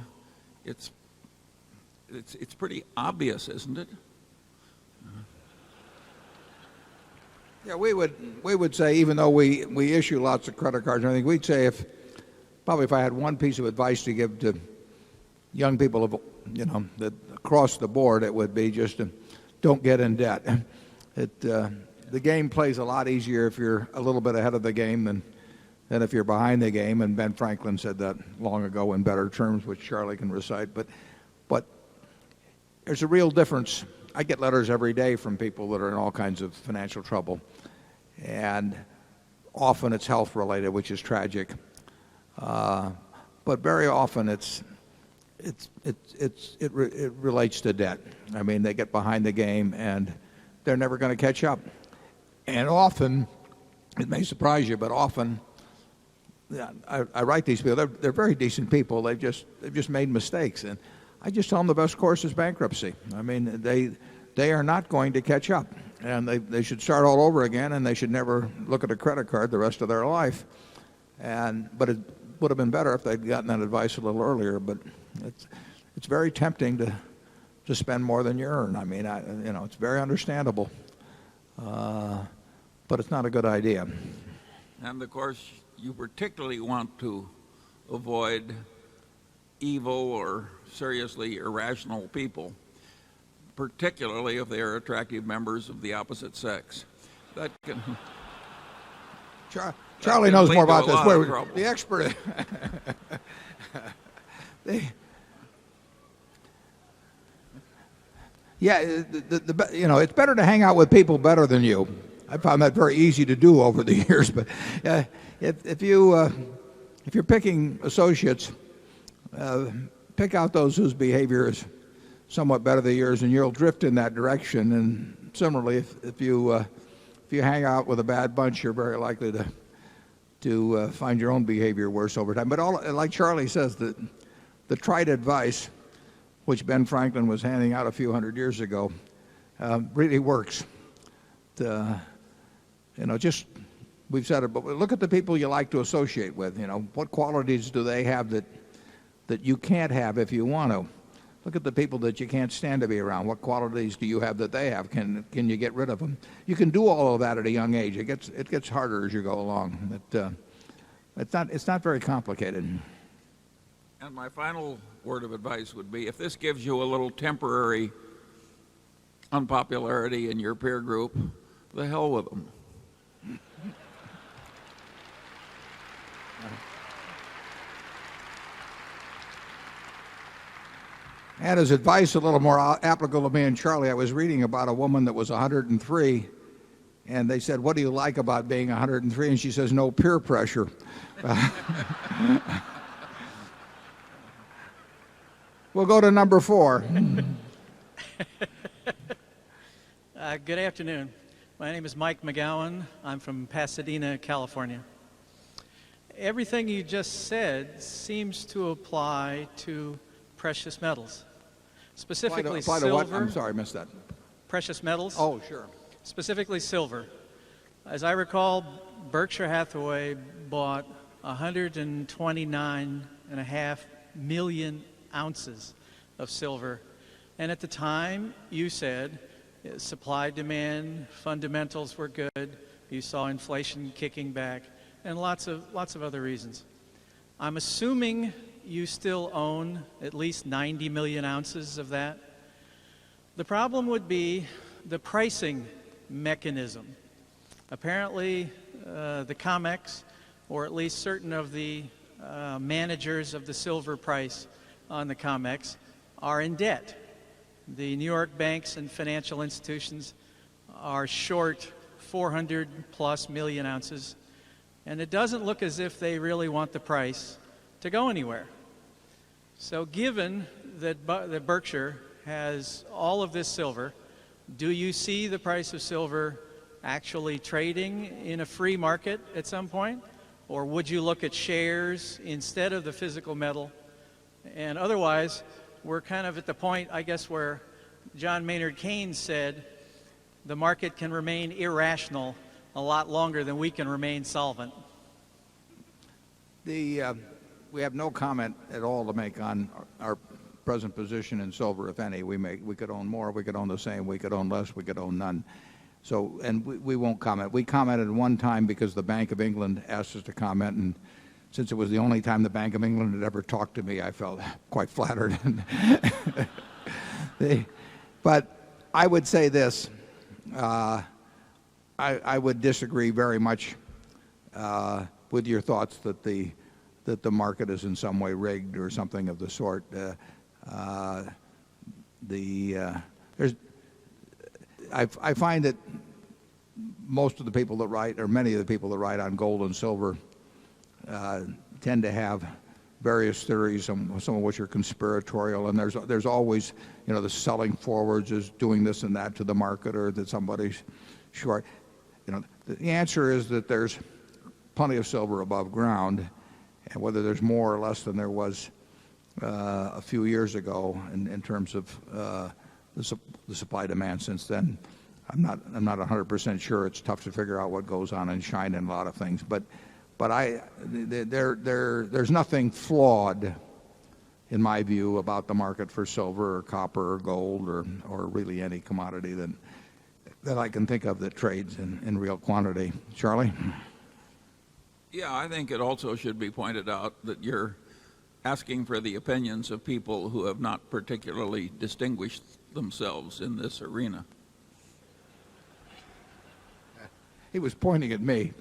It's pretty obvious, isn't it? Yeah, we would say, even though we issue lots of credit cards and everything, we'd say if I had one piece of advice to give to young people, that across the board, it would be just don't get in debt. The game plays a lot easier if you're a little bit ahead of the game than if you're behind the game. And Ben Franklin said that long ago in better terms, which Charlie can recite. But there's a real difference. I get letters every day from people that are in all kinds of financial trouble, and often it's health related, which is tragic. But very often it relates to debt. I mean, they get behind the game and they're never going to catch up. And often, it may surprise you, but often, I write these people. They're very decent people. They've just made mistakes, and I just tell them the best course is bankruptcy. I mean, they are not going to catch up, and they should start all over again, and they should never look at a credit card the rest of their life. But it would have been better if they'd gotten that advice a little earlier. But it's very tempting to spend more than you earn. I mean, it's very understandable, but it's not a good idea. And of course, you particularly want to avoid evil or seriously irrational people, particularly if they are attractive members of the opposite sex. That can. Charlie knows more about this. The expert. It's better to hang out with people better than you. I found that very easy to do over the years. But if you're picking associates, pick out those whose behavior is somewhat better than yours, and you'll drift in that direction. And similarly, if you hang out with a bad bunch, you're very likely to find your own behavior worse over time. But like Charlie says, the trite advice, which Ben Franklin was handing out a few hundred years ago, really works. We've said it, but look at the people you like to associate with. What qualities do they have that you can't have if you want to? Look at the people that you can't stand to be around. What qualities do you have that they have? Can you get rid of them? You can do all of that at a young age. It gets harder as you go along. It's not very complicated. And my final word of advice would be, if this gives you a little temporary unpopularity in your peer group, the hell with them. And as advice, a little more applicable to me and Charlie, I was reading about a woman that was 103, and they said, "What do you like about being 103?" And she says, "No peer pressure." We'll go to number 4. Good afternoon. My name is Mike McGowan. I'm from Pasadena, California. Everything you just said seems to apply to precious metals. Specifically apply to silver. what? I'm sorry, I missed that. Precious metals. Oh, sure. Specifically silver. As I recall, Berkshire Hathaway bought 129.5 million ounces of silver. And at the time, you said supply demand fundamentals were good. You saw inflation kicking back and lots of other reasons. I'm assuming you still own at least 90 million ounces of that. The problem would be the pricing mechanism. Apparently, the COMEX, or at least certain of the managers of the silver price on the COMEX, are in debt. The New York banks and financial institutions are short 400 plus million ounces, and it doesn't look as if they really want the price to go anywhere. So given that Berkshire has all of this silver, do you see the price of silver actually trading in a free market at some point? Or would you look at shares instead of the physical metal? And otherwise, we're kind of at the point, I guess, where John Maynard Keynes said the market can remain irrational a lot longer than we can remain solvent. We have no comment at all to make on our present position in silver, if any. We could own more, we could own the same, we could own less, we could own none. So, and we won't comment. We commented one time because the Bank of England asked us to comment, and since it was the only time the Bank of England had ever talked to me, I felt quite flattered. But I would say this. I would disagree very much with your thoughts that the market is in some way rigged or something of the sort. I find that most of the people that write, or many of the people that write on gold and silver, tend to have various theories, some of which are conspiratorial, and there's always, the selling forwards is doing this and that to the market, or that somebody's short. The answer is that there's plenty of silver above ground, and whether there's more or less than there was a few years ago in terms of the supply demand since then. I'm not 100% sure. It's tough to figure out what goes on in China and a lot of things, but there's nothing flawed in my view about the market for silver or copper or gold or really any commodity that I can think of that trades in real quantity. Charlie? Yeah, I think it also should be pointed out that you're asking for the opinions of people who have not particularly distinguished themselves in this arena. He was pointing at me.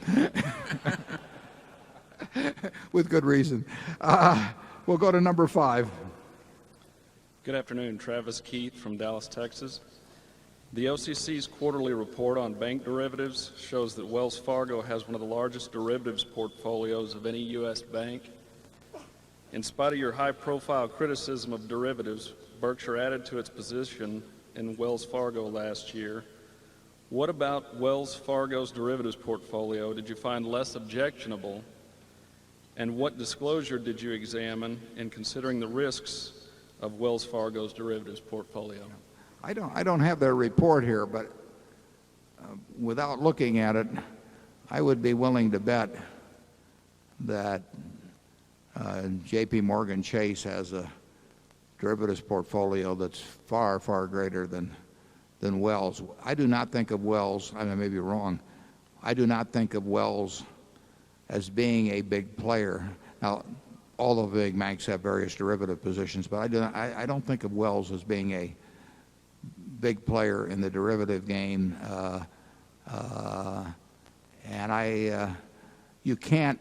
With good reason. We'll go to number 5. Good afternoon. Travis Keith from Dallas, Texas. The OCC's quarterly report on bank derivatives shows that Wells Fargo has one of the largest derivatives portfolios of any U.S. bank. In spite of your high-profile criticism of derivatives, Berkshire added to its position in Wells Fargo last year. What about Wells Fargo's derivatives portfolio did you find less objectionable? And what disclosure did you examine in considering the risks of Wells Fargo's derivatives portfolio? I don't have their report here, but without looking at it, I would be willing to bet that J.P. Morgan Chase has a derivatives portfolio that's far, far greater than Wells. I do not think of Wells, I may be wrong, I do not think of Wells as being a big player. Now, all the big banks have various derivative positions, but I don't think of Wells as being a big player in the derivative game. You can't,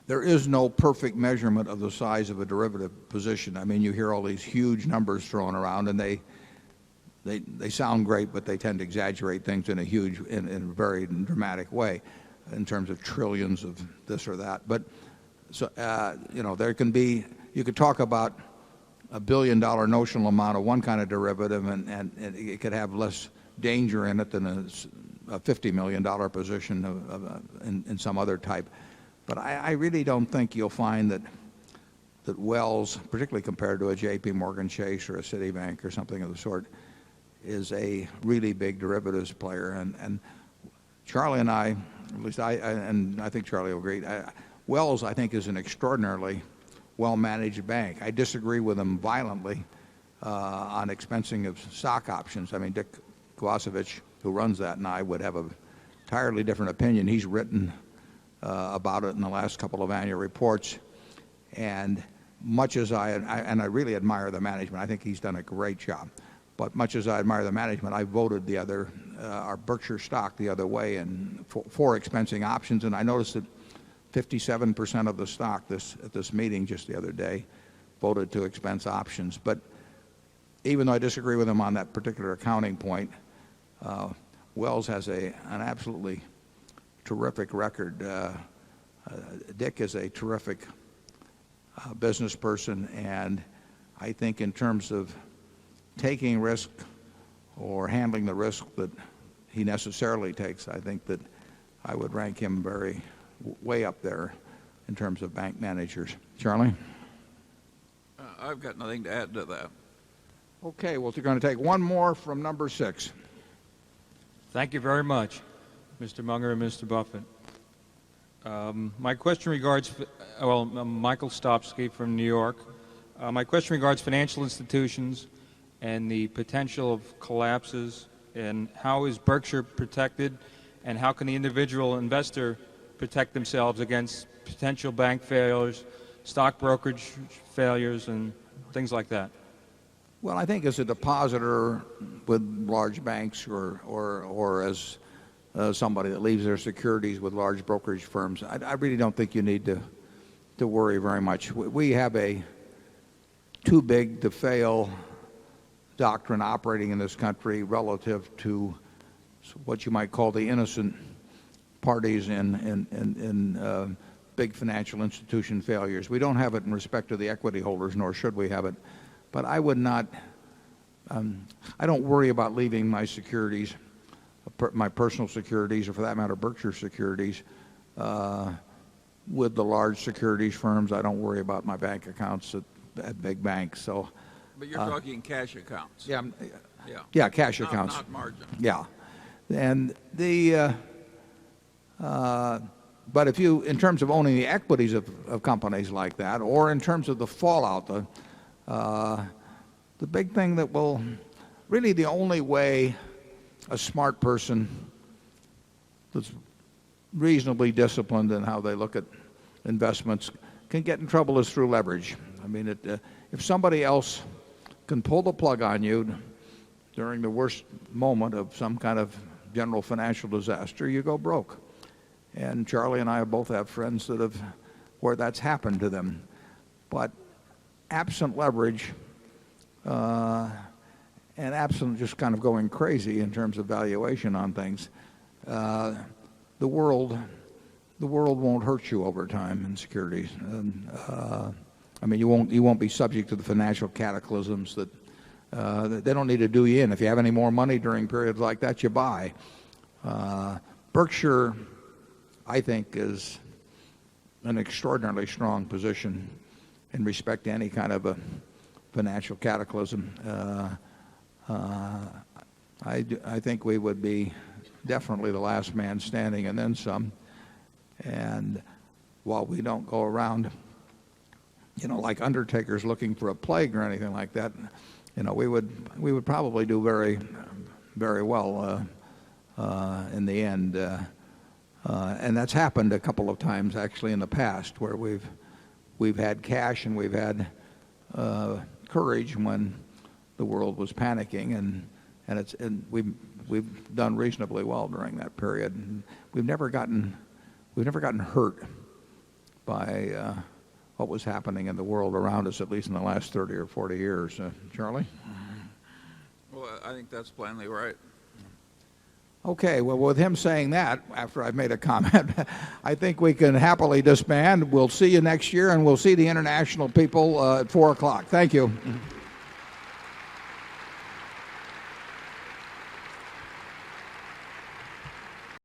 there is no perfect measurement of the size of a derivative position. I mean, you hear all these huge numbers thrown around, and they sound great, but they tend to exaggerate things in a very dramatic way in terms of trillions of this or that. But so there can be, you could talk about $1 billion notional amount of one kind of derivative, and it could have less danger in it than a $50 million position in some other type. But I really don't think you'll find that Wells, particularly compared to a J.P. Morgan Chase or a Citibank or something of the sort, is a really big derivatives player. And Charlie and I, at least and I think Charlie will agree, Wells, I think, is an extraordinarily well-managed bank. I disagree with him violently on expensing of stock options. I mean, Dick Kwasevich, who runs that, and I would have an entirely different opinion. He's written about it in the last couple of annual reports. And much as I really admire the management, I think he's done a great job. But much as I admire the management, I voted our Berkshire stock the other way and for expensing options. And I noticed that 57% of the stock at this meeting just the other day voted to expense options. But even though I disagree with him on that particular accounting point, Wells has an absolutely terrific record. Dick is a terrific business person, and I think in terms of taking risk or handling the risk that he necessarily takes, I think that I would rank him way up there in terms of bank managers. Charlie? I've got nothing to add to that. Okay, well, we're going to take one more from number 6. Thank you very much, Mr. Munger and Mr. Buffett. My question regards, Michael Stopsky from New York. My question regards financial institutions and the potential of collapses, and how is Berkshire protected, and how can the individual investor protect themselves against potential bank failures, stock brokerage failures, and things like that? Well, I think as a depositor with large banks or as somebody that leaves their securities with large brokerage firms, I really don't think you need to worry very much. We have a too big to fail doctrine operating in this country relative to what you might call the innocent parties in big financial institution failures. We don't have it in respect to the equity holders, nor should we have it. But I would not, I don't worry about leaving my securities, my personal securities, or for that matter, Berkshire securities, with the large securities firms. I don't worry about my bank accounts at big banks. So, But you're talking cash accounts. yeah, Yeah. yeah, cash Not- accounts. Not margin. Yeah, and but if you, in terms of owning the equities of companies like that, or in terms of the fallout, the big thing that will really, the only way a smart person that's reasonably disciplined in how they look at investments can get in trouble is through leverage. I mean, if somebody else can pull the plug on you during the worst moment of some kind of general financial disaster, you go broke. And Charlie and I both have friends that have, where that's happened to them. But absent leverage, and absent just kind of going crazy in terms of valuation on things, the world won't hurt you over time in securities. And, I mean, you won't be subject to the financial cataclysms that they don't need to do you in. If you have any more money during periods like that, you buy. Berkshire, I think, is an extraordinarily strong position in respect to any kind of a financial cataclysm. I think we would be definitely the last man standing and then some. And while we don't go around, like undertakers looking for a plague or anything like that, we would probably do very, very well in the end. And that's happened a couple of times actually in the past, where we've had cash and we've had courage when the world was panicking, and we've done reasonably well during that period. And we've never gotten hurt by what was happening in the world around us, at least in the last 30 or 40 years. Charlie? Well, I think that's plainly right. Okay, well, with him saying that, after I've made a comment, I think we can happily disband. We'll see you next year, and we'll see the international people at 4 o'clock. Thank you.